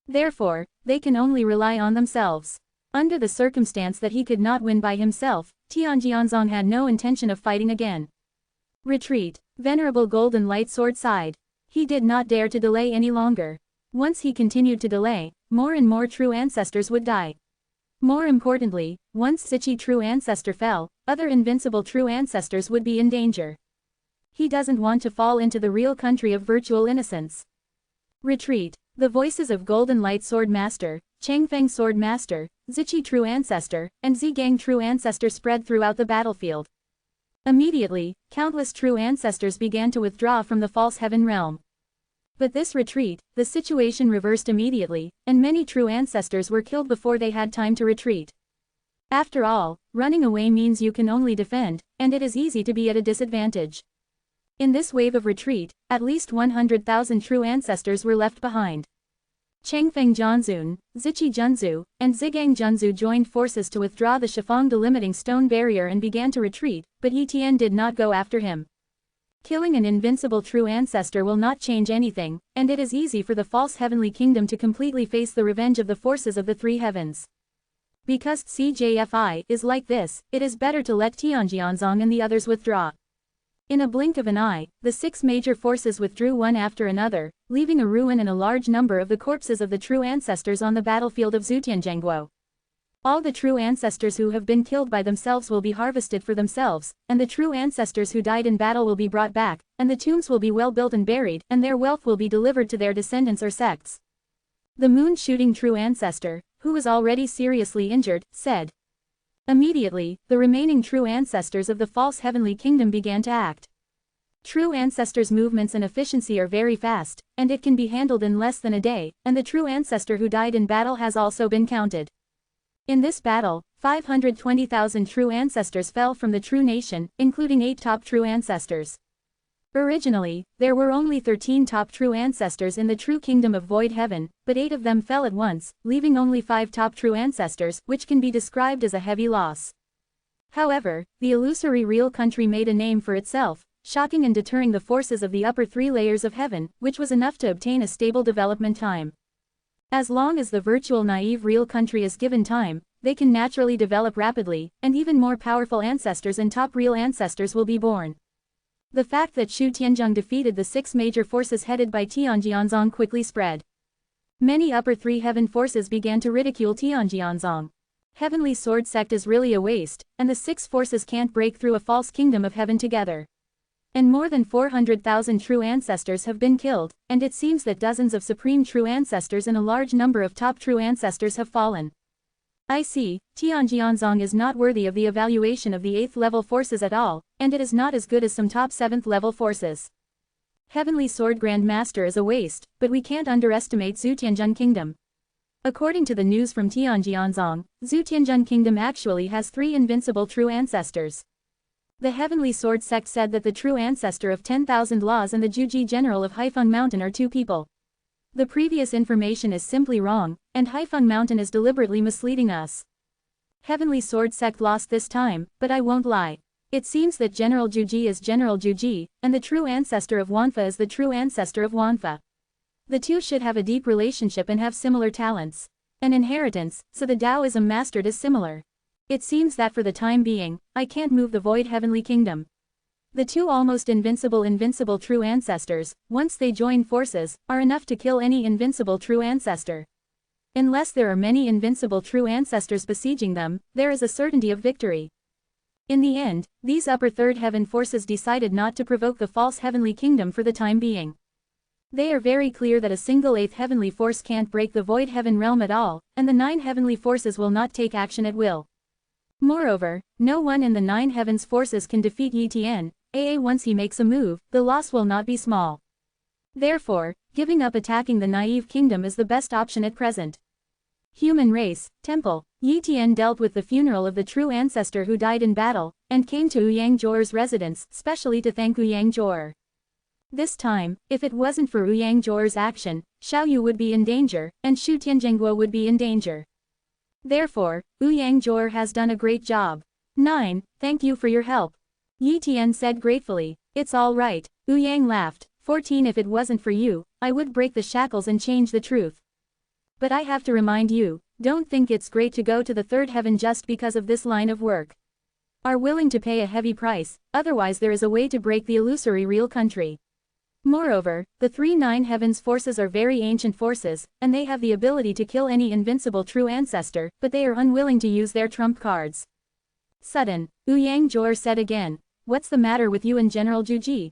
Therefore, they can only rely on themselves. Under the circumstance that he could not win by himself, Tianjianzong had no intention of fighting again. Retreat. Venerable Golden Light Sword sighed. He did not dare to delay any longer. Once he continued to delay, more and more true ancestors would die. More importantly, once Sichi true ancestor fell, other invincible true ancestors would be in danger. He doesn't want to fall into the real country of virtual innocence. Retreat. The voices of Golden Light Sword Master, Changfeng Sword Master, Zichi true ancestor, and Zigang true ancestor spread throughout the battlefield. Immediately, countless true ancestors began to withdraw from the false heaven realm. But this retreat, the situation reversed immediately, and many true ancestors were killed before they had time to retreat. After all, running away means you can only defend, and it is easy to be at a disadvantage. In this wave of retreat, at least 100,000 true ancestors were left behind. Changfeng Zhanzun, Zichi Junzu, and Zigang Junzu joined forces to withdraw the Shifang delimiting stone barrier and began to retreat, but Yi Tian did not go after him. Killing an invincible true ancestor will not change anything, and it is easy for the false heavenly kingdom to completely face the revenge of the forces of the 3 heavens. Because CJFI is like this, it is better to let Tianjianzong and the others withdraw. In a blink of an eye, the 6 major forces withdrew one after another, leaving a ruin and a large number of the corpses of the true ancestors on the battlefield of Zutianzhengguo. All the true ancestors who have been killed by themselves will be harvested for themselves, and the true ancestors who died in battle will be brought back, and the tombs will be well built and buried, and their wealth will be delivered to their descendants or sects. The moon-shooting true ancestor, who was already seriously injured, said. Immediately, the remaining true ancestors of the false heavenly kingdom began to act. True ancestors' movements and efficiency are very fast, and it can be handled in less than a day, and the true ancestor who died in battle has also been counted. In this battle, 520,000 true ancestors fell from the true nation, including 8 top true ancestors. Originally, there were only 13 top true ancestors in the true kingdom of void heaven, but 8 of them fell at once, leaving only 5 top true ancestors, which can be described as a heavy loss. However, the illusory real country made a name for itself, shocking and deterring the forces of the upper 3 layers of heaven, which was enough to obtain a stable development time. As long as the virtual naive real country is given time, they can naturally develop rapidly, and even more powerful ancestors and top real ancestors will be born. The fact that Shu Tianzhong defeated the 6 major forces headed by Tianjianzong quickly spread. Many upper 3 heaven forces began to ridicule Tianjianzong. Heavenly Sword sect is really a waste, and the 6 forces can't break through a false kingdom of heaven together. And more than 400,000 true ancestors have been killed, and it seems that dozens of supreme true ancestors and a large number of top true ancestors have fallen. I see, Tianjianzong is not worthy of the evaluation of the 8th level forces at all, and it is not as good as some top 7th level forces. Heavenly Sword Grand Master is a waste, but we can't underestimate Zutianzheng Kingdom. According to the news from Tianjianzong, Zutianzheng Kingdom actually has 3 invincible true ancestors. The Heavenly Sword sect said that the true ancestor of 10,000 laws and the Juji General of Haifeng Mountain are 2 people. The previous information is simply wrong, and Haifeng Mountain is deliberately misleading us. Heavenly Sword sect lost this time, but I won't lie. It seems that General Juji is General Juji, and the true ancestor of Wanfa is the true ancestor of Wanfa. The 2 should have a deep relationship and have similar talents. An inheritance, so the Taoism mastered is similar. It seems that for the time being, I can't move the void heavenly kingdom. The 2 almost invincible true ancestors, once they join forces, are enough to kill any invincible true ancestor. Unless there are many invincible true ancestors besieging them, there is a certainty of victory. In the end, these upper 3rd heaven forces decided not to provoke the false heavenly kingdom for the time being. They are very clear that a single 8th heavenly force can't break the void heaven realm at all, and the 9 heavenly forces will not take action at will. Moreover, no one in the 9 heavens forces can defeat Yi Tian. Once he makes a move, the loss will not be small. Therefore, giving up attacking the naive kingdom is the best option at present. Human race, temple, Yi Tian dealt with the funeral of the true ancestor who died in battle, and came to Ouyang Zhuor's residence, specially to thank Ouyang Zhuor. This time, if it wasn't for Ouyang Zhuor's action, Xiaoyu would be in danger, and Shu Tianzhengguo would be in danger. Therefore, Ouyang Zhuor has done a great job. 9. Thank you for your help. Yi Tian said gratefully. It's all right, Ouyang laughed. 14. If it wasn't for you, I would break the shackles and change the truth. But I have to remind you, don't think it's great to go to the 3rd heaven just because of this line of work. Are willing to pay a heavy price, otherwise there is a way to break the illusory real country. Moreover, the 3 9 heavens forces are very ancient forces, and they have the ability to kill any invincible true ancestor, but they are unwilling to use their trump cards. Sudden, Ouyang Zhuor said again. What's the matter with you and General Juji?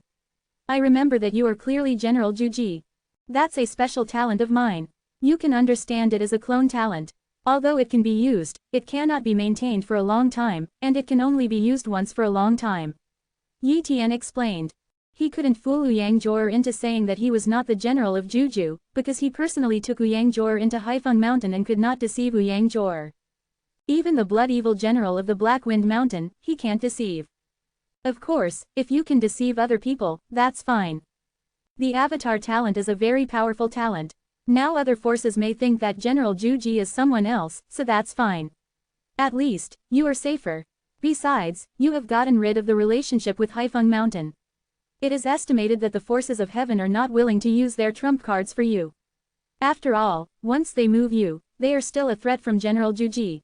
I remember that you are clearly General Juji. That's a special talent of mine. You can understand it as a clone talent. Although it can be used, it cannot be maintained for a long time, and it can only be used once for a long time. Yi Tian explained. He couldn't fool Ouyang Zhuor into saying that he was not the general of Juju, because he personally took Ouyang Zhuor into Haifeng Mountain and could not deceive Ouyang Zhuor. Even the blood-evil general of the Black Wind Mountain, he can't deceive. Of course, if you can deceive other people, that's fine. The avatar talent is a very powerful talent. Now other forces may think that General Juji is someone else, so that's fine. At least, you are safer. Besides, you have gotten rid of the relationship with Haifeng Mountain. It is estimated that the forces of heaven are not willing to use their trump cards for you. After all, once they move you, they are still a threat from General Juji.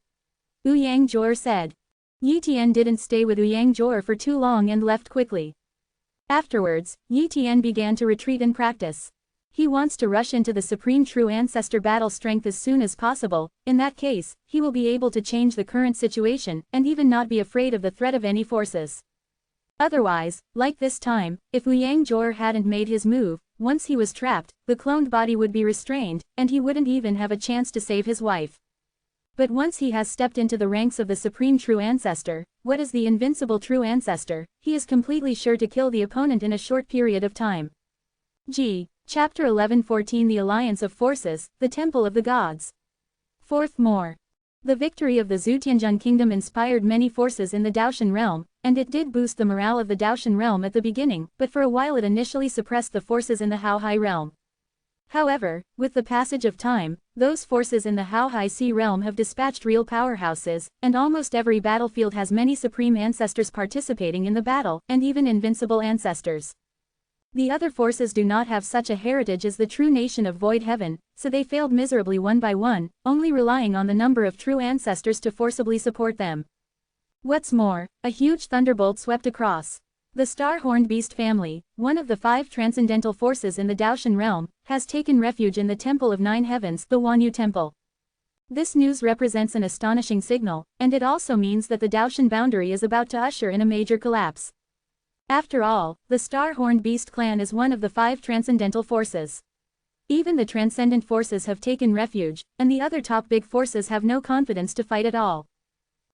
Ouyang Jor said. Yi Tian didn't stay with Ouyang Jor for too long and left quickly. Afterwards, Yi Tian began to retreat and practice. He wants to rush into the Supreme True Ancestor battle strength as soon as possible. In that case, he will be able to change the current situation and even not be afraid of the threat of any forces. Otherwise, like this time, if Ouyang Jor hadn't made his move, once he was trapped, the cloned body would be restrained, and he wouldn't even have a chance to save his wife. But once he has stepped into the ranks of the Supreme True Ancestor, what is the invincible True Ancestor, he is completely sure to kill the opponent in a short period of time. Chapter 11-14 The Alliance of Forces, the Temple of the Gods. Fourth more. The victory of the Zutianjun Kingdom inspired many forces in the Daoshan realm, and it did boost the morale of the Daoshan realm at the beginning, but for a while it initially suppressed the forces in the Haohai realm. However, with the passage of time, those forces in the Haohai Sea realm have dispatched real powerhouses, and almost every battlefield has many supreme ancestors participating in the battle, and even invincible ancestors. The other forces do not have such a heritage as the true nation of Void Heaven, so they failed miserably one by one, only relying on the number of true ancestors to forcibly support them. What's more, a huge thunderbolt swept across. The star-horned beast family, one of the 5 transcendental forces in the Daoshan realm, has taken refuge in the Temple of 9 Heavens, the Wanyu Temple. This news represents an astonishing signal, and it also means that the Daoshan boundary is about to usher in a major collapse. After all, the star-horned beast clan is one of the 5 transcendental forces. Even the transcendent forces have taken refuge, and the other top big forces have no confidence to fight at all.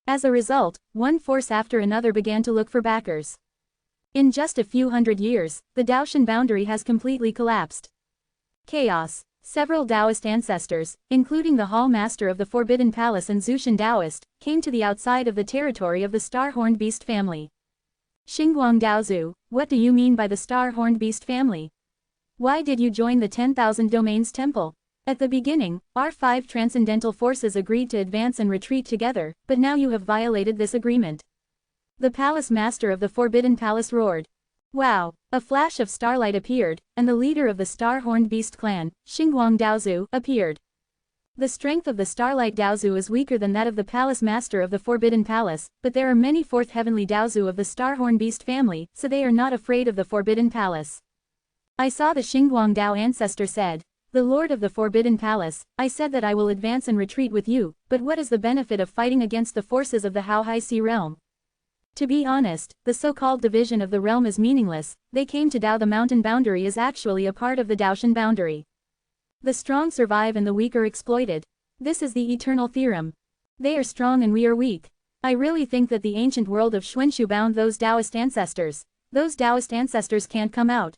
As a result, one force after another began to look for backers. In just a few hundred years, the Daoshan boundary has completely collapsed. Chaos. Several Taoist ancestors, including the Hall Master of the Forbidden Palace and Zushan Taoist, came to the outside of the territory of the star-horned beast family. Xingguang Daozu, what do you mean by the star-horned beast family? Why did you join the 10,000 Domains Temple? At the beginning, our 5 transcendental forces agreed to advance and retreat together, but now you have violated this agreement. The Palace Master of the Forbidden Palace roared. Wow! A flash of starlight appeared, and the leader of the star-horned beast clan, Xingguang Daozu, appeared. The strength of the Starlight Daozu is weaker than that of the Palace Master of the Forbidden Palace, but there are many 4th Heavenly Daozu of the Starhorn Beast family, so they are not afraid of the Forbidden Palace. I saw the Xingguang Dao ancestor said. The Lord of the Forbidden Palace, I said that I will advance and retreat with you, but what is the benefit of fighting against the forces of the Haohai Sea realm? To be honest, the so-called division of the realm is meaningless. They came to Dao. The mountain boundary is actually a part of the Daoshan boundary. The strong survive and the weak are exploited. This is the eternal theorem. They are strong and we are weak. I really think that the ancient world of Xuanshu bound those Taoist ancestors. Those Taoist ancestors can't come out.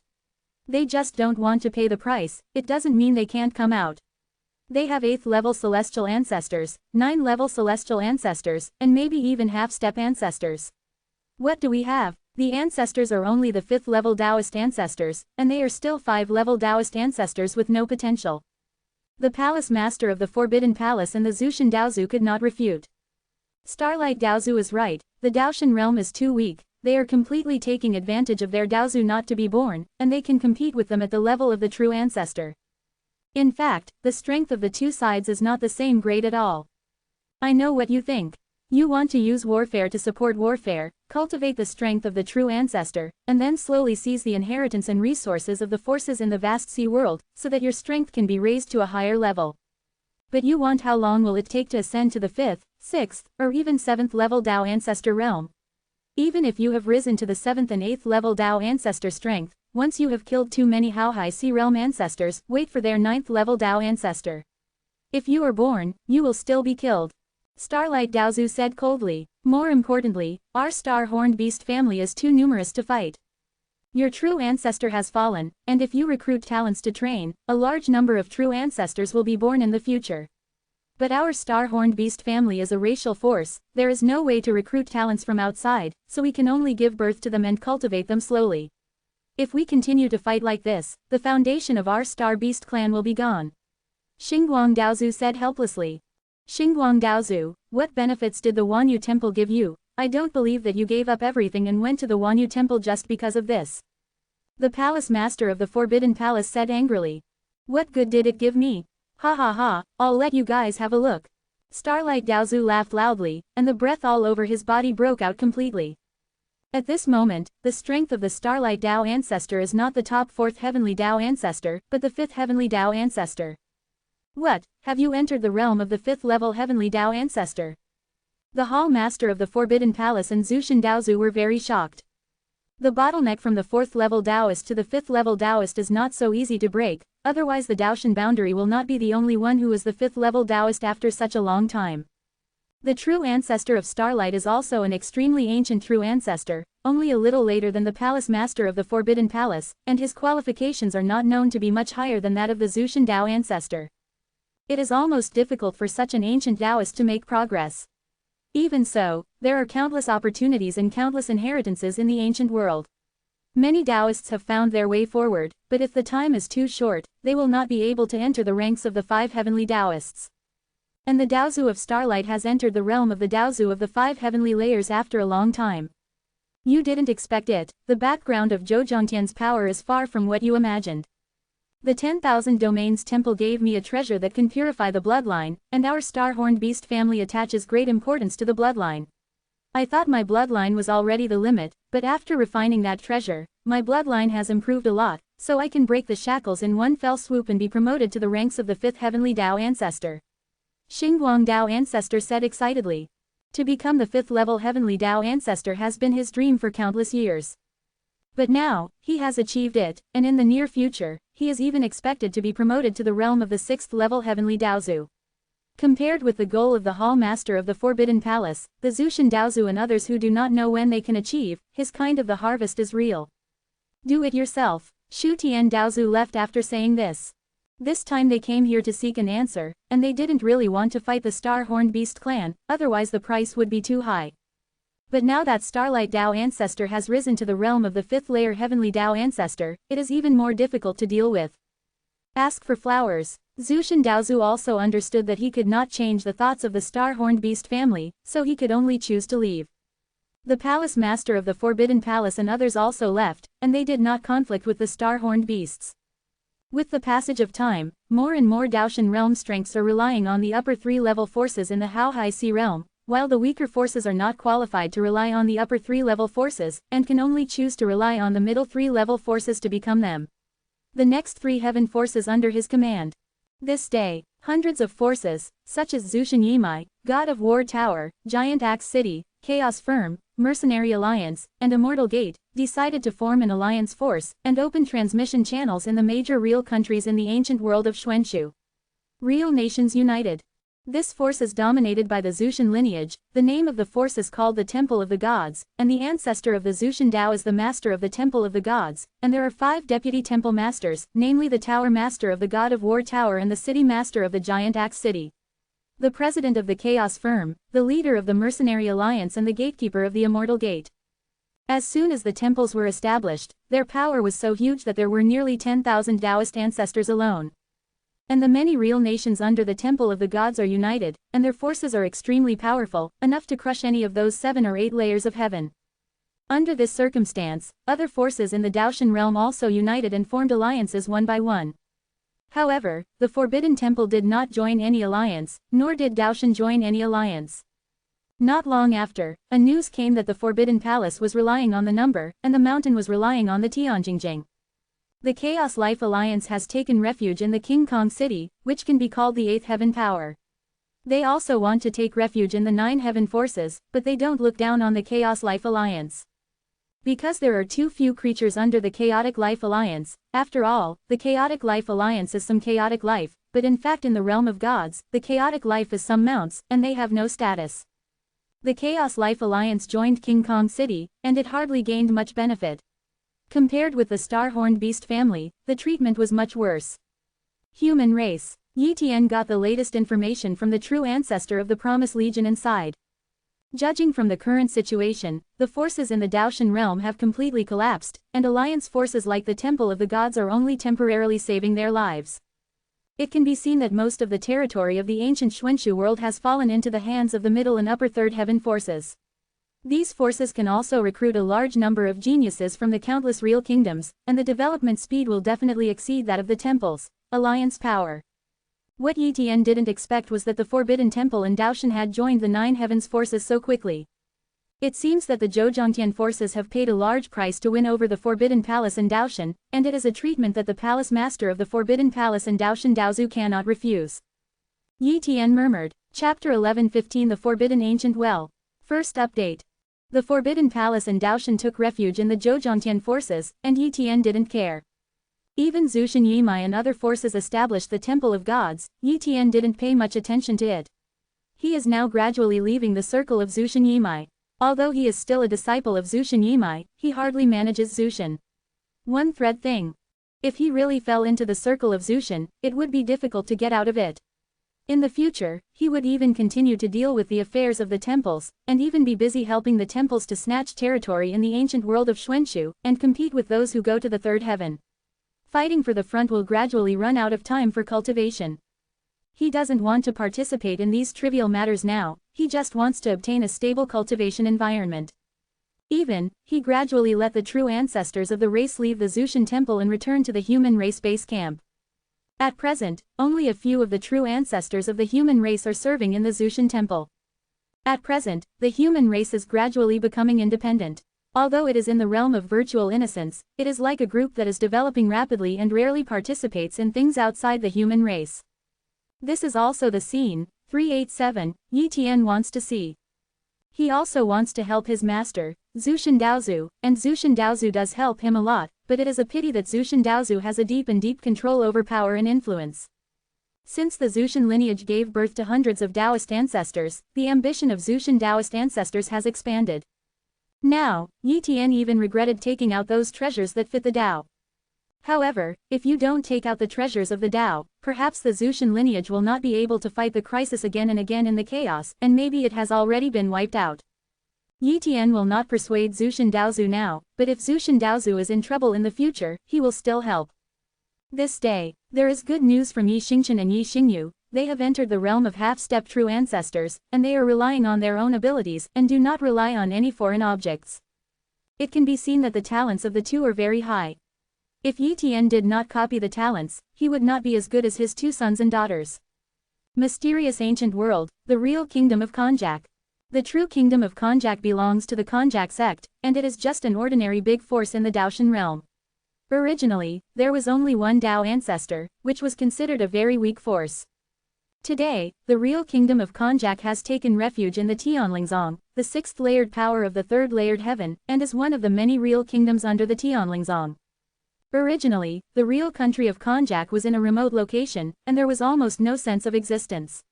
They just don't want to pay the price. It doesn't mean they can't come out. They have 8th level celestial ancestors, 9 level celestial ancestors, and maybe even half-step ancestors. What do we have? The ancestors are only the 5th level Taoist ancestors, and they are still 5 level Taoist ancestors with no potential. The Palace Master of the Forbidden Palace and the Zushan Daozu could not refute. Starlight Daozu is right, the Daoshan realm is too weak. They are completely taking advantage of their Daozu not to be born, and they can compete with them at the level of the true ancestor. In fact, the strength of the two sides is not the same grade at all. I know what you think. You want to use warfare to support warfare, cultivate the strength of the true ancestor, and then slowly seize the inheritance and resources of the forces in the vast sea world, so that your strength can be raised to a higher level. But you want how long will it take to ascend to the 5th, 6th, or even 7th level Dao ancestor realm? Even if you have risen to the 7th and 8th level Dao ancestor strength, once you have killed too many Haohai Sea realm ancestors, wait for their 9th level Dao ancestor. If you are born, you will still be killed. Starlight Daozu said coldly. More importantly, our star-horned beast family is too numerous to fight. Your true ancestor has fallen, and if you recruit talents to train, a large number of true ancestors will be born in the future. But our star-horned beast family is a racial force. There is no way to recruit talents from outside, so we can only give birth to them and cultivate them slowly. If we continue to fight like this, the foundation of our star beast clan will be gone. Xingguang Daozu said helplessly. Xingguang Daozu, what benefits did the Wanyu Temple give you? I don't believe that you gave up everything and went to the Wanyu Temple just because of this. The Palace Master of the Forbidden Palace said angrily. What good did it give me? Ha ha ha, I'll let you guys have a look. Starlight Daozu laughed loudly, and the breath all over his body broke out completely. At this moment, the strength of the Starlight Dao ancestor is not the top 4th heavenly Dao ancestor, but the 5th heavenly Dao ancestor. What, have you entered the realm of the 5th level heavenly Dao ancestor? The Hall Master of the Forbidden Palace and Zushin Daozu were very shocked. The bottleneck from the 4th level Daoist to the 5th level Daoist is not so easy to break, otherwise the Daoshan boundary will not be the only one who is the 5th level Daoist after such a long time. The true ancestor of Starlight is also an extremely ancient true ancestor, only a little later than the Palace Master of the Forbidden Palace, and his qualifications are not known to be much higher than that of the Zushin Dao ancestor. It is almost difficult for such an ancient Daoist to make progress. Even so, there are countless opportunities and countless inheritances in the ancient world. Many Daoists have found their way forward, but if the time is too short, they will not be able to enter the ranks of the 5 heavenly Daoists. And the Daozu of Starlight has entered the realm of the Daozu of the 5 heavenly layers after a long time. You didn't expect it. The background of Zhouzhongtian's power is far from what you imagined. The 10,000 Domains Temple gave me a treasure that can purify the bloodline, and our star-horned beast family attaches great importance to the bloodline. I thought my bloodline was already the limit, but after refining that treasure, my bloodline has improved a lot, so I can break the shackles in one fell swoop and be promoted to the ranks of the 5th heavenly Dao ancestor. Xingguang Dao ancestor said excitedly. To become the 5th level heavenly Dao ancestor has been his dream for countless years. But now, he has achieved it, and in the near future, he is even expected to be promoted to the realm of the 6th level heavenly Daozu. Compared with the goal of the Hall Master of the Forbidden Palace, the Zushin Daozu and others who do not know when they can achieve, his kind of the harvest is real. Do it yourself. Shu Tian Daozu left after saying this. This time they came here to seek an answer, and they didn't really want to fight the Star-Horned Beast clan, otherwise the price would be too high. But now that Starlight Dao ancestor has risen to the realm of the 5th layer heavenly Dao ancestor, it is even more difficult to deal with. Ask for flowers. Zushin Daozu also understood that he could not change the thoughts of the Star-Horned Beast family, so he could only choose to leave. The Palace Master of the Forbidden Palace and others also left, and they did not conflict with the Star-Horned Beasts. With the passage of time, more and more Daoshan realm strengths are relying on the upper 3-level forces in the Haohai Sea realm, while the weaker forces are not qualified to rely on the upper 3-level forces, and can only choose to rely on the middle 3-level forces to become them. The next 3 heaven forces under his command. This day, hundreds of forces, such as Zushin Yimai, God of War Tower, Giant Axe City, Chaos Firm, Mercenary Alliance, and Immortal Gate, decided to form an alliance force, and open transmission channels in the major real countries in the ancient world of Xuanxu. Real Nations United. This force is dominated by the Zushin lineage, the name of the force is called the Temple of the Gods, and the ancestor of the Zushin Dao is the Master of the Temple of the Gods, and there are 5 deputy temple masters, namely the Tower Master of the God of War Tower and the City Master of the Giant Axe City. The President of the Chaos Firm, the leader of the Mercenary Alliance and the Gatekeeper of the Immortal Gate. As soon as the temples were established, their power was so huge that there were nearly 10,000 Taoist ancestors alone. And the many real nations under the Temple of the Gods are united, and their forces are extremely powerful, enough to crush any of those 7 or 8 layers of heaven. Under this circumstance, other forces in the Daoshan realm also united and formed alliances one by one. However, the Forbidden Temple did not join any alliance, nor did Daoshan join any alliance. Not long after, a news came that the Forbidden Palace was relying on the number, and the mountain was relying on the Tianjingjing. The Chaos Life Alliance has taken refuge in the King Kong City, which can be called the 8th heaven power. They also want to take refuge in the 9 heaven forces, but they don't look down on the Chaos Life Alliance. Because there are too few creatures under the Chaotic Life Alliance, after all, the Chaotic Life Alliance is some chaotic life, but in fact in the realm of gods, the chaotic life is some mounts, and they have no status. The Chaos Life Alliance joined King Kong City, and it hardly gained much benefit. Compared with the Star-Horned Beast family, the treatment was much worse. Human race. Yi Tian got the latest information from the true ancestor of the Promise Legion inside. Judging from the current situation, the forces in the Daoshan realm have completely collapsed, and alliance forces like the Temple of the Gods are only temporarily saving their lives. It can be seen that most of the territory of the ancient Xuanxu world has fallen into the hands of the middle and upper 3rd heaven forces. These forces can also recruit a large number of geniuses from the countless real kingdoms, and the development speed will definitely exceed that of the temples. Alliance power. What Yi Tian didn't expect was that the Forbidden Temple in Daoshan had joined the Nine Heavens forces so quickly. It seems that the Zhouzhongtian forces have paid a large price to win over the Forbidden Palace in Daoshan, and it is a treatment that the Palace Master of the Forbidden Palace in Daoshan Daozu cannot refuse. Yi Tian murmured. Chapter 11:15 The Forbidden Ancient Well. First update. The Forbidden Palace in Daoshan took refuge in the Zhouzhongtian forces, and Yi Tian didn't care. Even Zushan Yimai and other forces established the Temple of Gods, Yi Tian didn't pay much attention to it. He is now gradually leaving the circle of Zushan Yimai. Although he is still a disciple of Zushan Yimai, he hardly manages Zushan. One thread thing. If he really fell into the circle of Zushan, it would be difficult to get out of it. In the future, he would even continue to deal with the affairs of the temples, and even be busy helping the temples to snatch territory in the ancient world of Xuanxu, and compete with those who go to the third heaven. Fighting for the front will gradually run out of time for cultivation. He doesn't want to participate in these trivial matters now, he just wants to obtain a stable cultivation environment. He gradually let the true ancestors of the race leave the Zushan temple and return to the human race base camp. At present, only a few of the true ancestors of the human race are serving in the Zushan temple. At present, the human race is gradually becoming independent. Although it is in the realm of virtual innocence, it is like a group that is developing rapidly and rarely participates in things outside the human race. This is also the scene, 387, Yi Tian wants to see. He also wants to help his master, Zushan Daozu, and Zushan Daozu does help him a lot, but it is a pity that Zushan Daozu has a deep control over power and influence. Since the Zushan lineage gave birth to hundreds of Taoist ancestors, the ambition of Zushan Taoist ancestors has expanded. Now, Yi Tian even regretted taking out those treasures that fit the Tao. However, if you don't take out the treasures of the Tao, perhaps the Zushan lineage will not be able to fight the crisis again and again in the chaos, and maybe it has already been wiped out. Yi Tian will not persuade Zushan Daozu now, but if Zushan Daozu is in trouble in the future, he will still help. This day, there is good news from Yi Xingchen and Yi Xingyu. They have entered the realm of half-step true ancestors, and they are relying on their own abilities and do not rely on any foreign objects. It can be seen that the talents of the two are very high. If Yi Tian did not copy the talents, he would not be as good as his two sons and daughters. Mysterious ancient world, the real kingdom of Konjac. The true kingdom of Konjac belongs to the Konjac sect, and it is just an ordinary big force in the Daoshan realm. Originally, there was only one Tao ancestor, which was considered a very weak force. Today, the real kingdom of Konjac has taken refuge in the Tianlingzong, the sixth layered power of the third layered heaven, and is one of the many real kingdoms under the Tianlingzong. Originally, the real country of Konjac was in a remote location, and there was almost no sense of existence.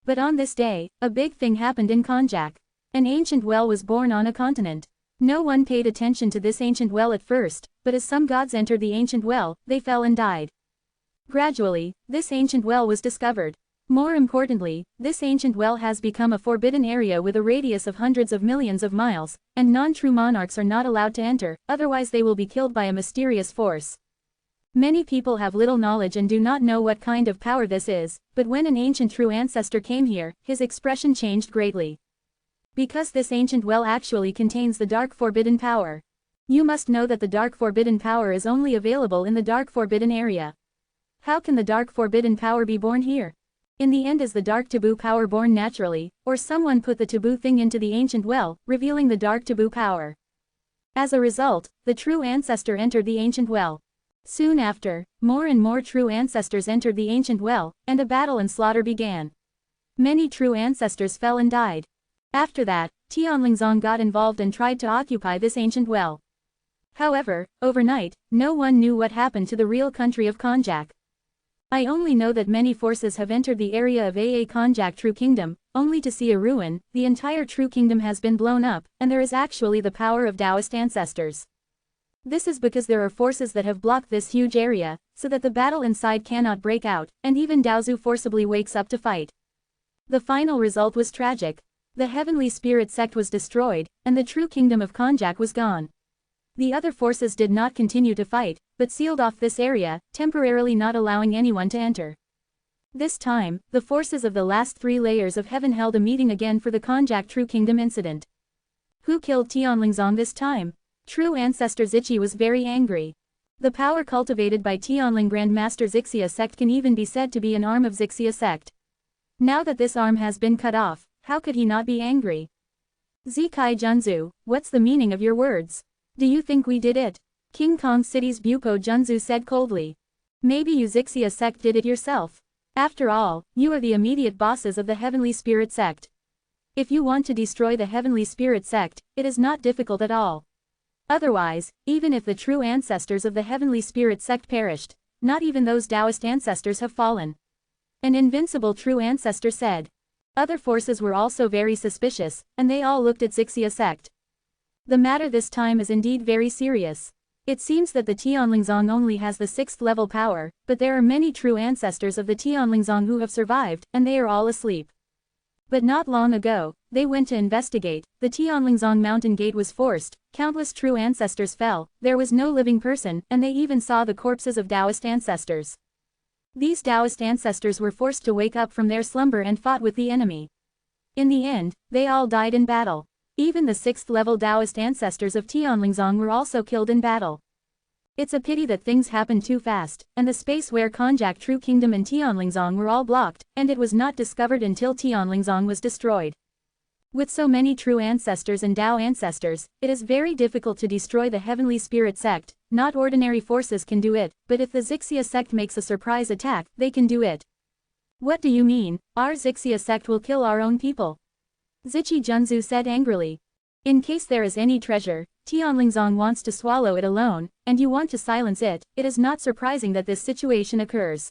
But on this day, a big thing happened in Konjac. An ancient well was born on a continent. No one paid attention to this ancient well at first, but as some gods entered the ancient well, they fell and died. Gradually, this ancient well was discovered. More importantly, this ancient well has become a forbidden area with a radius of hundreds of millions of miles, and non-true monarchs are not allowed to enter, otherwise they will be killed by a mysterious force. Many people have little knowledge and do not know what kind of power this is, but when an ancient true ancestor came here, his expression changed greatly. Because this ancient well actually contains the dark forbidden power. You must know that the dark forbidden power is only available in the dark forbidden area. How can the dark forbidden power be born here? In the end, is the dark taboo power born naturally, or someone put the taboo thing into the ancient well, revealing the dark taboo power? As a result, the true ancestor entered the ancient well. Soon after, more and more true ancestors entered the ancient well, and a battle and slaughter began. Many true ancestors fell and died. After that, Tianlingzong got involved and tried to occupy this ancient well. However, overnight, no one knew what happened to the real country of Konjac. I only know that many forces have entered the area of Aa Konjac True Kingdom, only to see a ruin. The entire True Kingdom has been blown up, and there is actually the power of Taoist ancestors. This is because there are forces that have blocked this huge area, so that the battle inside cannot break out, and even Daozu forcibly wakes up to fight. The final result was tragic. The Heavenly Spirit sect was destroyed, and the True Kingdom of Konjac was gone. The other forces did not continue to fight, but sealed off this area, temporarily not allowing anyone to enter. This time, the forces of the last three layers of heaven held a meeting again for the Konjac True Kingdom incident. Who killed Tianlingzong this time? True ancestor Zichi was very angry. The power cultivated by Tianling Grandmaster Zixia sect can even be said to be an arm of Zixia sect. Now that this arm has been cut off, how could he not be angry? Zikai Junzu, what's the meaning of your words? Do you think we did it? King Kong City's Buko Junzu said coldly. Maybe you Zixia sect did it yourself. After all, you are the immediate bosses of the Heavenly Spirit sect. If you want to destroy the Heavenly Spirit sect, it is not difficult at all. Otherwise, even if the true ancestors of the Heavenly Spirit sect perished, not even those Taoist ancestors have fallen. An invincible true ancestor said. Other forces were also very suspicious, and they all looked at Zixia sect. The matter this time is indeed very serious. It seems that the Tianlingzong only has the 6th level power, but there are many true ancestors of the Tianlingzong who have survived, and they are all asleep. But not long ago, they went to investigate, the Tianlingzong mountain gate was forced, countless true ancestors fell, there was no living person, and they even saw the corpses of Taoist ancestors. These Taoist ancestors were forced to wake up from their slumber and fought with the enemy. In the end, they all died in battle. Even the 6th level Taoist ancestors of Tianlingzong were also killed in battle. It's a pity that things happened too fast, and the space where Konjac True Kingdom and Tianlingzong were all blocked, and it was not discovered until Tianlingzong was destroyed. With so many true ancestors and Tao ancestors, it is very difficult to destroy the Heavenly Spirit sect. Not ordinary forces can do it, but if the Zixia sect makes a surprise attack, they can do it. What do you mean? Our Zixia sect will kill our own people? Zichi Junzu said angrily. In case there is any treasure, Tianlingzong wants to swallow it alone, and you want to silence it, it is not surprising that this situation occurs.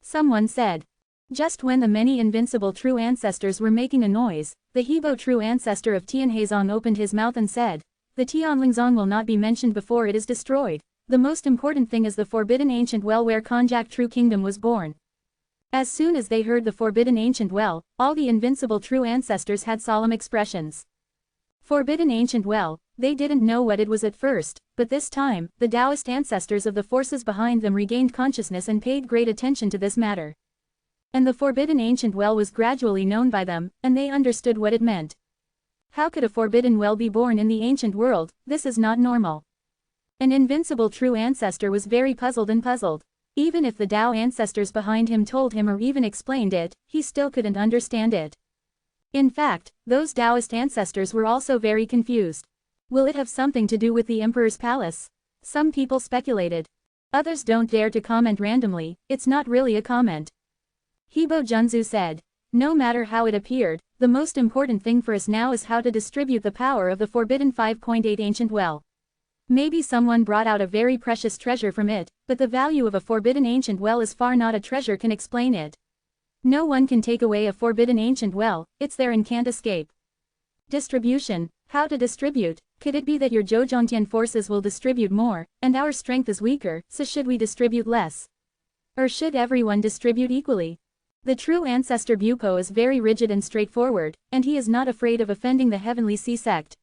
Someone said. Just when the many invincible true ancestors were making a noise, the Hebo true ancestor of Tianheizong opened his mouth and said, the Tianlingzong will not be mentioned before it is destroyed. The most important thing is the forbidden ancient well where Konjac True Kingdom was born. As soon as they heard the forbidden ancient well, all the invincible true ancestors had solemn expressions. Forbidden ancient well, they didn't know what it was at first, but this time, the Taoist ancestors of the forces behind them regained consciousness and paid great attention to this matter. And the forbidden ancient well was gradually known by them, and they understood what it meant. How could a forbidden well be born in the ancient world? This is not normal. An invincible true ancestor was very puzzled. Even if the Tao ancestors behind him told him or even explained it, he still couldn't understand it. In fact, those Taoist ancestors were also very confused. Will it have something to do with the Emperor's palace? Some people speculated. Others don't dare to comment randomly, it's not really a comment. Hebo Junzu said. No matter how it appeared, the most important thing for us now is how to distribute the power of the forbidden 5.8 ancient well. Maybe someone brought out a very precious treasure from it, but the value of a forbidden ancient well is far not a treasure can explain it. No one can take away a forbidden ancient well, it's there and can't escape. Distribution. How to distribute? Could it be that your Zhouzhongtian forces will distribute more, and our strength is weaker, so should we distribute less? Or should everyone distribute equally? The true ancestor Buko is very rigid and straightforward, and he is not afraid of offending the Heavenly Sea sect.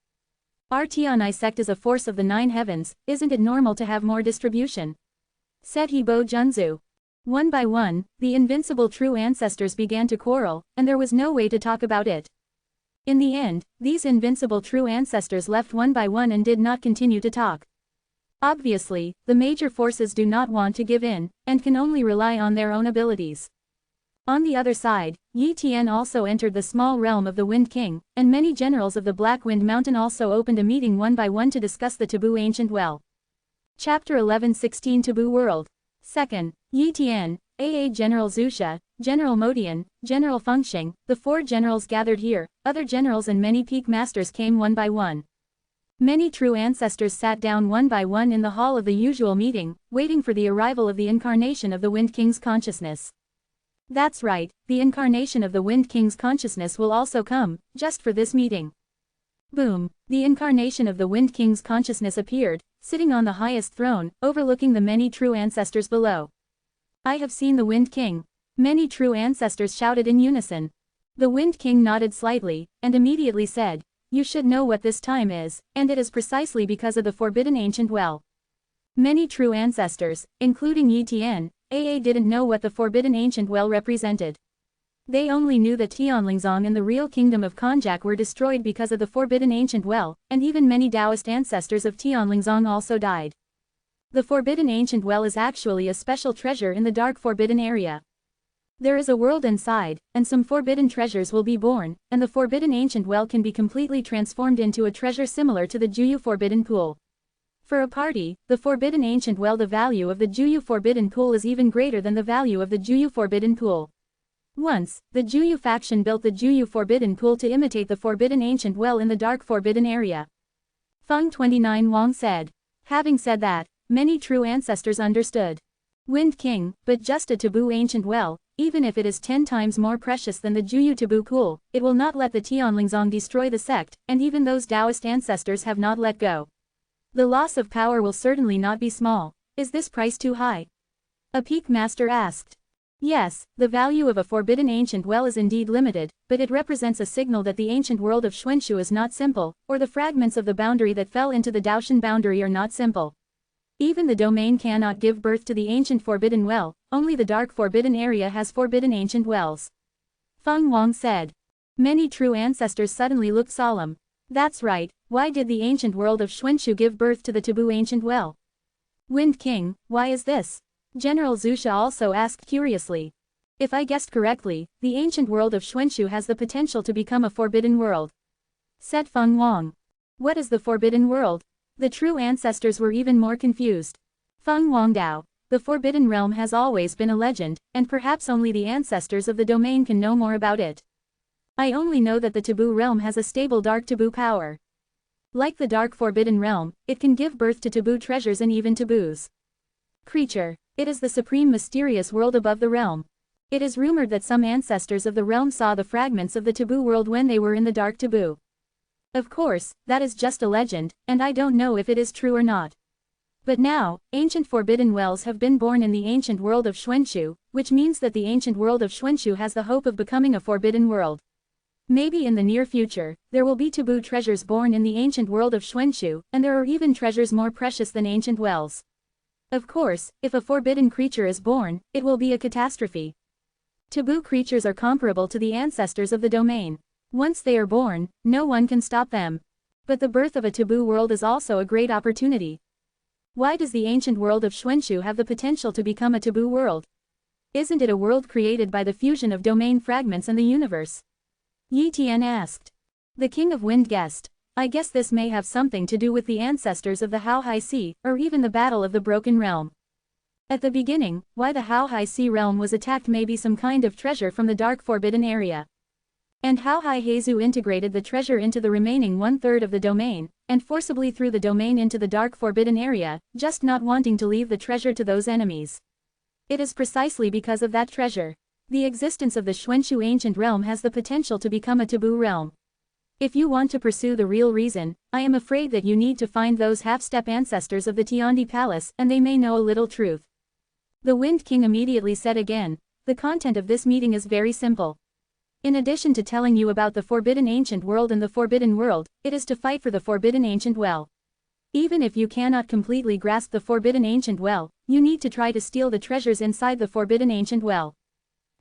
Our Tianai sect is a force of the 9 heavens, isn't it normal to have more distribution? Said Hebo Junzu. One by one, the invincible true ancestors began to quarrel, and there was no way to talk about it. In the end, these invincible true ancestors left one by one and did not continue to talk. Obviously, the major forces do not want to give in, and can only rely on their own abilities. On the other side, Yi Tian also entered the small realm of the Wind King, and many generals of the Black Wind Mountain also opened a meeting one by one to discuss the taboo ancient well. Chapter 11-16 Taboo World. 2nd, Yi Tian, AA General Zusha, General Modian, General Fengxing, the 4 generals gathered here, other generals and many peak masters came one by one. Many true ancestors sat down one by one in the hall of the usual meeting, waiting for the arrival of the incarnation of the Wind King's consciousness. That's right, the incarnation of the Wind King's consciousness will also come, just for this meeting. Boom, the incarnation of the Wind King's consciousness appeared, sitting on the highest throne, overlooking the many true ancestors below. I have seen the Wind King. Many true ancestors shouted in unison. The Wind King nodded slightly, and immediately said, you should know what this time is, and it is precisely because of the forbidden ancient well. Many true ancestors, including Yi Tian, AA didn't know what the forbidden ancient well represented. They only knew that Tianlingzong and the real kingdom of Konjac were destroyed because of the forbidden ancient well, and even many Taoist ancestors of Tianlingzong also died. The Forbidden Ancient Well is actually a special treasure in the dark forbidden area. There is a world inside, and some forbidden treasures will be born, and the Forbidden Ancient Well can be completely transformed into a treasure similar to the Juyu Forbidden Pool. For a party, the Forbidden Ancient Well, the value of the Juyu Forbidden Pool is even greater than the value of the Juyu Forbidden Pool. Once, the Juyu faction built the Juyu Forbidden Pool to imitate the Forbidden Ancient Well in the dark forbidden area. Feng 29 Wang said. Having said that, many true ancestors understood. Wind King, but just a taboo ancient well, even if it is 10 times more precious than the Juyu taboo pool, it will not let the Tianlingzong destroy the sect, and even those Taoist ancestors have not let go. The loss of power will certainly not be small. Is this price too high? A peak master asked. Yes, the value of a forbidden ancient well is indeed limited, but it represents a signal that the ancient world of Xuanshu is not simple, or the fragments of the boundary that fell into the Daoshan boundary are not simple. Even the domain cannot give birth to the ancient forbidden well, only the dark forbidden area has forbidden ancient wells. Feng Wang said. Many true ancestors suddenly looked solemn. That's right, why did the ancient world of Xuanshu give birth to the taboo ancient well? Wind King, why is this? General Zusha also asked curiously. If I guessed correctly, the ancient world of Xuanshu has the potential to become a forbidden world. Said Feng Wang. What is the forbidden world? The true ancestors were even more confused. Feng Wang Dao, the forbidden realm has always been a legend, and perhaps only the ancestors of the domain can know more about it. I only know that the taboo realm has a stable dark taboo power. Like the dark forbidden realm, it can give birth to taboo treasures and even taboos. Creature, it is the supreme mysterious world above the realm. It is rumored that some ancestors of the realm saw the fragments of the taboo world when they were in the dark taboo. Of course, that is just a legend, and I don't know if it is true or not. But now, ancient forbidden wells have been born in the ancient world of Xuanshu, which means that the ancient world of Xuanshu has the hope of becoming a forbidden world. Maybe in the near future, there will be taboo treasures born in the ancient world of Xuanshu, and there are even treasures more precious than ancient wells. Of course, if a forbidden creature is born, it will be a catastrophe. Taboo creatures are comparable to the ancestors of the domain. Once they are born, no one can stop them. But the birth of a taboo world is also a great opportunity. Why does the ancient world of Xuanshu have the potential to become a taboo world? Isn't it a world created by the fusion of domain fragments in the universe? Yi Tian asked. The King of Wind guessed. I guess this may have something to do with the ancestors of the Hao Hai Sea, or even the Battle of the Broken Realm. At the beginning, why the Hao Hai Sea realm was attacked may be some kind of treasure from the dark forbidden area. And Hao Hai Heizu integrated the treasure into the remaining 1/3 of the domain, and forcibly threw the domain into the dark forbidden area, just not wanting to leave the treasure to those enemies. It is precisely because of that treasure. The existence of the Xuanshu ancient realm has the potential to become a taboo realm. If you want to pursue the real reason, I am afraid that you need to find those half-step ancestors of the Tiandi Palace, and they may know a little truth. The Wind King immediately said again, the content of this meeting is very simple. In addition to telling you about the Forbidden Ancient World and the Forbidden World, it is to fight for the Forbidden Ancient Well. Even if you cannot completely grasp the Forbidden Ancient Well, you need to try to steal the treasures inside the Forbidden Ancient Well.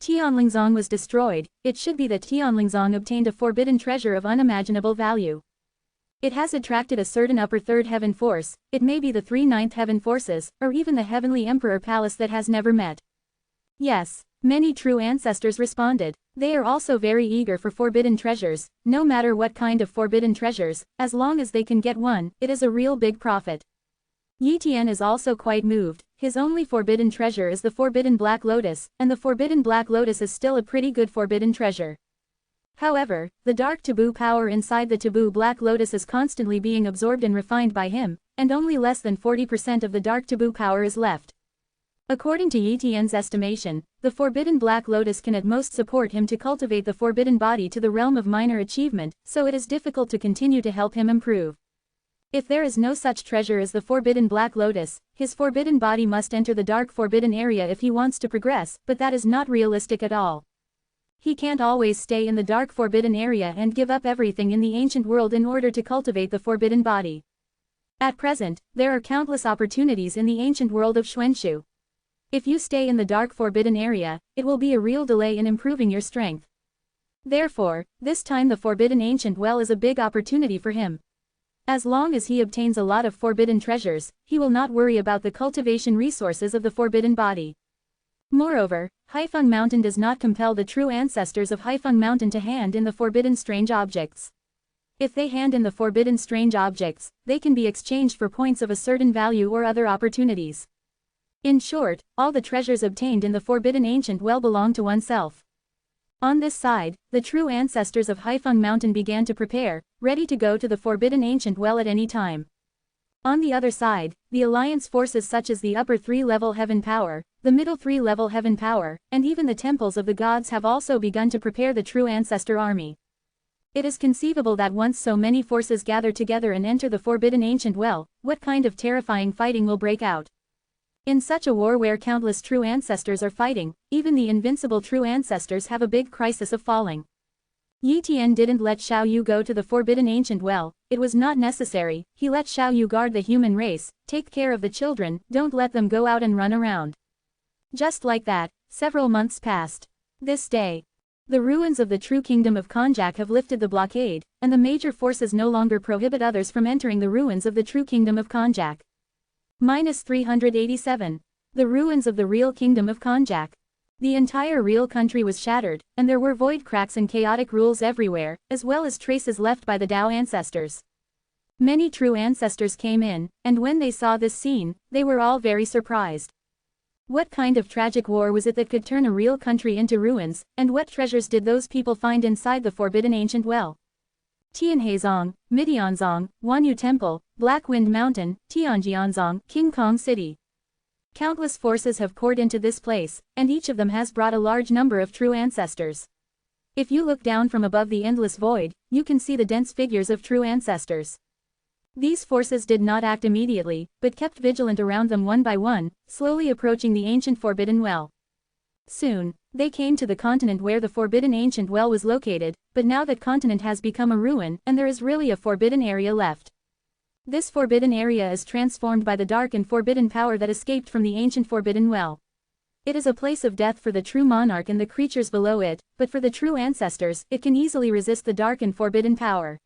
Tianlingzong was destroyed, it should be that Tianlingzong obtained a forbidden treasure of unimaginable value. It has attracted a certain upper third heaven force, it may be the 3 ninth heaven forces, or even the Heavenly Emperor Palace that has never met. Yes, many true ancestors responded. They are also very eager for forbidden treasures, no matter what kind of forbidden treasures, as long as they can get one, it is a real big profit. Yi Tian is also quite moved, his only forbidden treasure is the Forbidden Black Lotus, and the Forbidden Black Lotus is still a pretty good forbidden treasure. However, the dark taboo power inside the taboo Black Lotus is constantly being absorbed and refined by him, and only less than 40% of the dark taboo power is left. According to Yi Tian's estimation, the Forbidden Black Lotus can at most support him to cultivate the forbidden body to the realm of minor achievement, so it is difficult to continue to help him improve. If there is no such treasure as the Forbidden Black Lotus, his forbidden body must enter the dark forbidden area if he wants to progress, but that is not realistic at all. He can't always stay in the dark forbidden area and give up everything in the ancient world in order to cultivate the forbidden body. At present, there are countless opportunities in the ancient world of Xuanshu. If you stay in the dark forbidden area, it will be a real delay in improving your strength. Therefore, this time the Forbidden Ancient Well is a big opportunity for him. As long as he obtains a lot of forbidden treasures, he will not worry about the cultivation resources of the forbidden body. Moreover, Haifeng Mountain does not compel the true ancestors of Haifeng Mountain to hand in the forbidden strange objects. If they hand in the forbidden strange objects, they can be exchanged for points of a certain value or other opportunities. In short, all the treasures obtained in the forbidden ancient well belong to oneself. On this side, the true ancestors of Haifeng Mountain began to prepare, ready to go to the forbidden ancient well at any time. On the other side, the alliance forces such as the upper 3-level heaven power, the middle 3-level heaven power, and even the temples of the gods have also begun to prepare the true ancestor army. It is conceivable that once so many forces gather together and enter the forbidden ancient well, what kind of terrifying fighting will break out. In such a war where countless true ancestors are fighting, even the invincible true ancestors have a big crisis of falling. Yi Tian didn't let Xiao Yu go to the forbidden ancient well, it was not necessary, he let Xiao Yu guard the human race, take care of the children, don't let them go out and run around. Just like that, several months passed. This day, the ruins of the true kingdom of Konjac have lifted the blockade, and the major forces no longer prohibit others from entering the ruins of the true kingdom of Konjac. -387. The ruins of the real kingdom of Konjac. The entire real country was shattered, and there were void cracks and chaotic rules everywhere, as well as traces left by the Dao ancestors. Many true ancestors came in, and when they saw this scene, they were all very surprised. What kind of tragic war was it that could turn a real country into ruins, and what treasures did those people find inside the forbidden ancient well? Tianheizong, Midianzong, Wanyu Temple, Black Wind Mountain, Tianjianzong, King Kong City. Countless forces have poured into this place, and each of them has brought a large number of true ancestors. If you look down from above the endless void, you can see the dense figures of true ancestors. These forces did not act immediately, but kept vigilant around them one by one, slowly approaching the ancient forbidden well. Soon, they came to the continent where the forbidden ancient well was located, but now that continent has become a ruin, and there is really a forbidden area left. This forbidden area is transformed by the dark and forbidden power that escaped from the ancient forbidden well. It is a place of death for the true monarch and the creatures below it, but for the true ancestors, it can easily resist the dark and forbidden power.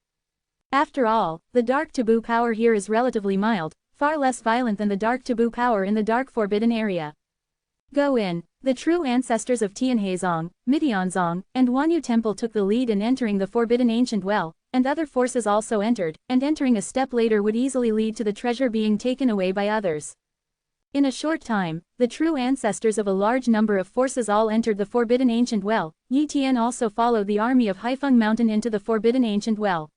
After all, the dark taboo power here is relatively mild, far less violent than the dark taboo power in the dark forbidden area. Go in. The true ancestors of Tianheizong, Midianzong, and Wanyu Temple took the lead in entering the forbidden ancient well, and other forces also entered, and entering a step later would easily lead to the treasure being taken away by others. In a short time, the true ancestors of a large number of forces all entered the forbidden ancient well. Yi Tian also followed the army of Haifeng Mountain into the forbidden ancient well.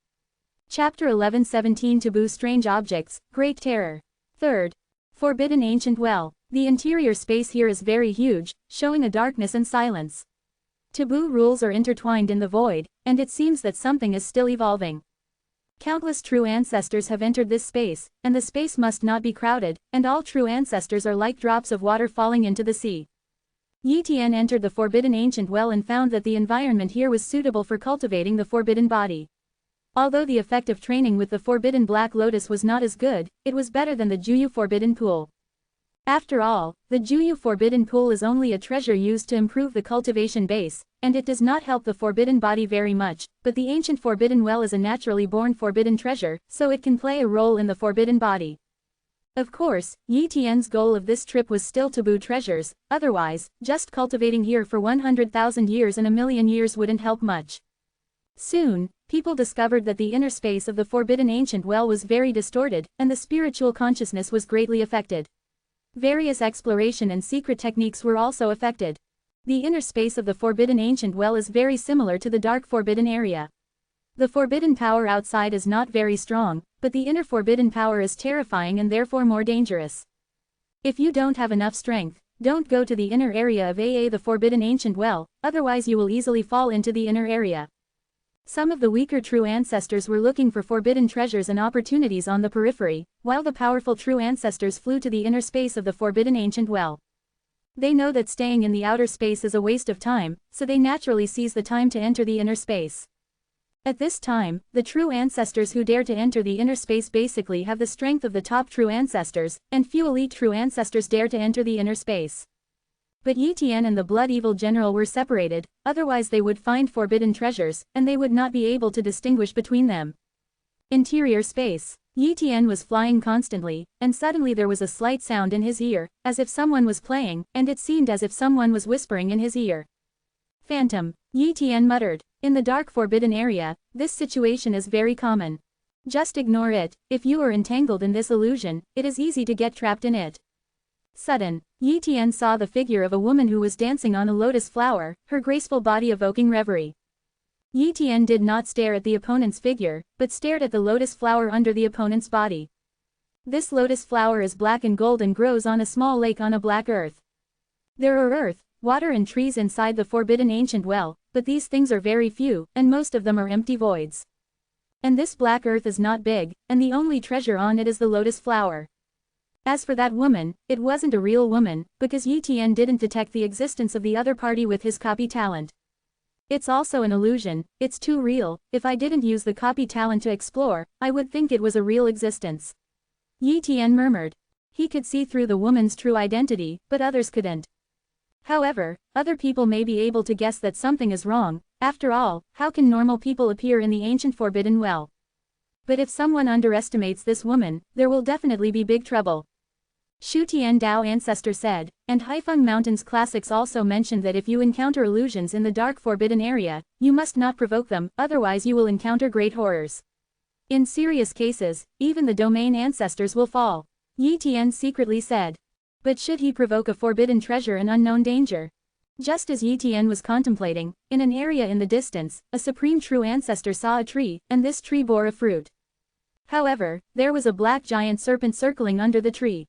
Chapter 11:17 Taboo Strange Objects, Great Terror. 3rd. Forbidden Ancient Well. The interior space here is very huge, showing a darkness and silence. Taboo rules are intertwined in the void, and it seems that something is still evolving. Countless true ancestors have entered this space, and the space must not be crowded, and all true ancestors are like drops of water falling into the sea. Yi Tian entered the forbidden ancient well and found that the environment here was suitable for cultivating the forbidden body. Although the effect of training with the forbidden black lotus was not as good, it was better than the Juyu forbidden pool. After all, the Juyu forbidden pool is only a treasure used to improve the cultivation base, and it does not help the forbidden body very much, but the ancient forbidden well is a naturally born forbidden treasure, so it can play a role in the forbidden body. Of course, Yi Tian's goal of this trip was still taboo treasures, otherwise, just cultivating here for 100,000 years and a million years wouldn't help much. Soon, people discovered that the inner space of the forbidden ancient well was very distorted, and the spiritual consciousness was greatly affected. Various exploration and secret techniques were also affected. The inner space of the forbidden ancient well is very similar to the dark forbidden area. The forbidden power outside is not very strong, but the inner forbidden power is terrifying and therefore more dangerous. If you don't have enough strength, don't go to the inner area of the forbidden ancient well, otherwise you will easily fall into the inner area. Some of the weaker true ancestors were looking for forbidden treasures and opportunities on the periphery, while the powerful true ancestors flew to the inner space of the forbidden ancient well. They know that staying in the outer space is a waste of time, so they naturally seize the time to enter the inner space. At this time, the true ancestors who dare to enter the inner space basically have the strength of the top true ancestors, and few elite true ancestors dare to enter the inner space. But Yi Tian and the Blood Evil General were separated, otherwise they would find forbidden treasures, and they would not be able to distinguish between them. Interior space. Yi Tian was flying constantly, and suddenly there was a slight sound in his ear, as if someone was playing, and it seemed as if someone was whispering in his ear. Phantom. Yi Tian muttered. In the dark forbidden area, this situation is very common. Just ignore it. If you are entangled in this illusion, it is easy to get trapped in it. Sudden. Yi Tian saw the figure of a woman who was dancing on a lotus flower, her graceful body evoking reverie. Yi Tian did not stare at the opponent's figure, but stared at the lotus flower under the opponent's body. This lotus flower is black and gold and grows on a small lake on a black earth. There are earth, water and trees inside the forbidden ancient well, but these things are very few, and most of them are empty voids. And this black earth is not big, and the only treasure on it is the lotus flower. As for that woman, it wasn't a real woman, because Yi Tian didn't detect the existence of the other party with his copy talent. It's also an illusion, it's too real. If I didn't use the copy talent to explore, I would think it was a real existence. Yi Tian murmured. He could see through the woman's true identity, but others couldn't. However, other people may be able to guess that something is wrong. After all, how can normal people appear in the ancient forbidden well? But if someone underestimates this woman, there will definitely be big trouble. Shu Tian Dao ancestor said, and Haifeng Mountain's classics also mentioned that if you encounter illusions in the dark forbidden area, you must not provoke them, otherwise you will encounter great horrors. In serious cases, even the domain ancestors will fall. Yi Tian secretly said. But should he provoke a forbidden treasure and unknown danger? Just as Yi Tian was contemplating, in an area in the distance, a supreme true ancestor saw a tree, and this tree bore a fruit. However, there was a black giant serpent circling under the tree.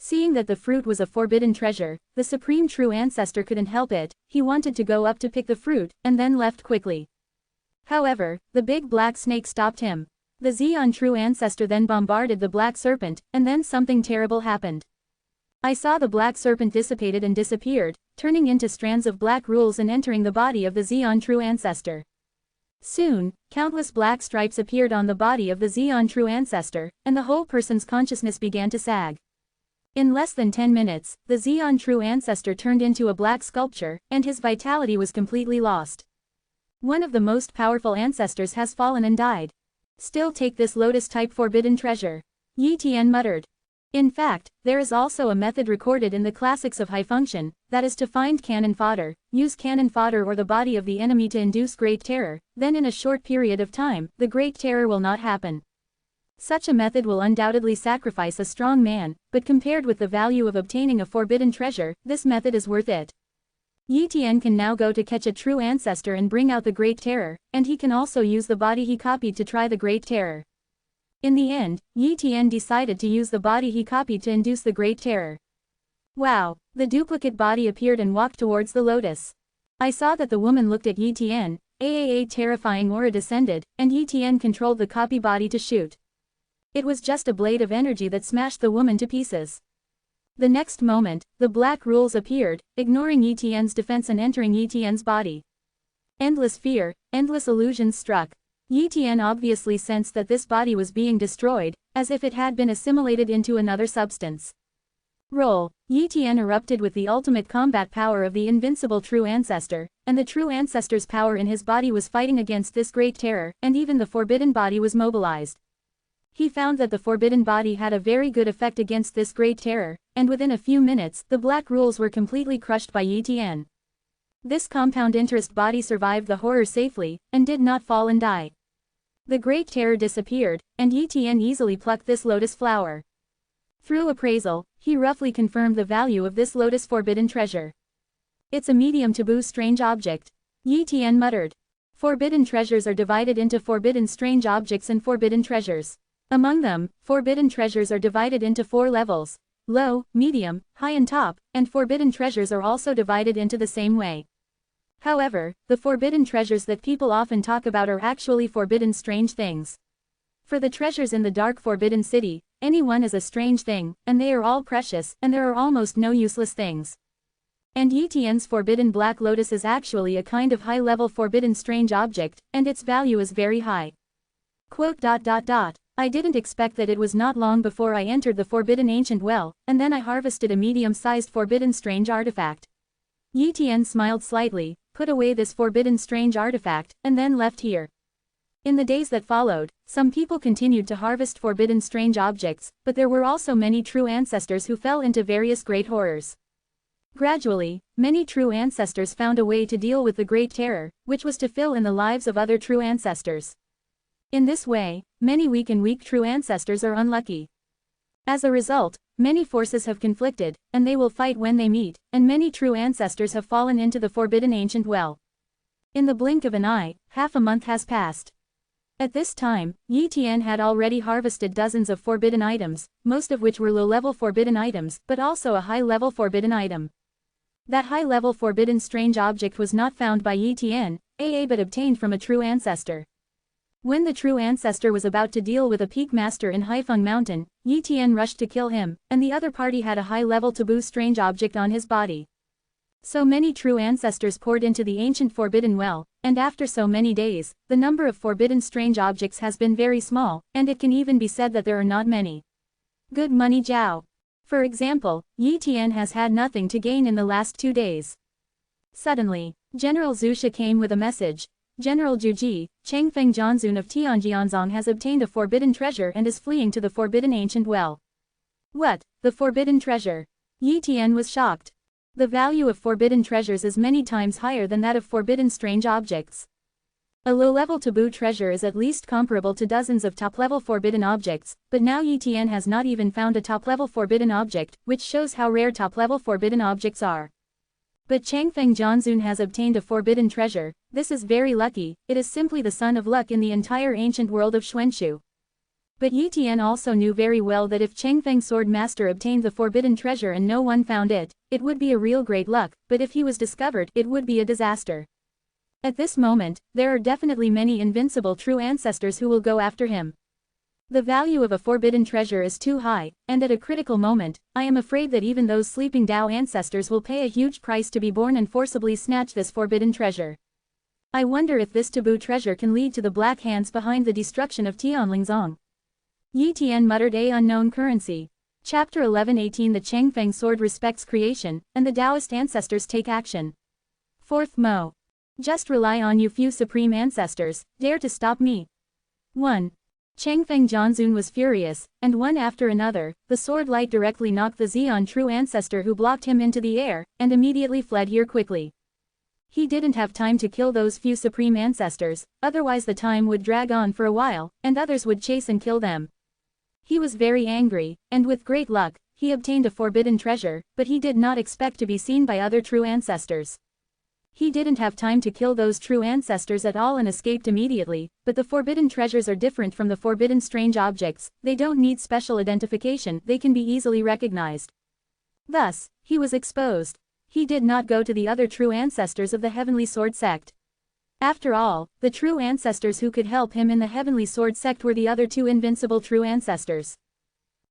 Seeing that the fruit was a forbidden treasure, the supreme true ancestor couldn't help it. He wanted to go up to pick the fruit, and then left quickly. However, the big black snake stopped him. The Xian true ancestor then bombarded the black serpent, and then something terrible happened. I saw the black serpent dissipated and disappeared, turning into strands of black rules and entering the body of the Xian true ancestor. Soon, countless black stripes appeared on the body of the Xian true ancestor, and the whole person's consciousness began to sag. In less than 10 minutes, the Xian true ancestor turned into a black sculpture, and his vitality was completely lost. One of the most powerful ancestors has fallen and died. Still take this lotus-type forbidden treasure. Yi Tian muttered. In fact, there is also a method recorded in the classics of high function, that is to find cannon fodder, use cannon fodder or the body of the enemy to induce great terror, then in a short period of time, the great terror will not happen. Such a method will undoubtedly sacrifice a strong man, but compared with the value of obtaining a forbidden treasure, this method is worth it. Yi Tian can now go to catch a true ancestor and bring out the great terror, and he can also use the body he copied to try the great terror. In the end, Yi Tian decided to use the body he copied to induce the great terror. Wow! The duplicate body appeared and walked towards the lotus. I saw that the woman looked at Yi Tian, a terrifying aura descended, and Yi Tian controlled the copy body to shoot. It was just a blade of energy that smashed the woman to pieces. The next moment, the black rules appeared, ignoring Yi Tian's defense and entering Yi Tian's body. Endless fear, endless illusions struck. Yi Tian obviously sensed that this body was being destroyed, as if it had been assimilated into another substance. Roll. Yi Tian erupted with the ultimate combat power of the invincible true ancestor, and the true ancestor's power in his body was fighting against this great terror, and even the forbidden body was mobilized. He found that the forbidden body had a very good effect against this great terror, and within a few minutes, the black rules were completely crushed by Yi Tian. This compound interest body survived the horror safely, and did not fall and die. The great terror disappeared, and Yi Tian easily plucked this lotus flower. Through appraisal, he roughly confirmed the value of this lotus forbidden treasure. It's a medium taboo strange object. Yi Tian muttered. Forbidden treasures are divided into forbidden strange objects and forbidden treasures. Among them, forbidden treasures are divided into 4 levels: low, medium, high and top, and forbidden treasures are also divided into the same way. However, the forbidden treasures that people often talk about are actually forbidden strange things. For the treasures in the dark forbidden city, any one is a strange thing, and they are all precious, and there are almost no useless things. And Yi Tian's forbidden black lotus is actually a kind of high-level forbidden strange object, and its value is very high. I didn't expect that it was not long before I entered the forbidden ancient well, and then I harvested a medium-sized forbidden strange artifact. Yi Tian smiled slightly, put away this forbidden strange artifact, and then left here. In the days that followed, some people continued to harvest forbidden strange objects, but there were also many true ancestors who fell into various great horrors. Gradually, many true ancestors found a way to deal with the Great Terror, which was to fill in the lives of other true ancestors. In this way, many weak true ancestors are unlucky. As a result, many forces have conflicted, and they will fight when they meet, and many true ancestors have fallen into the forbidden ancient well. In the blink of an eye, half a month has passed. At this time, Yi Tian had already harvested dozens of forbidden items, most of which were low-level forbidden items, but also a high-level forbidden item. That high-level forbidden strange object was not found by Yi Tian, but obtained from a true ancestor. When the true ancestor was about to deal with a peak master in Haifeng Mountain, Yi Tian rushed to kill him, and the other party had a high-level taboo strange object on his body. So many true ancestors poured into the ancient forbidden well, and after so many days, the number of forbidden strange objects has been very small, and it can even be said that there are not many. Good money Jiao. For example, Yi Tian has had nothing to gain in the last 2 days. Suddenly, General Zhu came with a message. General Juji, Changfeng Jianzun of Tianjianzong has obtained a forbidden treasure and is fleeing to the forbidden ancient well. What? The forbidden treasure? Yi Tian was shocked. The value of forbidden treasures is many times higher than that of forbidden strange objects. A low-level taboo treasure is at least comparable to dozens of top-level forbidden objects, but now Yi Tian has not even found a top-level forbidden object, which shows how rare top-level forbidden objects are. But Changfeng Jianzun has obtained a forbidden treasure. This is very lucky, it is simply the son of luck in the entire ancient world of Xuanshu. But Yi Tian also knew very well that if Changfeng Sword Master obtained the forbidden treasure and no one found it, it would be a real great luck, but if he was discovered, it would be a disaster. At this moment, there are definitely many invincible true ancestors who will go after him. The value of a forbidden treasure is too high, and at a critical moment, I am afraid that even those sleeping Dao ancestors will pay a huge price to be born and forcibly snatch this forbidden treasure. I wonder if this taboo treasure can lead to the black hands behind the destruction of Tianlingzong. Yi Tian muttered a unknown currency. Chapter 11:18 The Changfeng Sword respects creation, and the Taoist ancestors take action. 4th Mo. Just rely on you few supreme ancestors, dare to stop me. 1. Changfeng Jianzun was furious, and one after another, the sword light directly knocked the Xian true ancestor who blocked him into the air, and immediately fled here quickly. He didn't have time to kill those few supreme ancestors, otherwise the time would drag on for a while, and others would chase and kill them. He was very angry, and with great luck, he obtained a forbidden treasure, but he did not expect to be seen by other true ancestors. He didn't have time to kill those true ancestors at all and escaped immediately, but the forbidden treasures are different from the forbidden strange objects, they don't need special identification, they can be easily recognized. Thus, he was exposed. He did not go to the other true ancestors of the Heavenly Sword sect. After all, the true ancestors who could help him in the Heavenly Sword sect were the other 2 invincible true ancestors.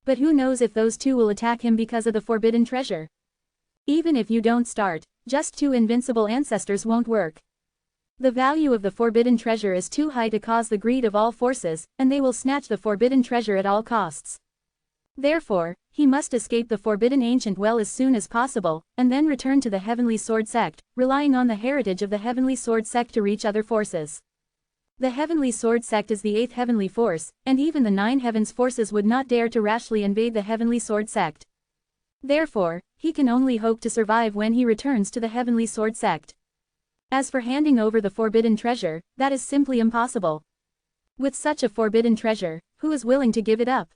But who knows if those 2 will attack him because of the forbidden treasure? Even if you don't start, just 2 invincible ancestors won't work. The value of the forbidden treasure is too high to cause the greed of all forces, and they will snatch the forbidden treasure at all costs. Therefore, he must escape the forbidden ancient well as soon as possible, and then return to the Heavenly Sword sect, relying on the heritage of the Heavenly Sword sect to reach other forces. The Heavenly Sword sect is the 8th heavenly force, and even the 9 heavens forces would not dare to rashly invade the Heavenly Sword sect. Therefore, he can only hope to survive when he returns to the Heavenly Sword sect. As for handing over the forbidden treasure, that is simply impossible. With such a forbidden treasure, who is willing to give it up?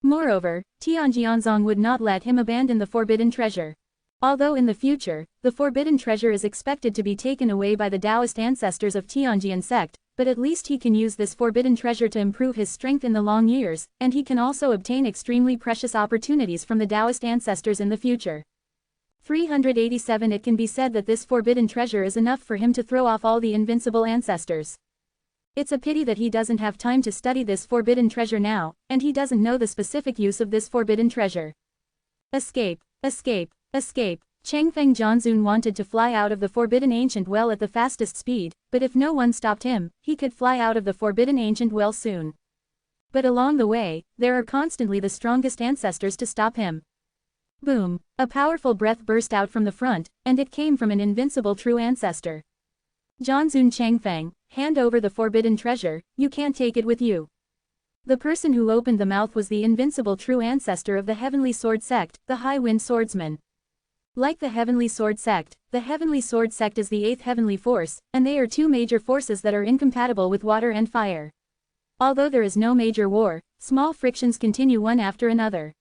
Moreover, Tianjianzong would not let him abandon the forbidden treasure. Although in the future, the forbidden treasure is expected to be taken away by the Taoist ancestors of Tianjian sect, but at least he can use this forbidden treasure to improve his strength in the long years, and he can also obtain extremely precious opportunities from the Taoist ancestors in the future. 387 It can be said that this forbidden treasure is enough for him to throw off all the invincible ancestors. It's a pity that he doesn't have time to study this forbidden treasure now, and he doesn't know the specific use of this forbidden treasure. Escape, escape, escape. Changfeng Jianzun wanted to fly out of the forbidden ancient well at the fastest speed, but if no one stopped him, he could fly out of the forbidden ancient well soon. But along the way, there are constantly the strongest ancestors to stop him. Boom! A powerful breath burst out from the front, and it came from an invincible true ancestor. Zhanzun Changfeng, hand over the forbidden treasure, you can't take it with you. The person who opened the mouth was the invincible true ancestor of the Heavenly Sword Sect, the High Wind Swordsman. Like the Heavenly Sword Sect, the Heavenly Sword Sect is the 8th heavenly force, and they are two major forces that are incompatible with water and fire. Although there is no major war, small frictions continue one after another.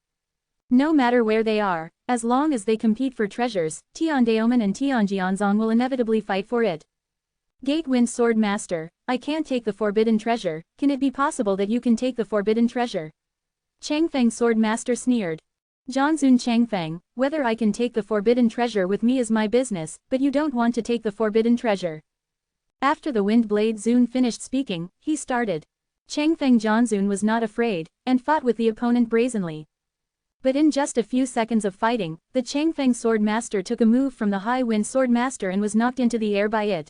No matter where they are, as long as they compete for treasures, Tiandaomen and Tianjianzong will inevitably fight for it. Gate Wind Sword Master, I can't take the forbidden treasure, can it be possible that you can take the forbidden treasure? Changfeng Sword Master sneered. Zhanzun Changfeng, whether I can take the forbidden treasure with me is my business, but you don't want to take the forbidden treasure. After the Wind Blade Zun finished speaking, he started. Changfeng Zhanzun was not afraid, and fought with the opponent brazenly. But in just a few seconds of fighting, the Changfeng Sword Master took a move from the High Wind Sword Master and was knocked into the air by it.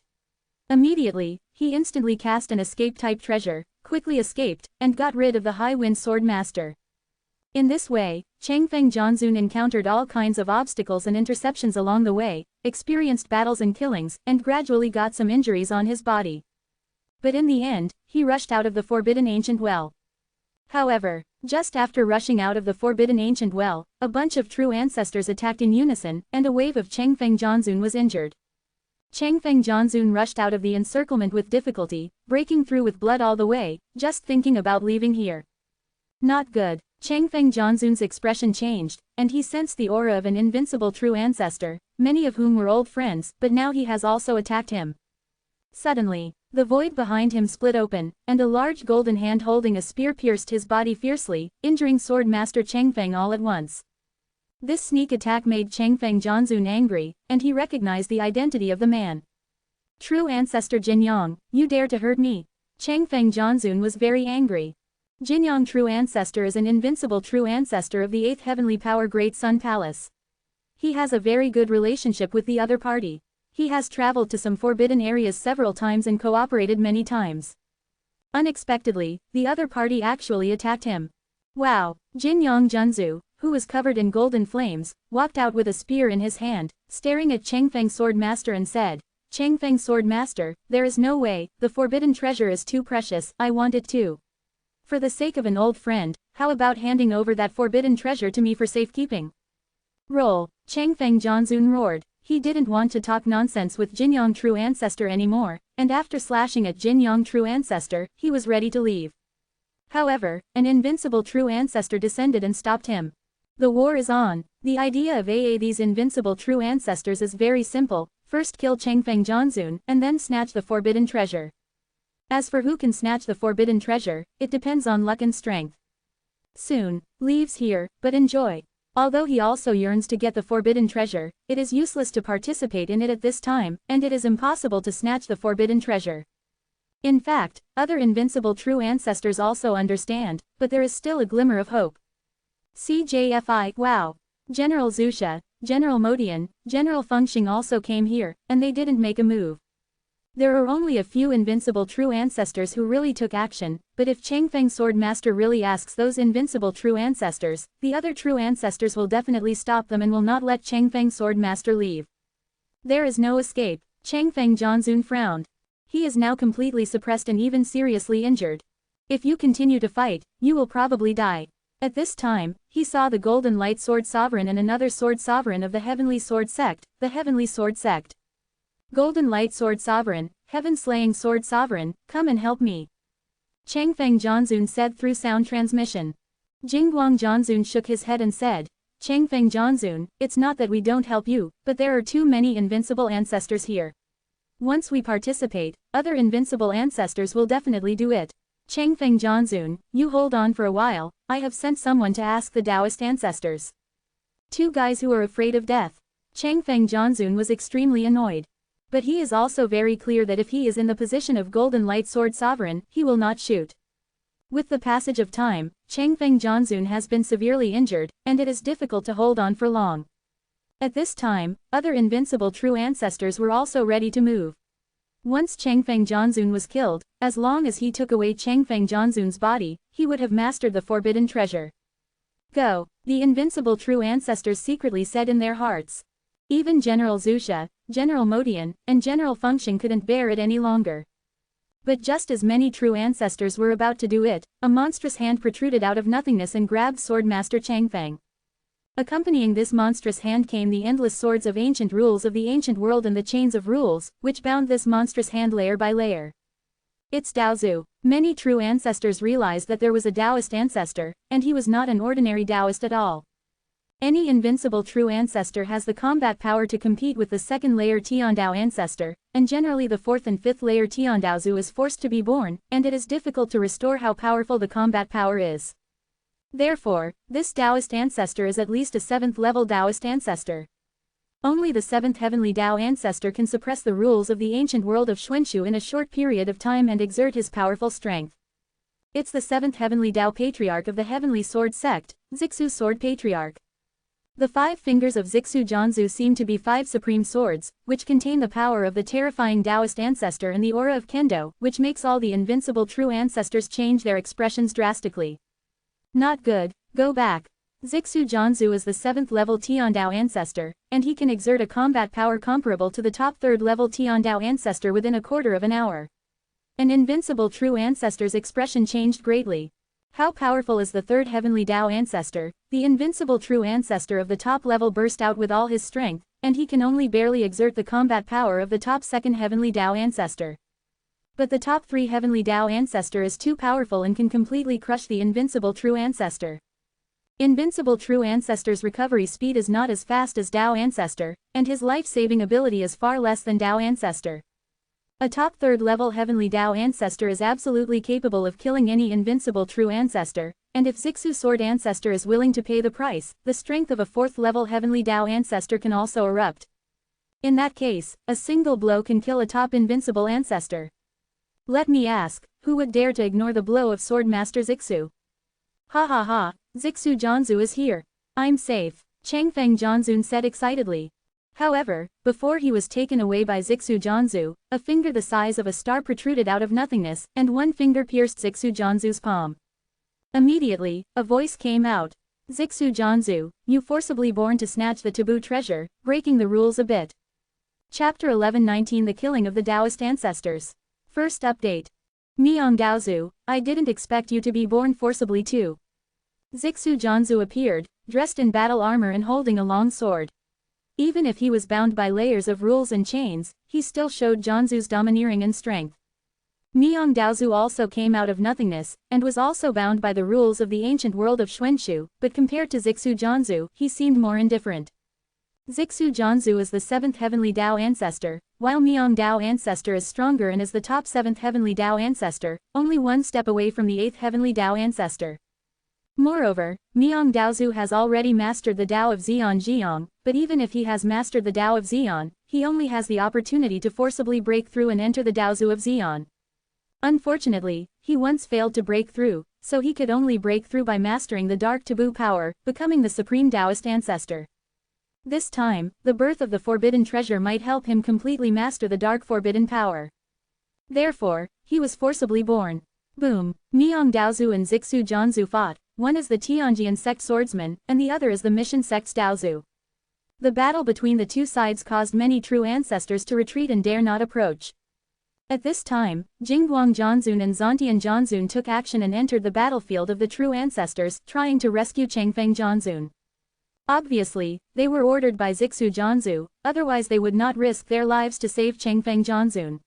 Immediately, he instantly cast an escape-type treasure, quickly escaped, and got rid of the High Wind Sword Master. In this way, Changfeng Zhanzun encountered all kinds of obstacles and interceptions along the way, experienced battles and killings, and gradually got some injuries on his body. But in the end, he rushed out of the Forbidden Ancient Well. However, just after rushing out of the Forbidden Ancient Well, a bunch of true ancestors attacked in unison, and a wave of Changfeng Zhanzun was injured. Changfeng Zhanzun rushed out of the encirclement with difficulty, breaking through with blood all the way, just thinking about leaving here. Not good. Changfeng Zhanzun's expression changed, and he sensed the aura of an invincible true ancestor, many of whom were old friends, but now he has also attacked him. Suddenly, the void behind him split open, and a large golden hand holding a spear pierced his body fiercely, injuring Sword Master Changfeng all at once. This sneak attack made Changfeng Zhanzun angry, and he recognized the identity of the man. True ancestor Jinyang, you dare to hurt me? Changfeng Zhanzun was very angry. Jinyang True Ancestor is an invincible true ancestor of the 8th heavenly power Great Sun Palace. He has a very good relationship with the other party. He has traveled to some forbidden areas several times and cooperated many times. Unexpectedly, the other party actually attacked him. Wow! Jinyang Junzu, who was covered in golden flames, walked out with a spear in his hand, staring at Changfeng Sword Master and said, Changfeng Sword Master, there is no way, the forbidden treasure is too precious, I want it too. For the sake of an old friend, how about handing over that forbidden treasure to me for safekeeping? Roll, Changfeng Zhanzun roared. He didn't want to talk nonsense with Jinyang True Ancestor anymore, and after slashing at Jinyang True Ancestor, he was ready to leave. However, an invincible True Ancestor descended and stopped him. The war is on. The idea of these invincible True Ancestors is very simple, first kill Changfeng Zhanzun, and then snatch the forbidden treasure. As for who can snatch the forbidden treasure, it depends on luck and strength. Soon, leaves here, but enjoy. Although he also yearns to get the forbidden treasure, it is useless to participate in it at this time, and it is impossible to snatch the forbidden treasure. In fact, other invincible true ancestors also understand, but there is still a glimmer of hope. CJFI, wow. General Zusha, General Modian, General Fengxing also came here, and they didn't make a move. There are only a few invincible true ancestors who really took action, but if Changfeng Sword Master really asks those invincible true ancestors, the other true ancestors will definitely stop them and will not let Changfeng Sword Master leave. There is no escape. Changfeng Zhanzun frowned. He is now completely suppressed and even seriously injured. If you continue to fight, you will probably die. At this time, he saw the Golden Light Sword Sovereign and another Sword Sovereign of the Heavenly Sword Sect, the Heavenly Sword Sect. Golden Light Sword Sovereign, Heaven-Slaying Sword Sovereign, come and help me. Changfeng Zhanzun said through sound transmission. Jingguang Zhanzun shook his head and said, Changfeng Zhanzun, it's not that we don't help you, but there are too many invincible ancestors here. Once we participate, other invincible ancestors will definitely do it. Changfeng Zhanzun, you hold on for a while, I have sent someone to ask the Taoist ancestors. Two guys who are afraid of death. Changfeng Zhanzun was extremely annoyed. But he is also very clear that if he is in the position of Golden Light Sword Sovereign, he will not shoot. With the passage of time, Changfeng Zhanzun has been severely injured, and it is difficult to hold on for long. At this time, other invincible true ancestors were also ready to move. Once Changfeng Zhanzun was killed, as long as he took away Changfeng Zhanzun's body, he would have mastered the forbidden treasure. Go, the invincible true ancestors secretly said in their hearts. Even General Zusha, General Modian, and General Fengxiang couldn't bear it any longer. But just as many true ancestors were about to do it, a monstrous hand protruded out of nothingness and grabbed Sword Master Changfeng. Accompanying this monstrous hand came the endless swords of ancient rules of the ancient world and the chains of rules, which bound this monstrous hand layer by layer. It's Daozu. Many true ancestors realized that there was a Taoist ancestor, and he was not an ordinary Taoist at all. Any invincible true ancestor has the combat power to compete with the second layer Tiandao ancestor, and generally the fourth and fifth layer Tiandaozu is forced to be born, and it is difficult to restore how powerful the combat power is. Therefore, this Taoist ancestor is at least a 7th level Taoist ancestor. Only the 7th heavenly Tao ancestor can suppress the rules of the ancient world of Xuanxu in a short period of time and exert his powerful strength. It's the 7th heavenly Tao patriarch of the heavenly sword sect, Zixu Sword Patriarch. The 5 fingers of Zixu Jianzu seem to be 5 supreme swords, which contain the power of the terrifying Taoist ancestor and the aura of Kendo, which makes all the invincible true ancestors change their expressions drastically. Not good, go back. Zixu Jianzu is the 7th level Tiandao ancestor, and he can exert a combat power comparable to the top 3rd level Tiandao ancestor within a quarter of an hour. An invincible true ancestor's expression changed greatly. How powerful is the 3rd heavenly Tao ancestor? The invincible true ancestor of the top level burst out with all his strength, and he can only barely exert the combat power of the top 2nd heavenly Tao ancestor. But the top 3 heavenly Tao ancestor is too powerful and can completely crush the invincible true ancestor. Invincible true ancestor's recovery speed is not as fast as Tao ancestor, and his life-saving ability is far less than Tao ancestor. A top 3rd level heavenly Tao ancestor is absolutely capable of killing any invincible true ancestor, and if Zixu Sword ancestor is willing to pay the price, the strength of a 4th level heavenly Tao ancestor can also erupt. In that case, a single blow can kill a top invincible ancestor. Let me ask, who would dare to ignore the blow of Sword Master Zixu? Ha ha ha, Zixu Jianzu is here. I'm safe, Changfeng Jianzun said excitedly. However, before he was taken away by Zixu Jianzu, a finger the size of a star protruded out of nothingness, and one finger pierced Zixu Jianzu's palm. Immediately, a voice came out. Zixu Jianzu, you forcibly born to snatch the taboo treasure, breaking the rules a bit. Chapter 1119 The Killing of the Taoist Ancestors. First update. Miang Daozu, I didn't expect you to be born forcibly too. Zixu Jianzu appeared, dressed in battle armor and holding a long sword. Even if he was bound by layers of rules and chains, he still showed Jianzu's domineering and strength. Miang Daozu also came out of nothingness, and was also bound by the rules of the ancient world of Xuanxu, but compared to Zixu Jianzu, he seemed more indifferent. Zixu Jianzu is the 7th heavenly Tao ancestor, while Miang Dao ancestor is stronger and is the top 7th heavenly Tao ancestor, only one step away from the 8th heavenly Tao ancestor. Moreover, Miang Daozu has already mastered the Tao of Xian Jiang, but even if he has mastered the Tao of Xian, he only has the opportunity to forcibly break through and enter the Daozu of Xian. Unfortunately, he once failed to break through, so he could only break through by mastering the dark taboo power, becoming the supreme Taoist ancestor. This time, the birth of the forbidden treasure might help him completely master the dark forbidden power. Therefore, he was forcibly born. Boom! Miang Daozu and Zixu Jianzu fought. One is the Tianjian sect swordsman, and the other is the Mission sect's Daozu. The battle between the two sides caused many true ancestors to retreat and dare not approach. At this time, Jingguang Jianzun and Zantian Jianzun took action and entered the battlefield of the true ancestors, trying to rescue Changfeng Jianzun. Obviously, they were ordered by Zixu Jianzu, otherwise they would not risk their lives to save Changfeng Jianzun.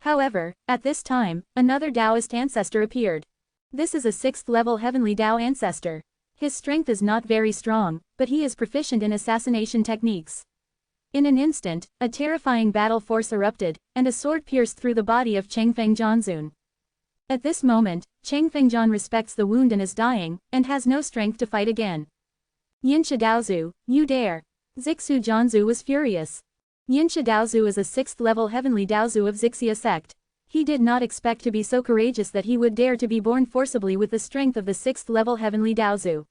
However, at this time, another Taoist ancestor appeared. This is a 6th level heavenly Tao ancestor. His strength is not very strong, but he is proficient in assassination techniques. In an instant, a terrifying battle force erupted, and a sword pierced through the body of Changfeng Jianzun. At this moment, Changfeng Jian respects the wound and is dying, and has no strength to fight again. Yinsha Daozu, you dare! Zixu Jianzu was furious. Yinsha Daozu is a 6th level heavenly Daozu of Zixia sect. He did not expect to be so courageous that he would dare to be born forcibly with the strength of the 6th level heavenly Daozu.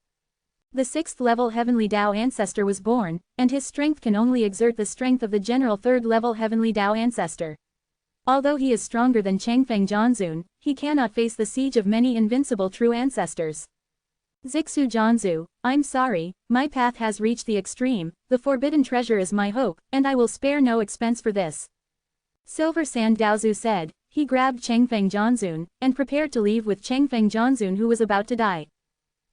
The 6th level heavenly Tao ancestor was born, and his strength can only exert the strength of the general 3rd level heavenly Tao ancestor. Although he is stronger than Changfeng Jianzun, he cannot face the siege of many invincible true ancestors. Zixu Jianzu, I'm sorry, my path has reached the extreme, the forbidden treasure is my hope, and I will spare no expense for this. Silver Sand Daozu said. He grabbed Chengfeng Jianzun, and prepared to leave with Chengfeng Jianzun who was about to die.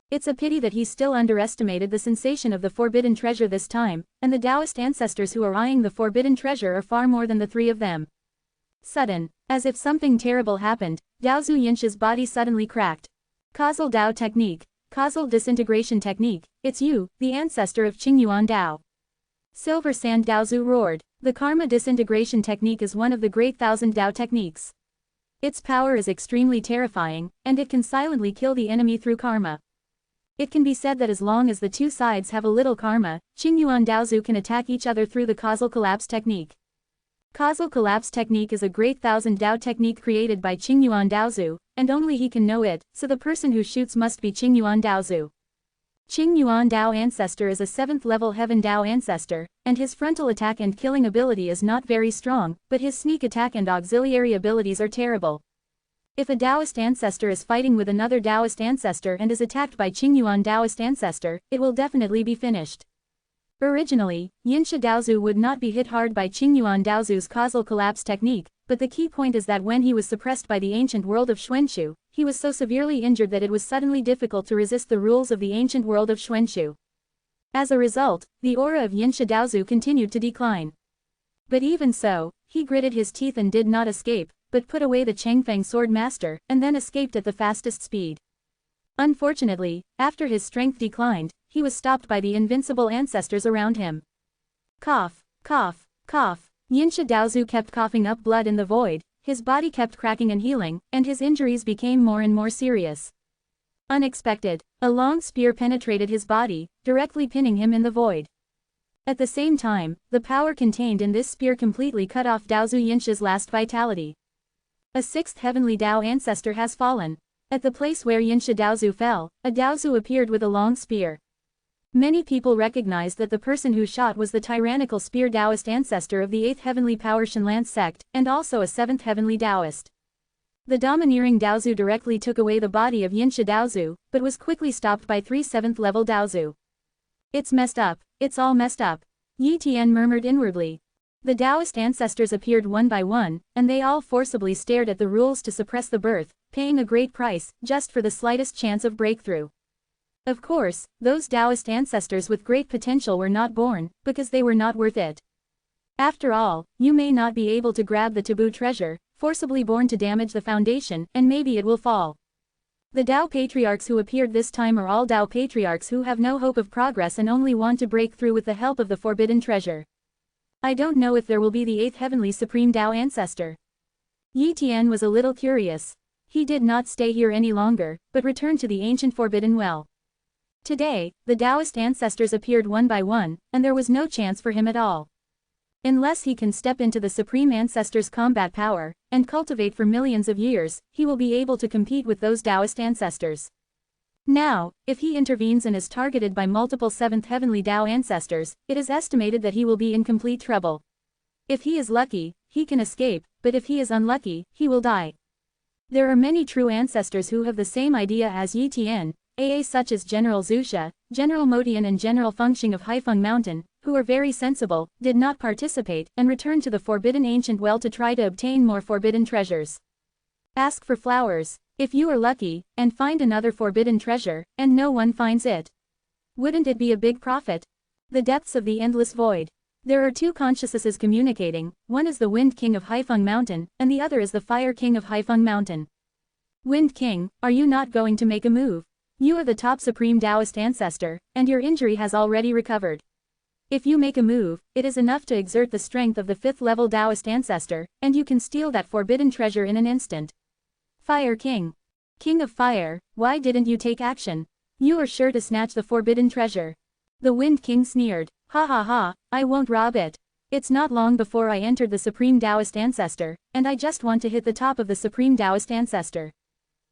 It's a pity that he still underestimated the sensation of the forbidden treasure this time, and the Taoist ancestors who are eyeing the forbidden treasure are far more than the three of them. Sudden, as if something terrible happened, Daozu Yinsha's body suddenly cracked. Causal Dao technique, causal disintegration technique, it's you, the ancestor of Qingyuan Dao. Silver Sand Daozu roared. The karma disintegration technique is one of the great thousand Dao techniques. Its power is extremely terrifying, and it can silently kill the enemy through karma. It can be said that as long as the two sides have a little karma, Qingyuan Daozu can attack each other through the causal collapse technique. Causal collapse technique is a great thousand Dao technique created by Qingyuan Daozu, and only he can know it, so the person who shoots must be Qingyuan Daozu. Qingyuan Dao ancestor is a 7th level heaven Dao ancestor, and his frontal attack and killing ability is not very strong, but his sneak attack and auxiliary abilities are terrible. If a Taoist ancestor is fighting with another Taoist ancestor and is attacked by Qingyuan Taoist ancestor, it will definitely be finished. Originally, Yinsha Daozu would not be hit hard by Qingyuan Daozu's causal collapse technique, but the key point is that when he was suppressed by the ancient world of Xuanxu, he was so severely injured that it was suddenly difficult to resist the rules of the ancient world of Xuanxu. As a result, the aura of Yinsha Daozu continued to decline. But even so, he gritted his teeth and did not escape, but put away the Chengfeng sword master, and then escaped at the fastest speed. Unfortunately, after his strength declined, he was stopped by the invincible ancestors around him. Cough, cough, cough. Yinsha Daozu kept coughing up blood in the void, his body kept cracking and healing, and his injuries became more and more serious. Unexpected, a long spear penetrated his body, directly pinning him in the void. At the same time, the power contained in this spear completely cut off Daozu Yinsha's last vitality. A 6th heavenly Dao ancestor has fallen. At the place where Yinsha Daozu fell, a Daozu appeared with a long spear. Many people recognized that the person who shot was the tyrannical spear Taoist ancestor of the 8th heavenly power Shenlan sect, and also a 7th heavenly Taoist. The domineering Daozu directly took away the body of Yinsha Daozu, but was quickly stopped by 3 7th level Daozu. It's messed up, it's all messed up. Yi Tian murmured inwardly. The Taoist ancestors appeared one by one, and they all forcibly stared at the rules to suppress the birth, paying a great price, just for the slightest chance of breakthrough. Of course, those Taoist ancestors with great potential were not born, because they were not worth it. After all, you may not be able to grab the taboo treasure, forcibly born to damage the foundation, and maybe it will fall. The Dao patriarchs who appeared this time are all Dao patriarchs who have no hope of progress and only want to break through with the help of the forbidden treasure. I don't know if there will be the 8th heavenly supreme Dao ancestor. Yi Tian was a little curious. He did not stay here any longer, but returned to the ancient forbidden well. Today, the Taoist ancestors appeared one by one, and there was no chance for him at all. Unless he can step into the Supreme Ancestors' combat power, and cultivate for millions of years, he will be able to compete with those Taoist ancestors. Now, if he intervenes and is targeted by multiple 7th heavenly Dao ancestors, it is estimated that he will be in complete trouble. If he is lucky, he can escape, but if he is unlucky, he will die. There are many true ancestors who have the same idea as Yi Tian, such as General Zusha, General Motian and General Fengxing of Haifeng Mountain, who are very sensible, did not participate, and returned to the forbidden ancient well to try to obtain more forbidden treasures. Ask for flowers, if you are lucky, and find another forbidden treasure, and no one finds it. Wouldn't it be a big profit? The depths of the endless void. There are 2 consciousnesses communicating, one is the Wind King of Haifeng Mountain, and the other is the Fire King of Haifeng Mountain. Wind King, are you not going to make a move? You are the top supreme Taoist ancestor, and your injury has already recovered. If you make a move, it is enough to exert the strength of the 5th level Taoist ancestor, and you can steal that forbidden treasure in an instant. Fire King. King of Fire, why didn't you take action? You are sure to snatch the forbidden treasure. The Wind King sneered. Ha ha ha, I won't rob it. It's not long before I entered the Supreme Taoist Ancestor, and I just want to hit the top of the Supreme Taoist Ancestor.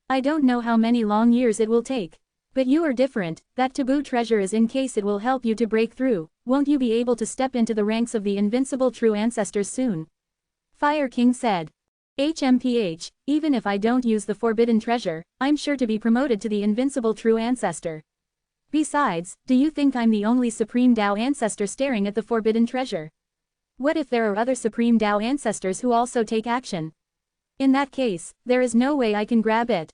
I don't know how many long years it will take. But you are different, that taboo treasure is in case it will help you to break through. Won't you be able to step into the ranks of the invincible true ancestors soon? Fire King said. HMPH, even if I don't use the forbidden treasure, I'm sure to be promoted to the invincible true ancestor. Besides, do you think I'm the only Supreme Tao ancestor staring at the forbidden treasure? What if there are other Supreme Tao ancestors who also take action? In that case, there is no way I can grab it.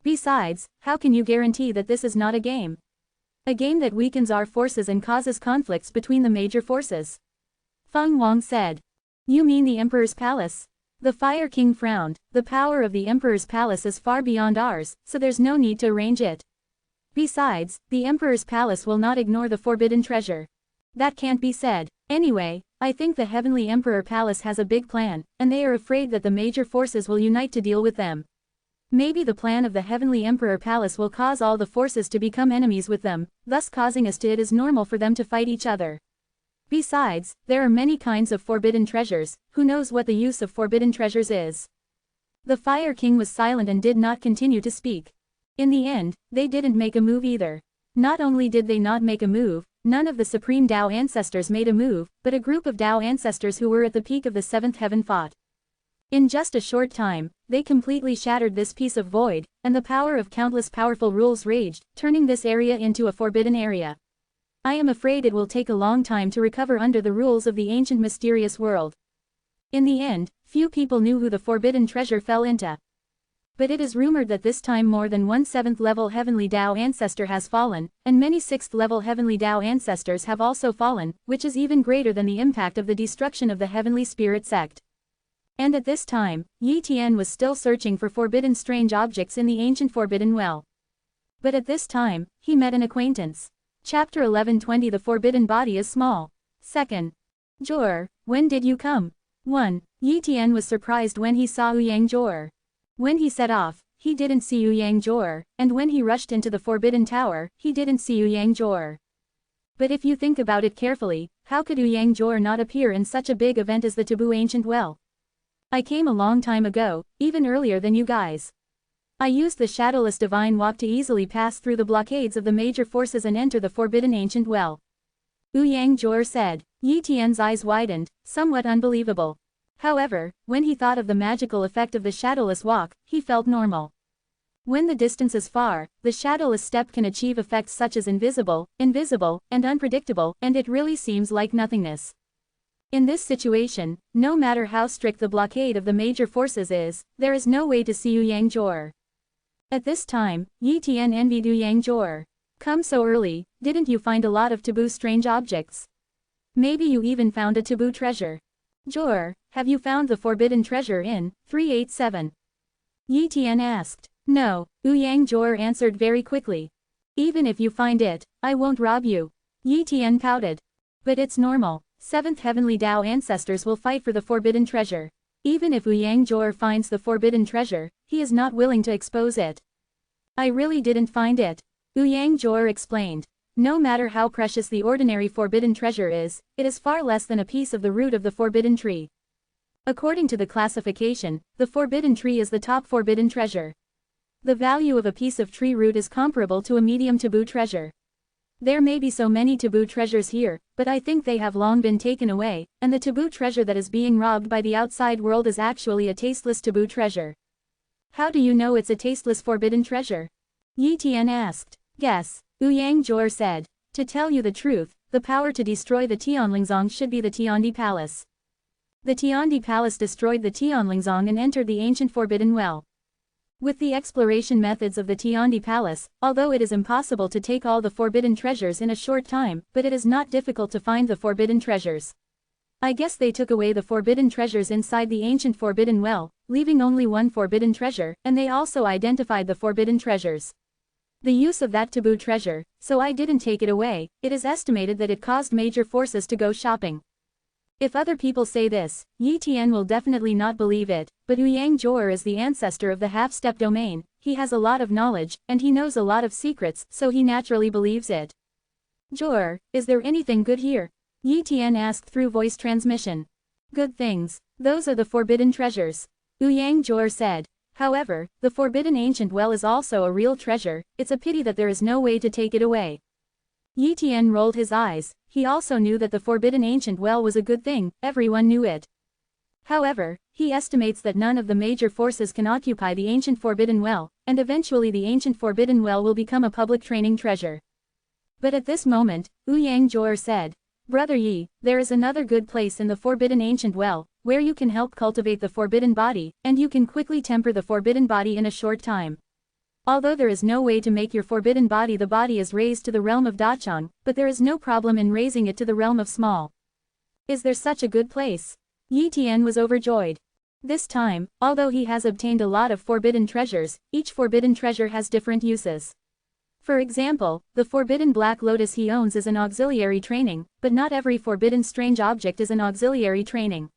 Besides, how can you guarantee that this is not a game? A game that weakens our forces and causes conflicts between the major forces. Feng Wang said. You mean the Emperor's palace? The Fire King frowned. The power of the Emperor's palace is far beyond ours, so there's no need to arrange it. Besides, the Emperor's palace will not ignore the forbidden treasure. That can't be said. Anyway, I think the Heavenly Emperor Palace has a big plan, and they are afraid that the major forces will unite to deal with them. Maybe the plan of the Heavenly Emperor Palace will cause all the forces to become enemies with them, thus causing us to it is normal for them to fight each other. Besides, there are many kinds of forbidden treasures, who knows what the use of forbidden treasures is? The Fire King was silent and did not continue to speak. In the end, they didn't make a move either. Not only did they not make a move, none of the Supreme Tao ancestors made a move, but a group of Tao ancestors who were at the peak of the seventh heaven fought. In just a short time, they completely shattered this piece of void, and the power of countless powerful rules raged, turning this area into a forbidden area. I am afraid it will take a long time to recover under the rules of the ancient mysterious world. In the end, few people knew who the forbidden treasure fell into. But it is rumored that this time more than one 7th level Heavenly Tao ancestor has fallen, and many 6th level Heavenly Tao ancestors have also fallen, which is even greater than the impact of the destruction of the Heavenly Spirit sect. And at this time, Yi Tian was still searching for forbidden strange objects in the ancient Forbidden Well. But at this time, he met an acquaintance. Chapter 11:20 The Forbidden Body is Small. 2nd. Jor, when did you come? 1. Yi Tian was surprised when he saw Ouyang Jor. When he set off, he didn't see Ouyang Jor, and when he rushed into the Forbidden Tower, he didn't see Ouyang Jor. But if you think about it carefully, how could Ouyang Jor not appear in such a big event as the Taboo Ancient Well? I came a long time ago, even earlier than you guys. I used the Shadowless Divine Walk to easily pass through the blockades of the major forces and enter the Forbidden Ancient Well. Ouyang Jor said. Yi Tian's eyes widened, somewhat unbelievable. However, when he thought of the magical effect of the Shadowless Walk, he felt normal. When the distance is far, the Shadowless Step can achieve effects such as invisible, and unpredictable, and it really seems like nothingness. In this situation, no matter how strict the blockade of the major forces is, there is no way to see Ouyang Jor. At this time, Yi Tian envied Ouyang Jor. Come so early, didn't you find a lot of taboo strange objects? Maybe you even found a taboo treasure. Jor, have you found the forbidden treasure in 387? Yi Tian asked. No, Ouyang Jor answered very quickly. Even if you find it, I won't rob you. Yi Tian pouted. But it's normal. 7th Heavenly Tao ancestors will fight for the forbidden treasure. Even if Ouyang Jor finds the forbidden treasure, he is not willing to expose it. I really didn't find it. Ouyang Jor explained. No matter how precious the ordinary forbidden treasure is, it is far less than a piece of the root of the forbidden tree. According to the classification, the forbidden tree is the top forbidden treasure. The value of a piece of tree root is comparable to a medium taboo treasure. There may be so many taboo treasures here, but I think they have long been taken away, and the taboo treasure that is being robbed by the outside world is actually a tasteless taboo treasure. How do you know it's a tasteless forbidden treasure? Yi Tian asked. Guess. Ouyang Jor said. To tell you the truth, the power to destroy the Tianlingzong should be the Tiandi Palace. The Tiandi Palace destroyed the Tianlingzong and entered the ancient Forbidden Well. With the exploration methods of the Tiandi Palace, although it is impossible to take all the forbidden treasures in a short time, but it is not difficult to find the forbidden treasures. I guess they took away the forbidden treasures inside the ancient Forbidden Well, leaving only one forbidden treasure, and they also identified the forbidden treasures. The use of that taboo treasure, so I didn't take it away. It is estimated that it caused major forces to go shopping. If other people say this, Yi Tian will definitely not believe it, but Ouyang Jor is the ancestor of the half-step domain, he has a lot of knowledge, and he knows a lot of secrets, so he naturally believes it. Jor, is there anything good here? Yi Tian asked through voice transmission. Good things. Those are the forbidden treasures. Ouyang Jor said. However, the Forbidden Ancient Well is also a real treasure, it's a pity that there is no way to take it away. Yi Tian rolled his eyes, he also knew that the Forbidden Ancient Well was a good thing, everyone knew it. However, he estimates that none of the major forces can occupy the ancient Forbidden Well, and eventually the ancient Forbidden Well will become a public training treasure. But at this moment, Yang Jor said, Brother Yi, there is another good place in the forbidden ancient well, where you can help cultivate the forbidden body, and you can quickly temper the forbidden body in a short time. Although there is no way to make your forbidden body, the body is raised to the realm of Dachang, but there is no problem in raising it to the realm of small. Is there such a good place? Yi Tian was overjoyed. This time, although he has obtained a lot of forbidden treasures, each forbidden treasure has different uses. For example, the forbidden black lotus he owns is an auxiliary training, but not every forbidden strange object is an auxiliary training.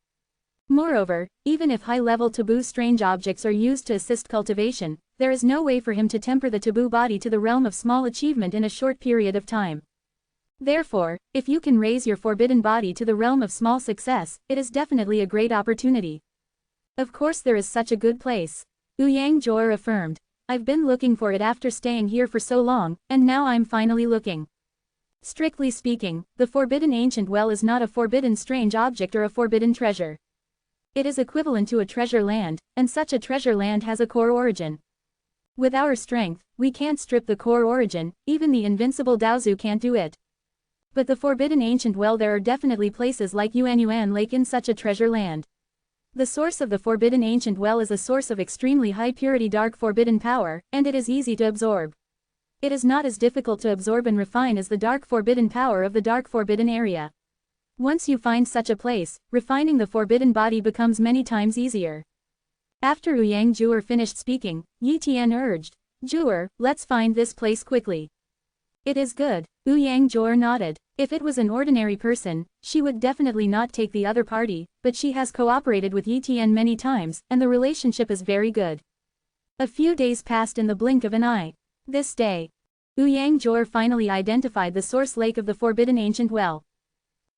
Moreover, even if high-level taboo strange objects are used to assist cultivation, there is no way for him to temper the taboo body to the realm of small achievement in a short period of time. Therefore, if you can raise your forbidden body to the realm of small success, it is definitely a great opportunity. Of course there is such a good place. Yang Jor affirmed. I've been looking for it after staying here for so long, and now I'm finally looking. Strictly speaking, the forbidden ancient well is not a forbidden strange object or a forbidden treasure. It is equivalent to a treasure land, and such a treasure land has a core origin. With our strength, we can't strip the core origin, even the invincible Daozu can't do it. But the forbidden ancient well, there are definitely places like Yuan Lake in such a treasure land. The source of the forbidden ancient well is a source of extremely high purity dark forbidden power, and it is easy to absorb. It is not as difficult to absorb and refine as the dark forbidden power of the dark forbidden area. Once you find such a place, refining the forbidden body becomes many times easier. After Yang Jor finished speaking, Yi Tian urged, Jor, let's find this place quickly. It is good. Yang Jor nodded. If it was an ordinary person, she would definitely not take the other party, but she has cooperated with Yi Tian many times, and the relationship is very good. A few days passed in the blink of an eye. This day, Yang Jor finally identified the source lake of the forbidden ancient well.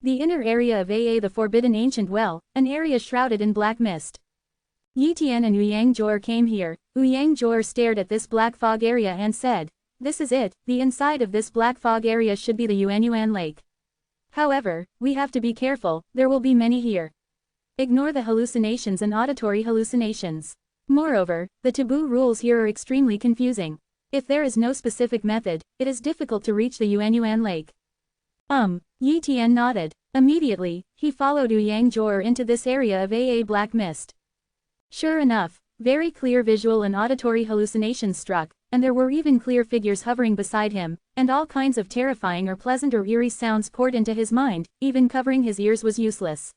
The inner area of the forbidden ancient well, an area shrouded in black mist. Yi Tian and Yang Jor came here. Yang Jor stared at this black fog area and said, this is it, the inside of this black fog area should be the Yuan Lake. However, we have to be careful, there will be many here. Ignore the hallucinations and auditory hallucinations. Moreover, the taboo rules here are extremely confusing. If there is no specific method, it is difficult to reach the Yuan Lake. Yi Tian nodded. Immediately, he followed Yang Jor into this area of black mist. Sure enough, very clear visual and auditory hallucinations struck, and there were even clear figures hovering beside him, and all kinds of terrifying or pleasant or eerie sounds poured into his mind, even covering his ears was useless.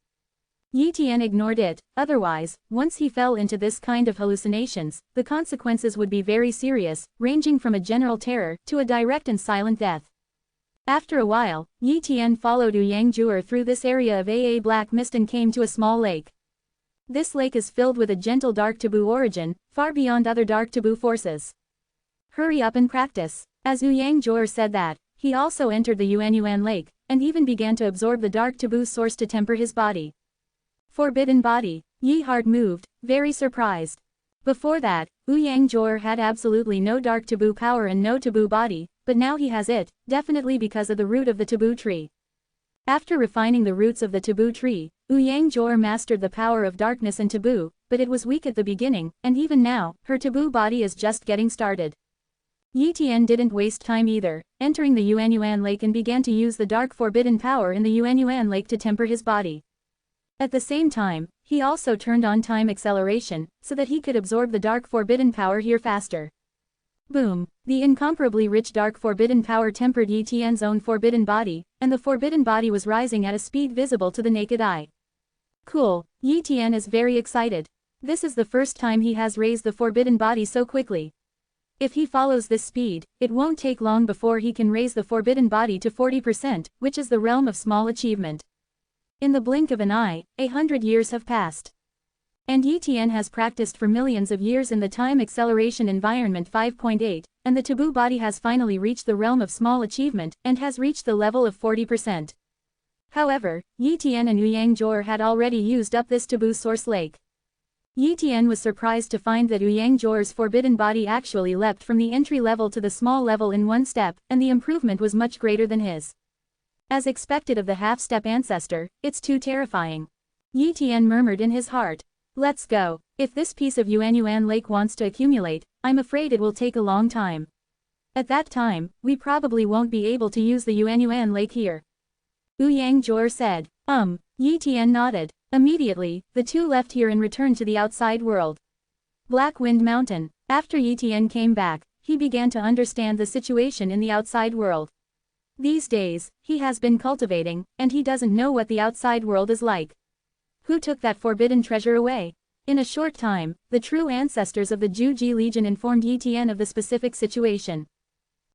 Yi Tian ignored it, otherwise, once he fell into this kind of hallucinations, the consequences would be very serious, ranging from a general terror to a direct and silent death. After a while, Yi Tian followed Yang Jor through this area of black mist and came to a small lake. This lake is filled with a gentle dark taboo origin, far beyond other dark taboo forces. Hurry up and practice. As Yang Jor said that, he also entered the Yuan Lake, and even began to absorb the dark taboo source to temper his body. Forbidden body. Yi heart moved, very surprised. Before that, Yang Jor had absolutely no dark taboo power and no taboo body, but now he has it, definitely because of the root of the taboo tree. After refining the roots of the taboo tree, Yang Jor mastered the power of darkness and taboo, but it was weak at the beginning, and even now, her taboo body is just getting started. Yi Tian didn't waste time either, entering the Yuan Lake and began to use the dark forbidden power in the Yuan Lake to temper his body. At the same time, he also turned on time acceleration, so that he could absorb the dark forbidden power here faster. Boom! The incomparably rich dark forbidden power tempered Yi Tian's own forbidden body, and the forbidden body was rising at a speed visible to the naked eye. Cool, Yi Tian is very excited. This is the first time he has raised the forbidden body so quickly. If he follows this speed, it won't take long before he can raise the forbidden body to 40%, which is the realm of small achievement. In the blink of an eye, 100 years have passed. And Yi Tian has practiced for millions of years in the time acceleration environment 5.8, and the taboo body has finally reached the realm of small achievement, and has reached the level of 40%. However, Yi Tian and Yang Jor had already used up this taboo source lake. Yi Tian was surprised to find that Yang Jor's forbidden body actually leapt from the entry level to the small level in one step, and the improvement was much greater than his. As expected of the half-step ancestor, it's too terrifying. Yi Tian murmured in his heart. Let's go. If this piece of Yuan Lake wants to accumulate, I'm afraid it will take a long time. At that time, we probably won't be able to use the Yuanyuan Lake here. Ouyang Jor said. Yi Tian nodded. Immediately, the two left here and returned to the outside world. Black Wind Mountain. After Yi Tian came back, he began to understand the situation in the outside world. These days, he has been cultivating, and he doesn't know what the outside world is like. Who took that forbidden treasure away? In a short time, the true ancestors of the Juji Legion informed Yi Tian of the specific situation.